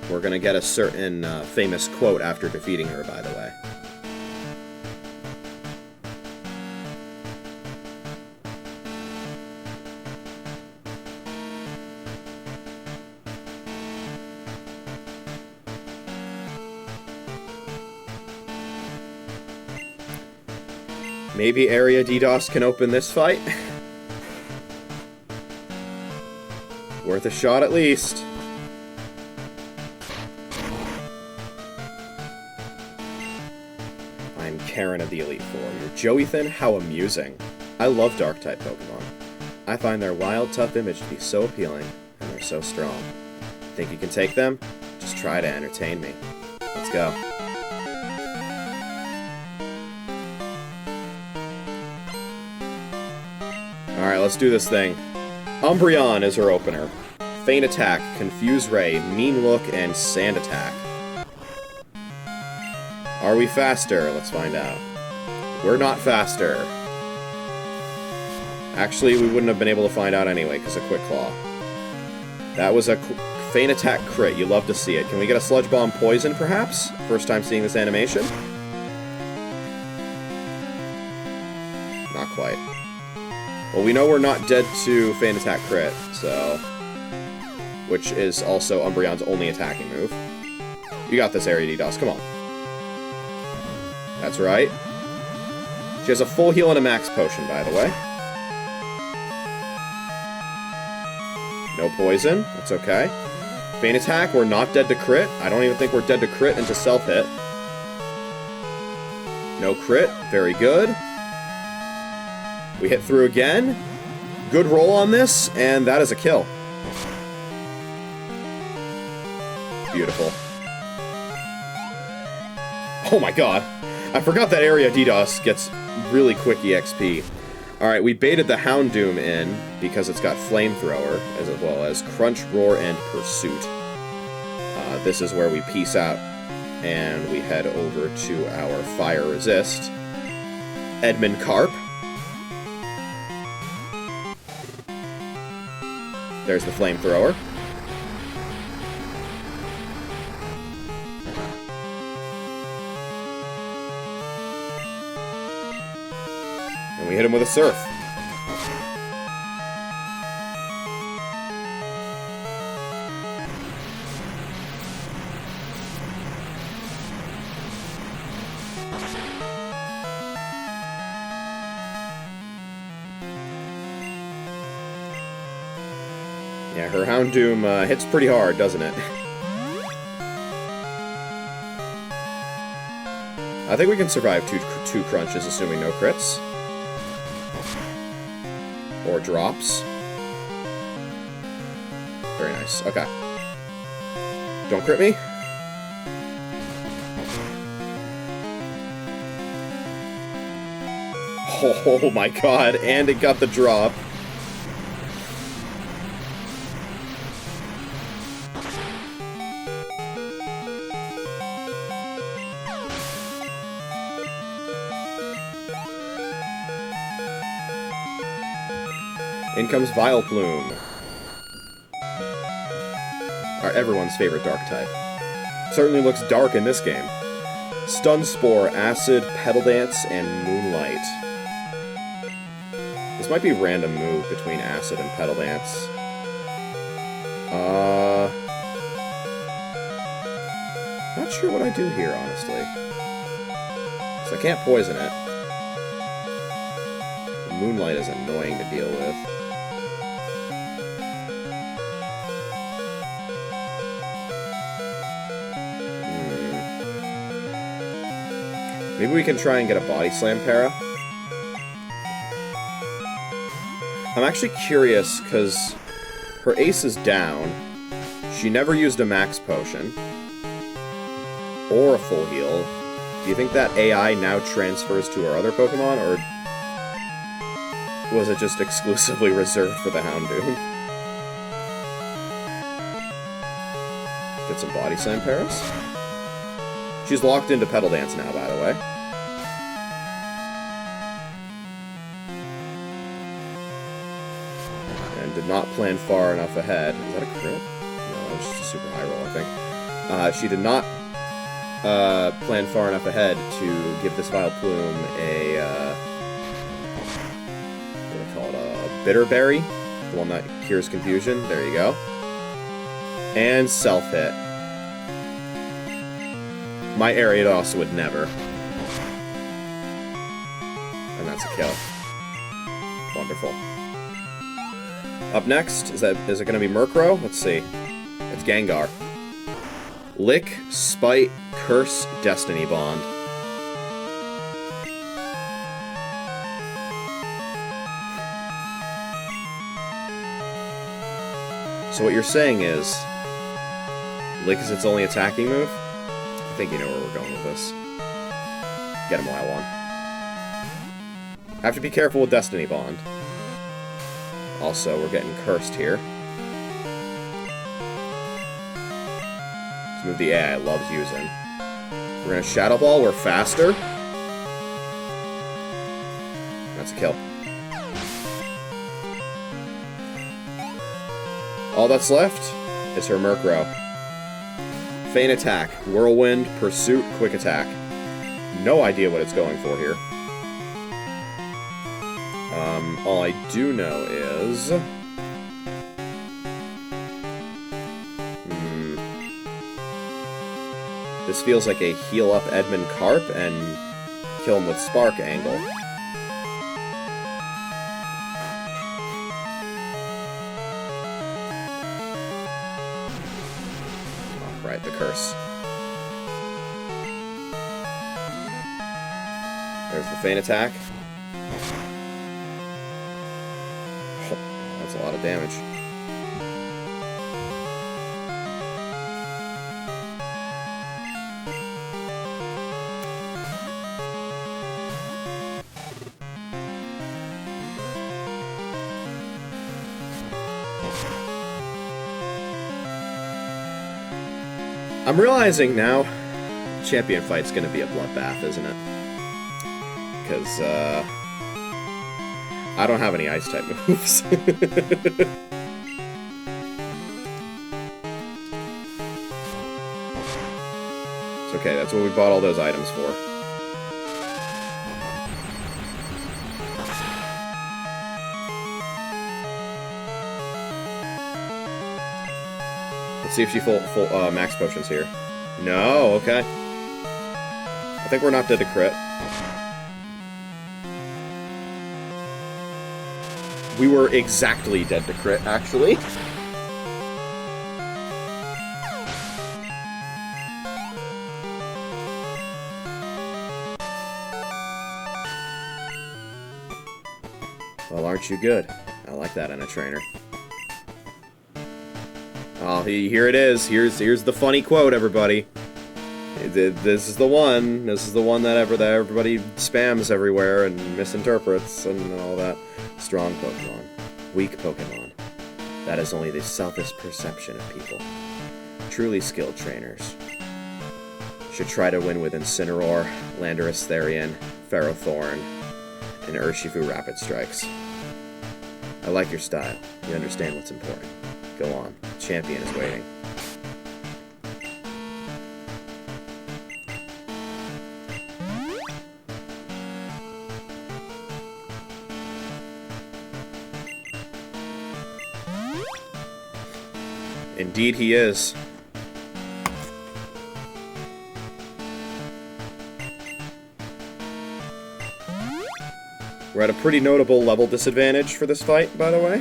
[SPEAKER 1] We're gonna get a certain famous quote after defeating her, by the way. Maybe Area DDoS can open this fight? Worth a shot at least. I'm Karen of the Elite Four. You're Joey-than? How amusing. I love Dark-type Pokemon. I find their wild, tough image to be so appealing, and they're so strong. Think you can take them? Just try to entertain me. Let's go. Alright, let's do this thing. Umbreon is her opener. Feint Attack, Confuse Ray, Mean Look, and Sand Attack. Are we faster? Let's find out. We're not faster. Actually, we wouldn't have been able to find out anyway, because of Quick Claw. That was a Feint Attack crit. You love to see it. Can we get a Sludge Bomb Poison, perhaps? First time seeing this animation? Not quite. Well, we know we're not dead to Feint Attack crit, so... Which is also Umbreon's only attacking move. You got this, Area DDoS. Come on. That's right. She has a full heal and a max potion, by the way. No poison. That's okay. Feint Attack, we're not dead to crit. I don't even think we're dead to crit into self-hit. No crit. Very good. We hit through again. Good roll on this, and that is a kill. Beautiful. Oh my god. I forgot that Area DDoS gets really quick EXP. Alright, we baited the Houndoom in because it's got Flamethrower, as well as Crunch, Roar, and Pursuit. This is where we peace out, and we head over to our Fire Resist. Edmund Carp. There's the Flamethrower. And we hit him with a Surf. Yeah, her Houndoom hits pretty hard, doesn't it? I think we can survive two crunches, assuming no crits. Or drops. Very nice. Okay. Don't crit me. Oh my god, and it got the drop. In comes Vileplume. Everyone's favorite dark type. Certainly looks dark in this game. Stun Spore, Acid, Petal Dance, and Moonlight. This might be a random move between Acid and Petal Dance. Not sure what I do here, honestly. So I can't poison it. Moonlight is annoying to deal with. Maybe we can try and get a Body Slam para. I'm actually curious, because her ace is down. She never used a max potion. Or a full heal. Do you think that AI now transfers to our other Pokemon, or was it just exclusively reserved for the Houndoom? Get some Body Slam paras. She's locked into Petal Dance now, by the way. And did not plan far enough ahead. Is that a crit? No, that was just a super high roll, I think. She did not plan far enough ahead to give this Vileplume a, what do they call it, a Bitter Berry? The one that cures confusion. There you go. And self-hit. My Ariados would never. And that's a kill. Wonderful. Up next, is it going to be Murkrow? Let's see. It's Gengar. Lick, Spite, Curse, Destiny Bond. So what you're saying is, Lick is its only attacking move? I think you know where we're going with this. Get him while I won. Have to be careful with Destiny Bond. Also, we're getting cursed here. This move the AI loves using. We're gonna Shadow Ball, we're faster. That's a kill. All that's left is her Murkrow. Feint Attack, Whirlwind, Pursuit, Quick Attack. No idea what it's going for here. All I do know is... This feels like a heal up Edmund Carp and kill him with Spark angle. Oh, right, the curse. There's the Feint Attack. Oh, that's a lot of damage. I'm realizing now, champion fight's gonna be a bloodbath, isn't it? Because, I don't have any Ice-type moves. It's okay, that's what we bought all those items for. Let's see if she full max potions here. No, okay. I think we're not dead to crit. We were exactly dead to crit, actually. Well, aren't you good? I like that in a trainer. Oh, here it is. Here's the funny quote, everybody. This is the one. This is the one that everybody spams everywhere and misinterprets and all that. Strong Pokemon. Weak Pokemon. That is only the selfish perception of people. Truly skilled trainers should try to win with Incineroar, Landorus Therian, Ferrothorn, and Urshifu Rapid Strikes. I like your style. You understand what's important. Go on. Champion is waiting. Indeed he is. We're at a pretty notable level disadvantage for this fight, by the way.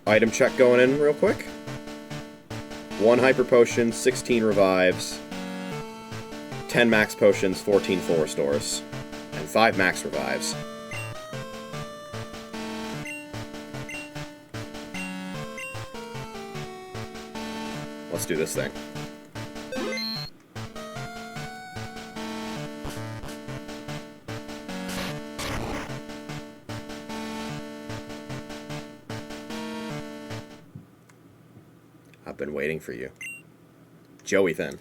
[SPEAKER 1] Item check going in real quick. 1 Hyper Potion, 16 Revives, 10 Max Potions, 14 Full Restores, and 5 Max Revives. Let's do this thing. I've been waiting for you. JoeDan.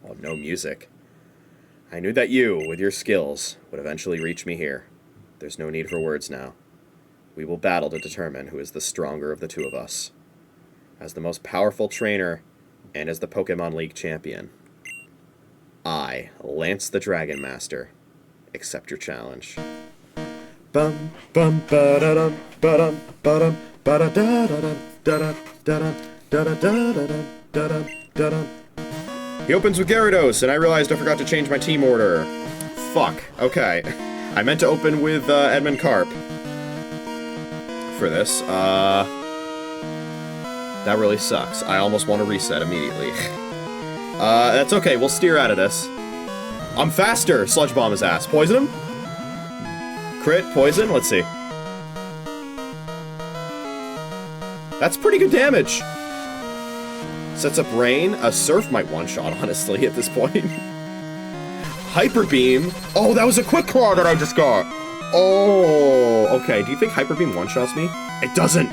[SPEAKER 1] Oh, no music. I knew that you, with your skills, would eventually reach me here. There's no need for words now. We will battle to determine who is the stronger of the two of us. As the most powerful trainer, and as the Pokemon League champion, I, Lance the Dragon Master, accept your challenge. Bum bum ba da dum ba dum ba dum ba da da da da da da da. He opens with Gyarados, and I realized I forgot to change my team order. Fuck. Okay. I meant to open with Edmund Carp for this. That really sucks. I almost want to reset immediately. That's okay. We'll steer out of this. I'm faster! Sludge Bomb his ass. Poison him? Crit, poison? Let's see. That's pretty good damage. Sets up Rain. A Surf might one-shot, honestly, at this point. Hyper Beam. Oh, that was a Quick Claw that I just got. Oh, okay. Do you think Hyper Beam one-shots me? It doesn't.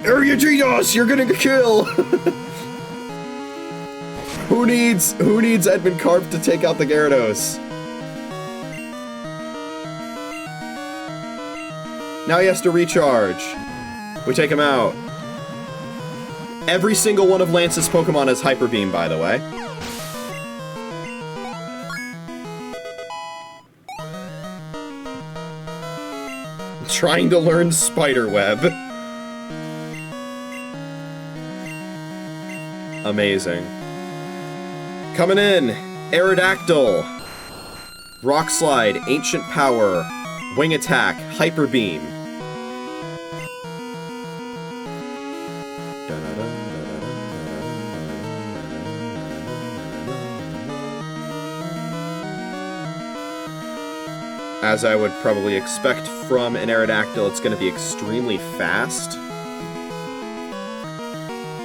[SPEAKER 1] Area DDoS, you're gonna kill. Who needs Edmund Carp to take out the Gyarados? Now he has to recharge. We take him out. Every single one of Lance's Pokemon has Hyper Beam, by the way. Trying to learn Spiderweb. Amazing. Coming in, Aerodactyl, Rock Slide, Ancient Power, Wing Attack, Hyper Beam. As I would probably expect from an Aerodactyl, it's going to be extremely fast.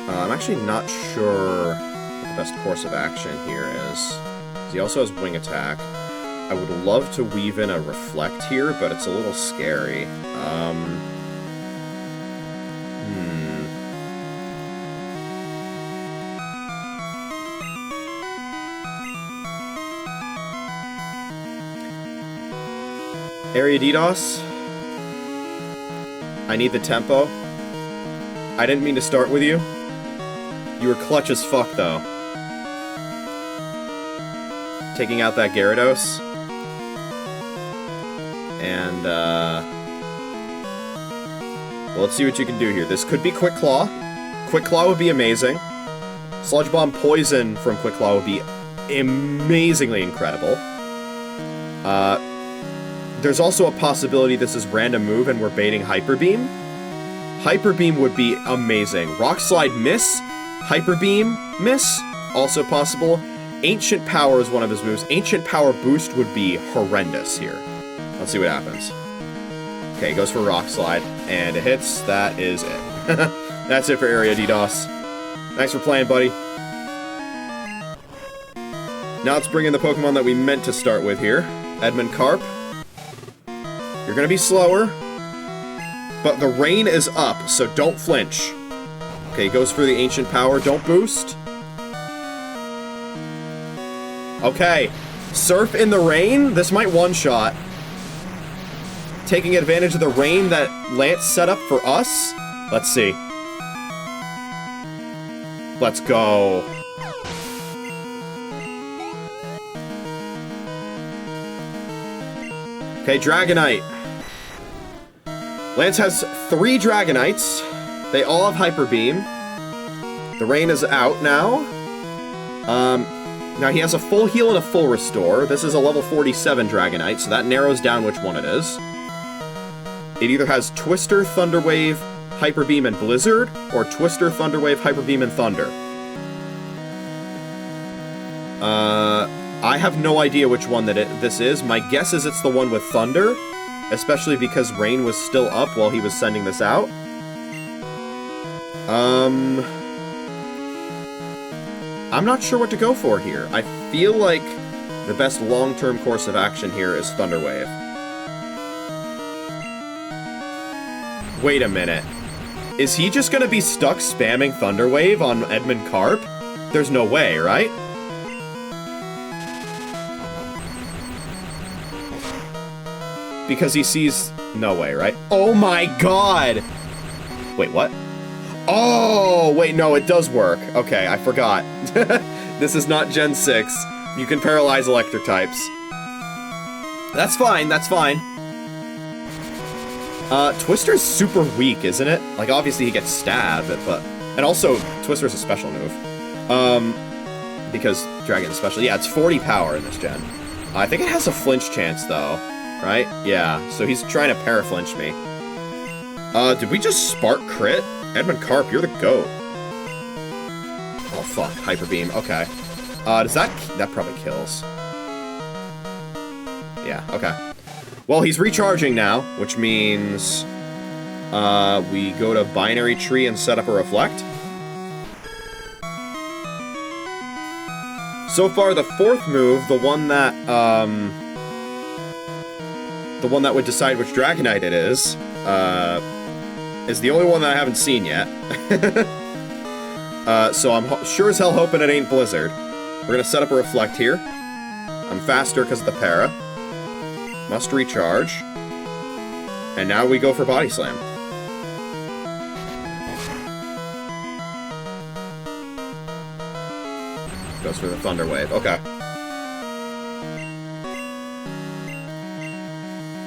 [SPEAKER 1] I'm actually not sure what the best course of action here is. He also has Wing Attack. I would love to weave in a Reflect here, but it's a little scary. Area DDoS. I need the tempo. I didn't mean to start with you. You were clutch as fuck, though. Taking out that Gyarados. And, well, let's see what you can do here. This could be Quick Claw. Quick Claw would be amazing. Sludge Bomb Poison from Quick Claw would be amazingly incredible. There's also a possibility this is random move and we're baiting Hyper Beam. Hyper Beam would be amazing. Rock Slide miss. Hyper Beam miss. Also possible. Ancient Power is one of his moves. Ancient Power boost would be horrendous here. Let's see what happens. Okay, he goes for Rock Slide, and it hits. That is it. That's it for Area DDoS. Thanks for playing, buddy. Now let's bring in the Pokemon that we meant to start with here. Edmund Carp. You're gonna be slower, but the rain is up, so don't flinch. Okay, he goes for the Ancient Power. Don't boost. Okay, Surf in the rain? This might one-shot. Taking advantage of the rain that Lance set up for us? Let's see. Let's go. Okay, Dragonite. Lance has 3 Dragonites. They all have Hyper Beam. The rain is out now. Now he has a full heal and a full restore. This is a level 47 Dragonite, so that narrows down which one it is. It either has Twister, Thunder Wave, Hyper Beam, and Blizzard, or Twister, Thunder Wave, Hyper Beam, and Thunder. I have no idea which one that this is. My guess is it's the one with Thunder, especially because rain was still up while he was sending this out. I'm not sure what to go for here. I feel like the best long-term course of action here is Thunder Wave. Wait a minute. Is he just gonna be stuck spamming Thunder Wave on Edmund Carp? There's no way, right? Because he sees... No way, right? Oh my god! Wait, what? Oh, wait, no, it does work. Okay, I forgot. This is not Gen 6. You can paralyze electric types. That's fine, that's fine. Twister's super weak, isn't it? Like, obviously he gets stabbed, but... And also, Twister's a special move. Because Dragon's special. Yeah, it's 40 power in this gen. I think it has a flinch chance, though. Right? Yeah, so he's trying to para-flinch me. Did we just Spark crit? Edmund Carp, you're the GOAT. Oh, fuck. Hyper Beam. Okay. Does that... That probably kills. Yeah, okay. Well, he's recharging now, which means...
[SPEAKER 2] We go to Binary Tree and set up a Reflect. So far, the fourth move, the one that would decide which Dragonite it is the only one that I haven't seen yet. So I'm sure as hell hoping it ain't Blizzard. We're gonna set up a Reflect here. I'm faster because of the para. Must recharge. And now we go for Body Slam. Goes for the Thunder Wave. Okay.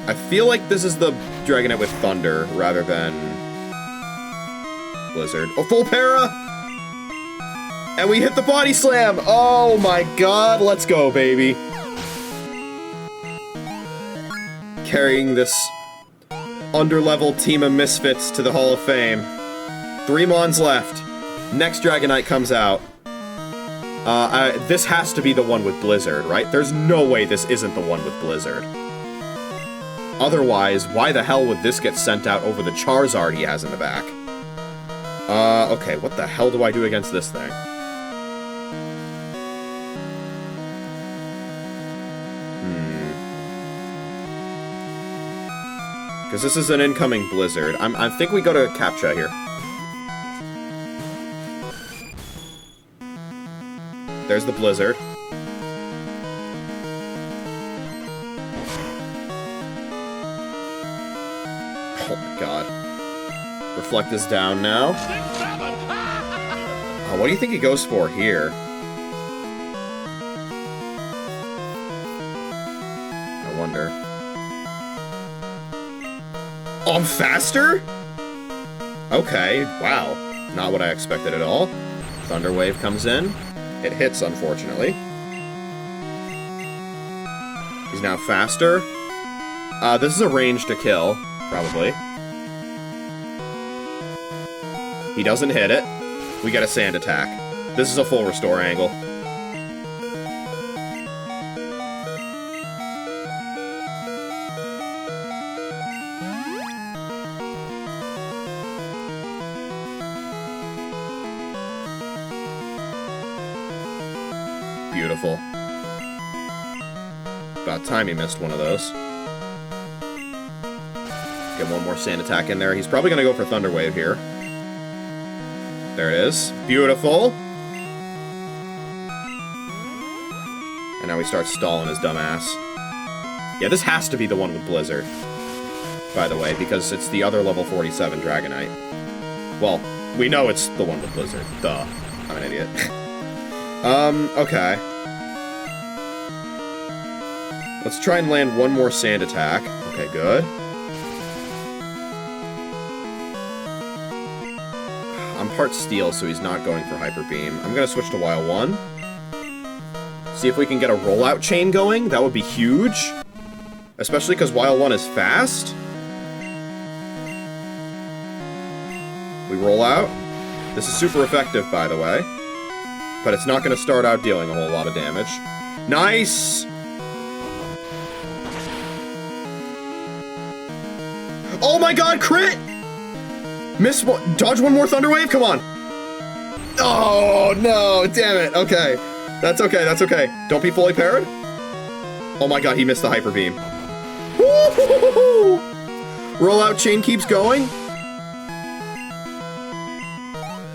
[SPEAKER 2] I feel like this is the Dragonite with Thunder rather than Blizzard. Oh, full para! And we hit the Body Slam! Oh my god, let's go, baby. Carrying this underleveled team of misfits to the Hall of Fame. 3 Mons left. Next Dragonite comes out. This has to be the one with Blizzard, right? There's no way this isn't the one with Blizzard. Otherwise, why the hell would this get sent out over the Charizard he has in the back? Okay, what the hell do I do against this thing? Because this is an incoming Blizzard. I think we go to Captcha here. There's the Blizzard. Oh my god. Reflect is down now. Oh, what do you think he goes for here? I wonder. Oh, I'm faster? Okay, wow. Not what I expected at all. Thunder Wave comes in. It hits, unfortunately. He's now faster. This is a range to kill, probably. He doesn't hit it. We get a Sand Attack. This is a full restore angle. Beautiful. About time he missed one of those. Get one more Sand Attack in there. He's probably going to go for Thunder Wave here. There it is. Beautiful. And now he starts stalling his dumb ass. Yeah, this has to be the one with Blizzard, by the way, because it's the other level 47 Dragonite. Well, we know it's the one with Blizzard. Duh. I'm an idiot. Okay. Let's try and land one more Sand Attack. Okay, good. I'm part Steel, so he's not going for Hyper Beam. I'm gonna switch to Wild 1. See if we can get a rollout chain going. That would be huge. Especially because Wild 1 is fast. We roll out. This is super effective, by the way. But it's not going to start out dealing a whole lot of damage. Nice! Oh my god, crit! Miss one, dodge one more Thunder Wave? Come on. Oh, no, damn it. Okay. That's okay, that's okay. Don't be fully parried. Oh my god, he missed the Hyper Beam. Woo-hoo-hoo-hoo-hoo! Rollout chain keeps going.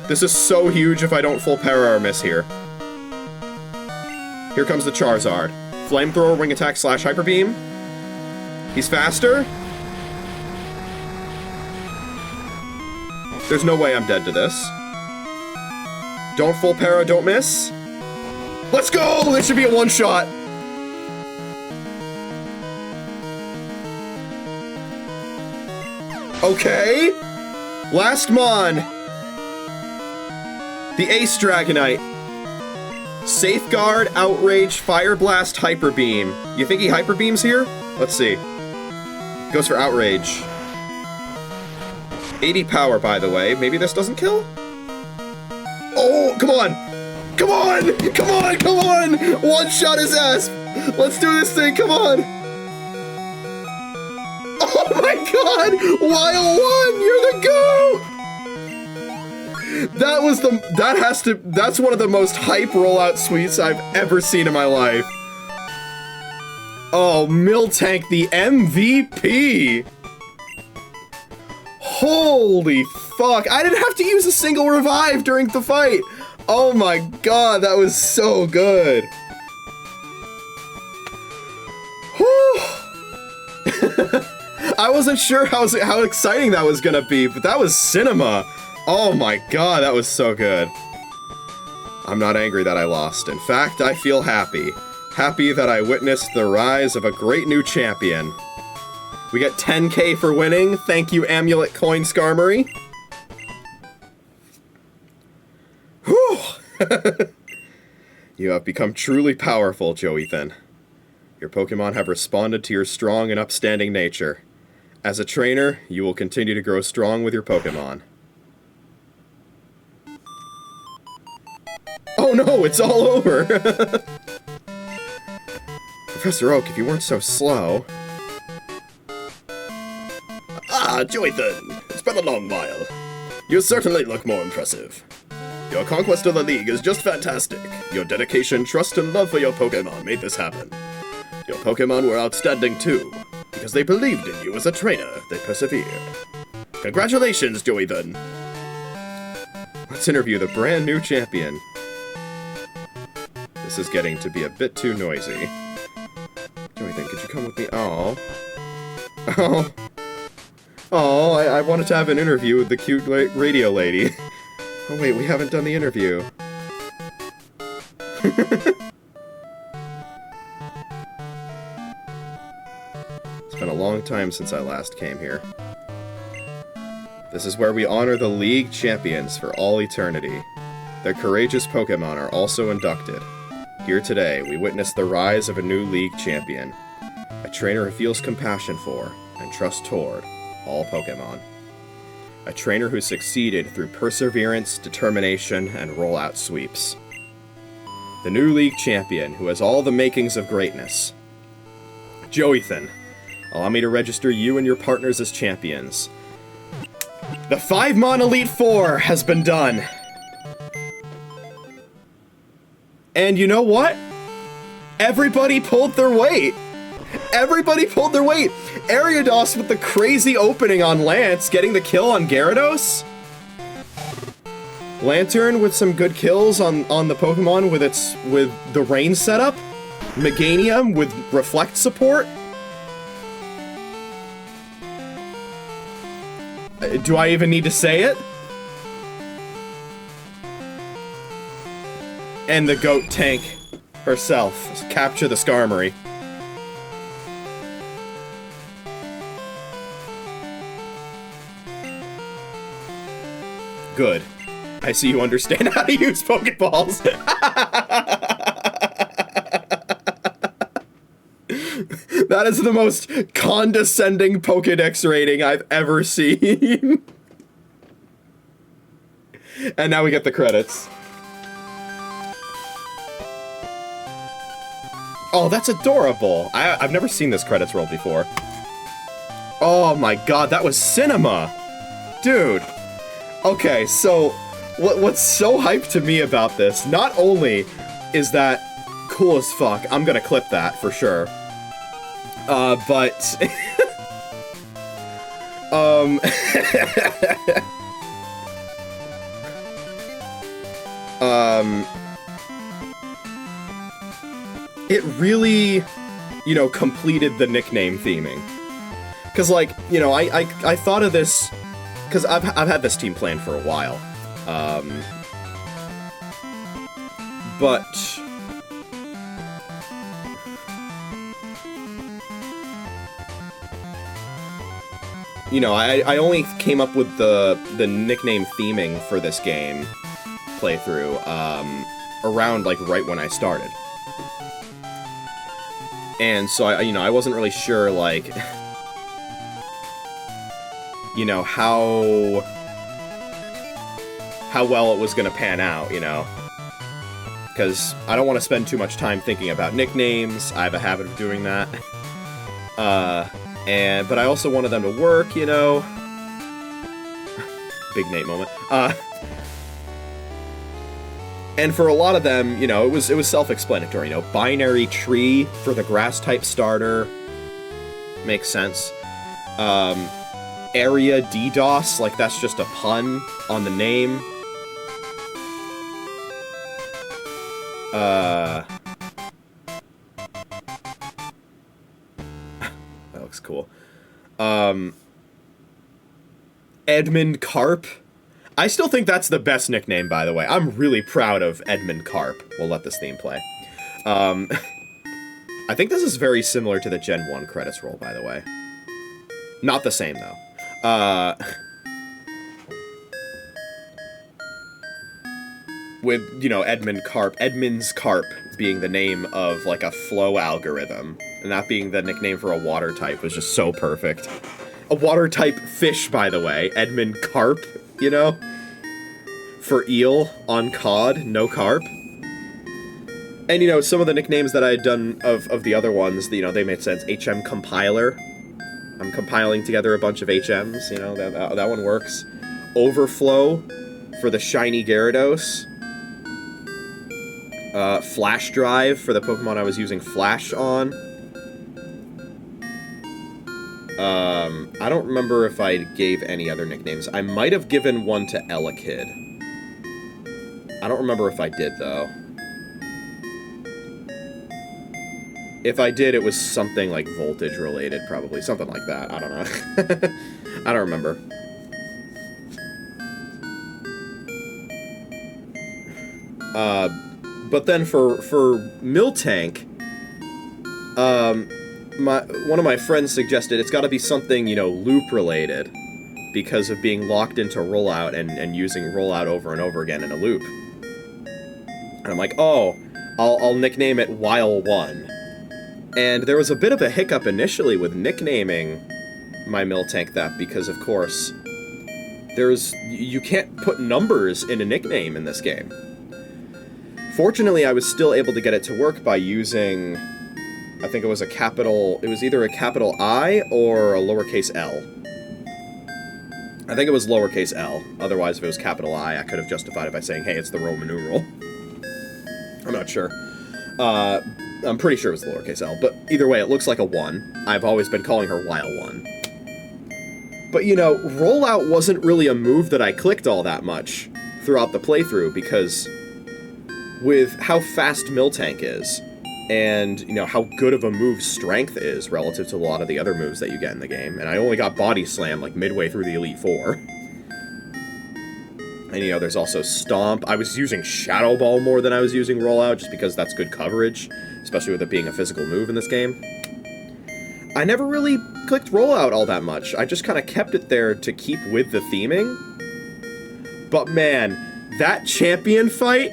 [SPEAKER 2] This is so huge if I don't full para or miss here. Here comes the Charizard. Flamethrower, Wing Attack, / Hyper Beam. He's faster. There's no way I'm dead to this. Don't full para, don't miss. Let's go! This should be a one-shot. Okay. Last Mon. The Ace Dragonite. Safeguard, Outrage, Fire Blast, Hyper Beam. You think he Hyper Beams here? Let's see. Goes for Outrage. 80 power, by the way. Maybe this doesn't kill? Oh, come on! Come on! Come on! Come on! One shot his ass! Let's do this thing, come on! Oh my god! Wild One, you're the GOAT! That's one of the most hype rollout suites I've ever seen in my life. Oh, Miltank, the MVP! Holy fuck, I didn't have to use a single revive during the fight! Oh my god, that was so good! Whew! I wasn't sure how exciting that was gonna be, but that was cinema! Oh my god, that was so good. I'm not angry that I lost. In fact, I feel happy. Happy that I witnessed the rise of a great new champion. We get 10k for winning. Thank you, Amulet Coin Skarmory. Whew! You have become truly powerful, JoeDan. Your Pokemon have responded to your strong and upstanding nature. As a trainer, you will continue to grow strong with your Pokemon. Oh no, it's all over! Professor Oak, if you weren't so slow...
[SPEAKER 3] Ah, JoeDan, it's been a long while. You certainly look more impressive. Your conquest of the League is just fantastic. Your dedication, trust, and love for your Pokemon made this happen. Your Pokemon were outstanding too. Because they believed in you as a trainer, they persevered. Congratulations, JoeDan.
[SPEAKER 2] Let's interview the brand new champion. This is getting to be a bit too noisy. JoeDan, could you come with me? Oh. Oh. Oh, I wanted to have an interview with the cute radio lady. Oh wait, we haven't done the interview. It's been a long time since I last came here. This is where we honor the League champions for all eternity. Their courageous Pokemon are also inducted. Here today, we witness the rise of a new League champion. A trainer who feels compassion for, and trust toward, all Pokemon. A trainer who succeeded through perseverance, determination, and rollout sweeps. The new League champion who has all the makings of greatness. JoeDan, allow me to register you and your partners as champions. The 5-Mon Elite Four has been done. And you know what? Everybody pulled their weight. Everybody pulled their weight. Ariados with the crazy opening on Lance, getting the kill on Gyarados. Lantern with some good kills on the Pokemon with the rain setup. Meganium with reflect support. Do I even need to say it? And the GOAT tank herself. Capture the Skarmory. Good. I see you understand how to use Pokeballs. That is the most condescending Pokedex rating I've ever seen. And now we get the credits. Oh, that's adorable. I've never seen this credits roll before. Oh my god, that was cinema. Dude. Okay, so what's so hyped to me about this, not only is that cool as fuck, I'm gonna clip that for sure, but it really, you know, completed the nickname theming. Cause like, you know, I thought of this, cause I've had this team planned for a while. But you know, I only came up with the nickname theming for this game playthrough around like right when I started. And so I wasn't really sure like you know how well it was gonna pan out, you know. Because I don't want to spend too much time thinking about nicknames. I have a habit of doing that.
[SPEAKER 1] But I also wanted them to work, you know. Big Nate moment. And for a lot of them, you know, it was self-explanatory, you know. Binary tree for the grass-type starter. Makes sense. Area DDoS, like that's just a pun on the name. That looks cool. Edmund Carp. I still think that's the best nickname, by the way. I'm really proud of Edmund Carp. We'll let this theme play. I think this is very similar to the Gen 1 credits roll, by the way. Not the same, though. With, you know, Edmund's Carp being the name of, like, a flow algorithm, and that being the nickname for a water type was just so perfect. A water type fish, by the way. Edmund Carp, you know? For eel on cod, no carp. And, you know, some of the nicknames that I had done of the other ones, you know, they made sense. HM Compiler. I'm compiling together a bunch of HMs, you know, that one works. Overflow for the shiny Gyarados. Flash Drive for the Pokemon I was using Flash on. I don't remember if I gave any other nicknames. I might have given one to Elekid. I don't remember if I did, though. If I did, it was something like voltage related, probably. Something like that. I don't know. I don't remember. But then for Miltank, one of my friends suggested it's got to be something, you know, loop related, because of being locked into rollout and using rollout over and over again in a loop. And I'm like, oh, I'll nickname it While One. And there was a bit of a hiccup initially with nicknaming my Miltank that, because of course you can't put numbers in a nickname in this game. Fortunately, I was still able to get it to work by using, I think it was either a capital I or a lowercase l. I think it was lowercase l. Otherwise, if it was capital I could have justified it by saying, hey, it's the Roman numeral. I'm not sure. I'm pretty sure it was the lowercase l, but either way, it looks like a 1. I've always been calling her While One. But, you know, rollout wasn't really a move that I clicked all that much throughout the playthrough, because with how fast Miltank is, and, you know, how good of a move Strength is relative to a lot of the other moves that you get in the game, and I only got Body Slam, like, midway through the Elite Four. And, you know, there's also Stomp. I was using Shadow Ball more than I was using Rollout, just because that's good coverage, especially with it being a physical move in this game. I never really clicked Rollout all that much. I just kind of kept it there to keep with the theming. But man, that champion fight,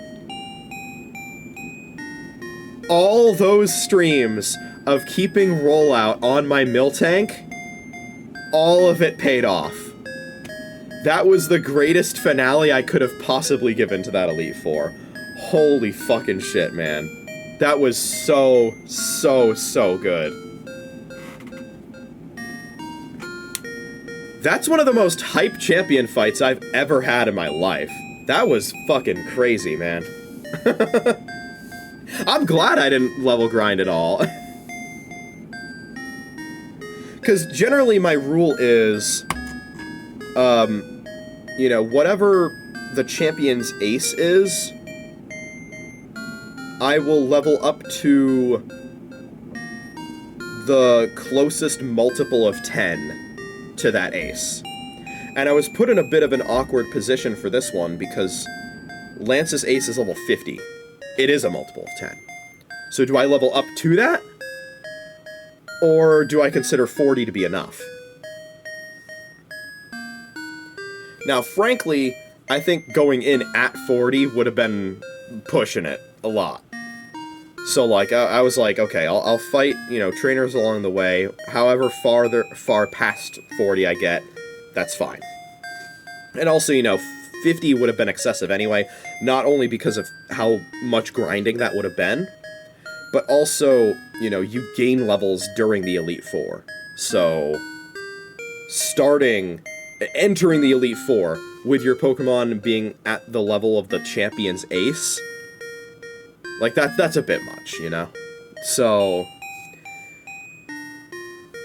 [SPEAKER 1] all those streams of keeping Rollout on my Miltank, all of it paid off. That was the greatest finale I could have possibly given to that Elite Four. Holy fucking shit, man. That was so, so, so good. That's one of the most hype champion fights I've ever had in my life. That was fucking crazy, man. I'm glad I didn't level grind at all. Because generally my rule is, you know, whatever the champion's ace is, I will level up to the closest multiple of 10 to that ace. And I was put in a bit of an awkward position for this one because Lance's ace is level 50. It is a multiple of 10. So do I level up to that? Or do I consider 40 to be enough? Now, frankly, I think going in at 40 would have been pushing it a lot. So, like, I was like, okay, I'll fight, you know, trainers along the way. However far past 40 I get, that's fine. And also, you know, 50 would have been excessive anyway, not only because of how much grinding that would have been, but also, you know, you gain levels during the Elite Four. So, entering the Elite Four with your Pokemon being at the level of the Champion's Ace, like, that's a bit much, you know? So,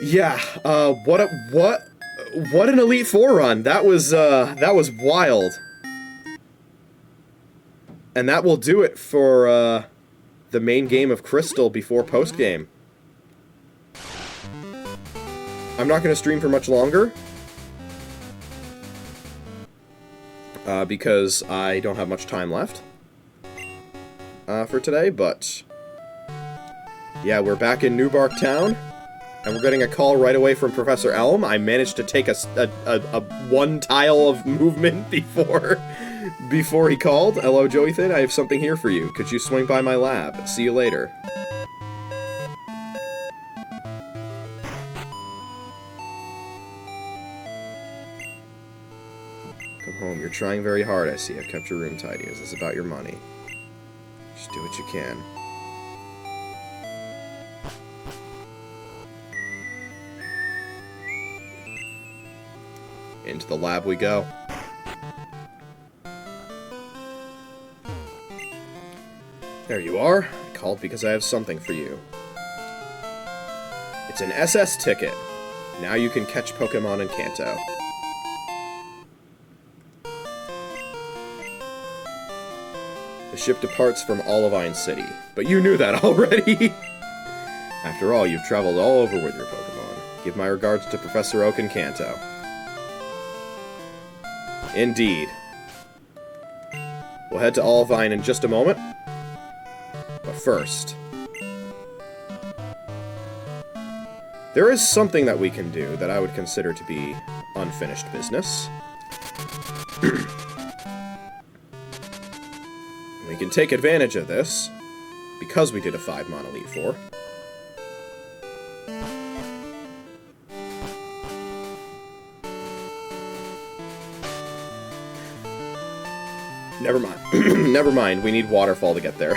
[SPEAKER 1] yeah, what an Elite Four run. That was wild. And that will do it for, the main game of Crystal before post-game. I'm not going to stream for much longer. Because I don't have much time left. For today, but... yeah, we're back in Newbark Town. And we're getting a call right away from Professor Elm. I managed to take a one tile of movement before he called. Hello, Joeythan, I have something here for you. Could you swing by my lab? See you later. Come home. You're trying very hard, I see. I've kept your room tidy. Is this about your money? Just do what you can. Into the lab we go. There you are. I called because I have something for you. It's an SS ticket. Now you can catch Pokemon in Kanto. The ship departs from Olivine City, but you knew that already! After all, you've traveled all over with your Pokemon. Give my regards to Professor Oak in Kanto. Indeed. We'll head to Olivine in just a moment. But first... there is something that we can do that I would consider to be unfinished business. We can take advantage of this, because we did a 5-mon Elite Four. Never mind. Never mind, we need Waterfall to get there.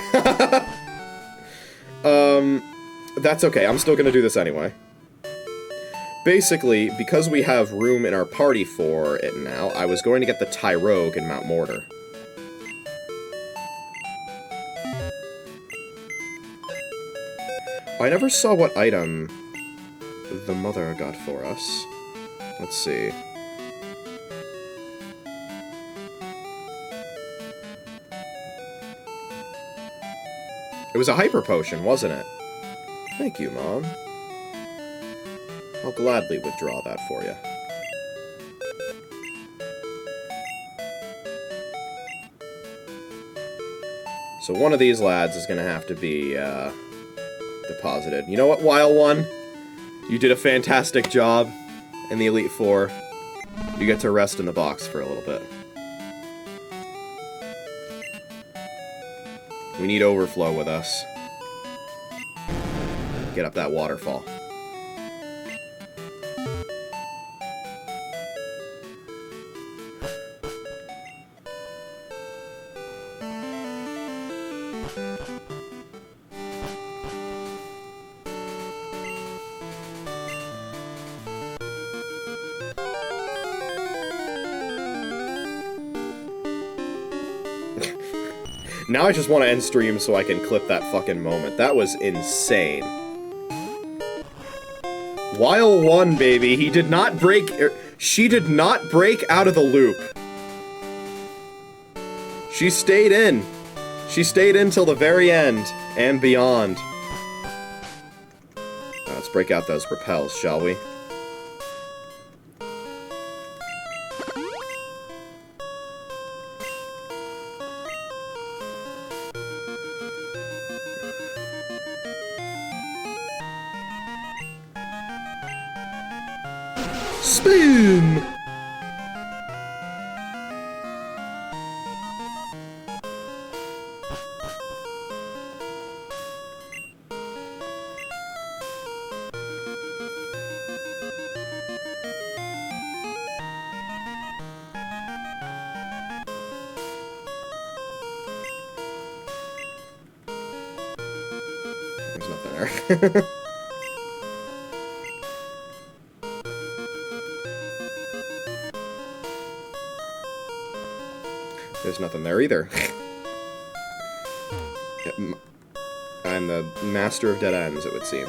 [SPEAKER 1] That's okay, I'm still gonna do this anyway. Basically, because we have room in our party for it now, I was going to get the Tyrogue in Mount Mortar. I never saw what item the mother got for us. Let's see. It was a Hyper Potion, wasn't it? Thank you, Mom. I'll gladly withdraw that for you. So one of these lads is gonna have to be, deposited. You know what, Wild One? You did a fantastic job in the Elite Four. You get to rest in the box for a little bit. We need Overflow with us. Get up that waterfall. Now I just want to end stream so I can clip that fucking moment. That was insane. Wild One, baby. He did not break... she did not break out of the loop. She stayed in. She stayed in till the very end and beyond. Let's break out those repels, shall we? Spin! There's nothing there. There's nothing there either. I'm the master of dead ends, it would seem.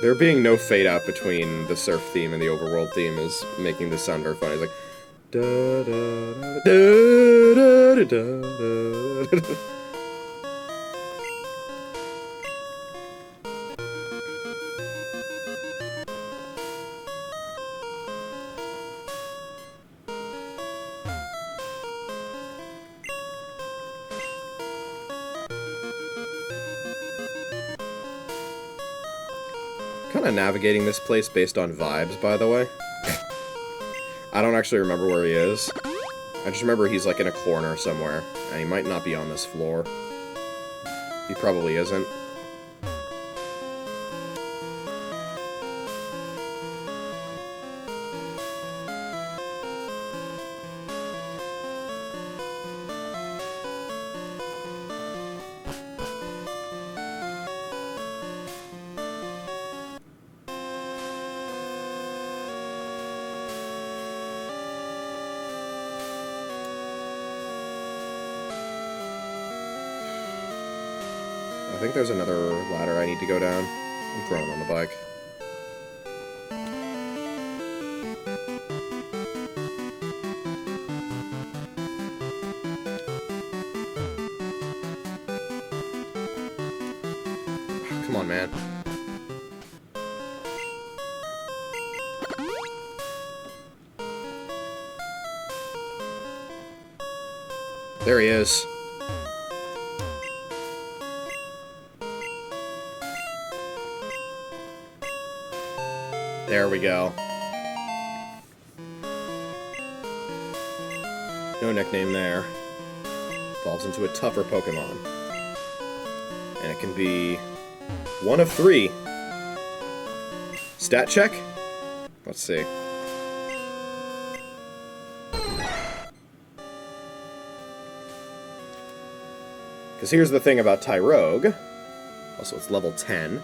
[SPEAKER 1] There being no fade out between the surf theme and the overworld theme is making this sound very funny. It's like da da da da da da da. Kind of navigating this place based on vibes, by the way. I don't actually remember where he is. I just remember he's like in a corner somewhere, and he might not be on this floor. He probably isn't. I think there's another ladder I need to go down. I'm prone on the bike. Come on, man. There he is. There we go. No nickname there. Evolves into a tougher Pokemon. And it can be one of 3. Stat check? Let's see. Because here's the thing about Tyrogue. Also, it's level 10.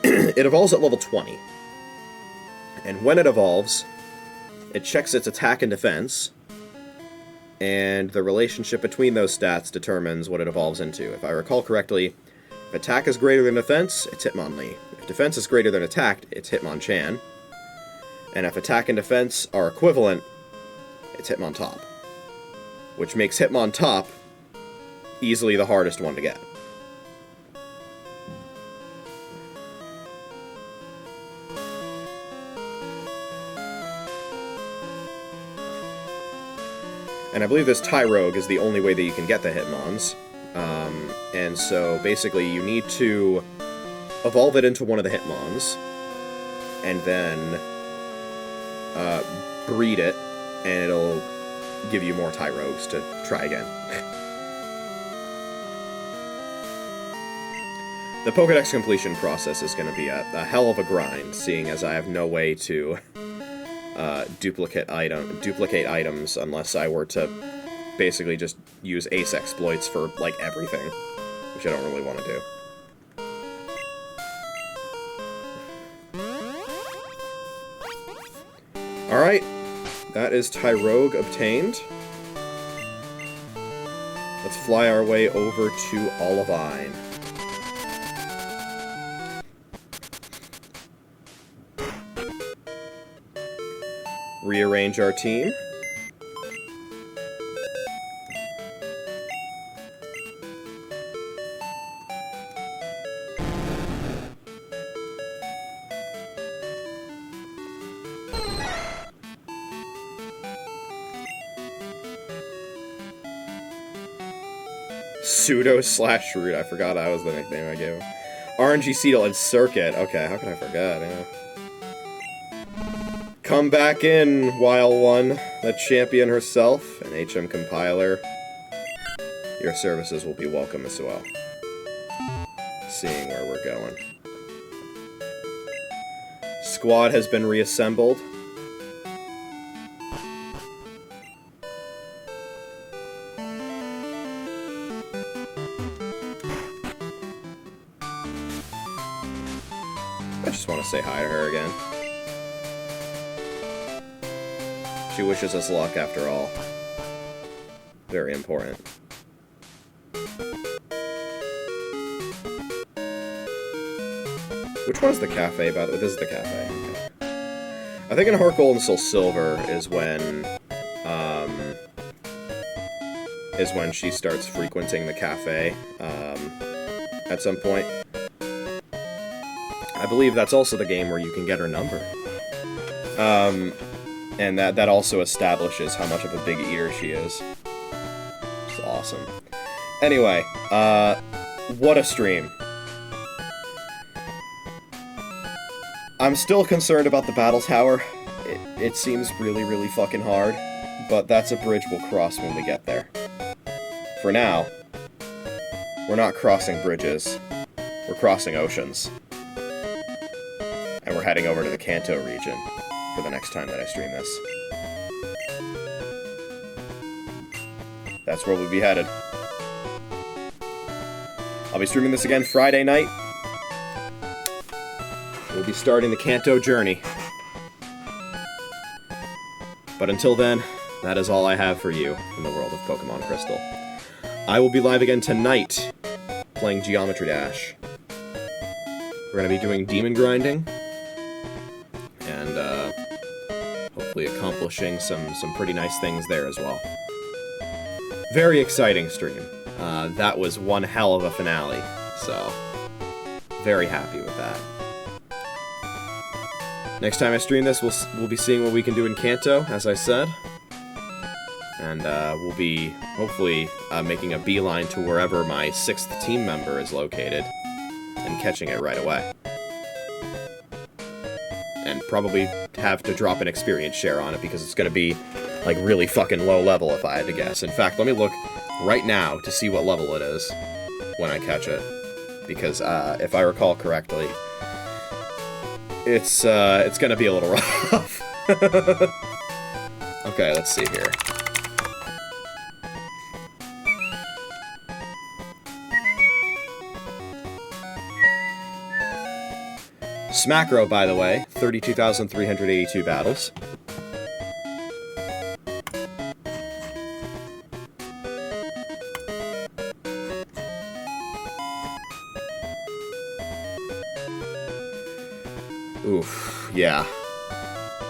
[SPEAKER 1] It evolves at level 20. And when it evolves, it checks its attack and defense, and the relationship between those stats determines what it evolves into. If I recall correctly, if attack is greater than defense, it's Hitmonlee. If defense is greater than attack, it's Hitmonchan. And if attack and defense are equivalent, it's Hitmontop. Which makes Hitmontop easily the hardest one to get. And I believe this Tyrogue is the only way that you can get the Hitmons. And so, basically, you need to evolve it into one of the Hitmons, and then breed it, and it'll give you more Tyrogues to try again. The Pokédex completion process is going to be a hell of a grind, seeing as I have no way to duplicate items unless I were to basically just use ace exploits for, like, everything, which I don't really want to do. Alright, that is Tyrogue obtained. Let's fly our way over to Olivine. Rearrange our team. Pseudo/Root. I forgot that was the nickname I gave him. RNG Seedle and Circuit. Okay, how can I forget? Yeah. Come back in, Wile One, the champion herself, an HM compiler. Your services will be welcome as well. Seeing where we're going. Squad has been reassembled. I just want to say hi to her again. She wishes us luck after all. Very important. Which one is the cafe, by the way? This is the cafe. Okay. I think in Heart Gold and Soul Silver is when she starts frequenting the cafe at some point. I believe that's also the game where you can get her number. And that also establishes how much of a big eater she is. It's awesome. Anyway, what a stream. I'm still concerned about the battle tower. It seems really, really fucking hard, but that's a bridge we'll cross when we get there. For now, we're not crossing bridges, we're crossing oceans. And we're heading over to the Kanto region for the next time that I stream this. That's where we'll be headed. I'll be streaming this again Friday night. We'll be starting the Kanto journey. But until then, that is all I have for you in the world of Pokemon Crystal. I will be live again tonight, playing Geometry Dash. We're going to be doing demon grinding, and hopefully accomplishing some pretty nice things there as well. Very exciting stream. That was one hell of a finale, so very happy with that. Next time I stream this, we'll be seeing what we can do in Kanto, as I said. And we'll be, hopefully, making a beeline to wherever my 6th team member is located, and catching it right away. And probably have to drop an experience share on it, because it's going to be, like, really fucking low level, if I had to guess. In fact, let me look right now to see what level it is when I catch it. Because, if I recall correctly, it's gonna be a little rough. Okay, let's see here. Smackro, by the way, 32,382 battles. Oof, yeah.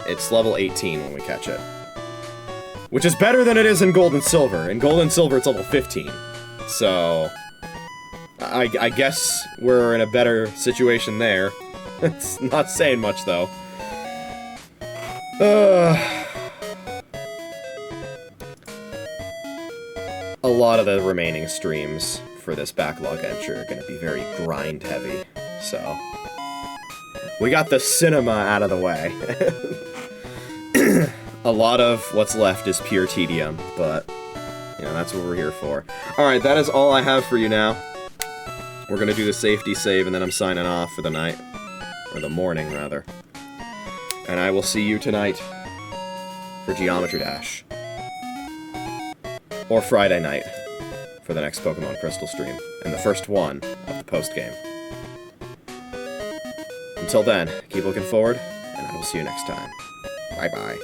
[SPEAKER 1] It's level 18 when we catch it. Which is better than it is in Gold and Silver. In Gold and Silver, it's level 15. So, I guess we're in a better situation there. It's not saying much, though. A lot of the remaining streams for this backlog entry are going to be very grind-heavy, so... We got the cinema out of the way. A lot of what's left is pure tedium, but, you know, that's what we're here for. Alright, that is all I have for you now. We're gonna do the safety save, and then I'm signing off for the night. Or the morning, rather. And I will see you tonight for Geometry Dash. Or Friday night for the next Pokemon Crystal stream. And the first one of the post-game. Until then, keep looking forward, and I will see you next time. Bye-bye.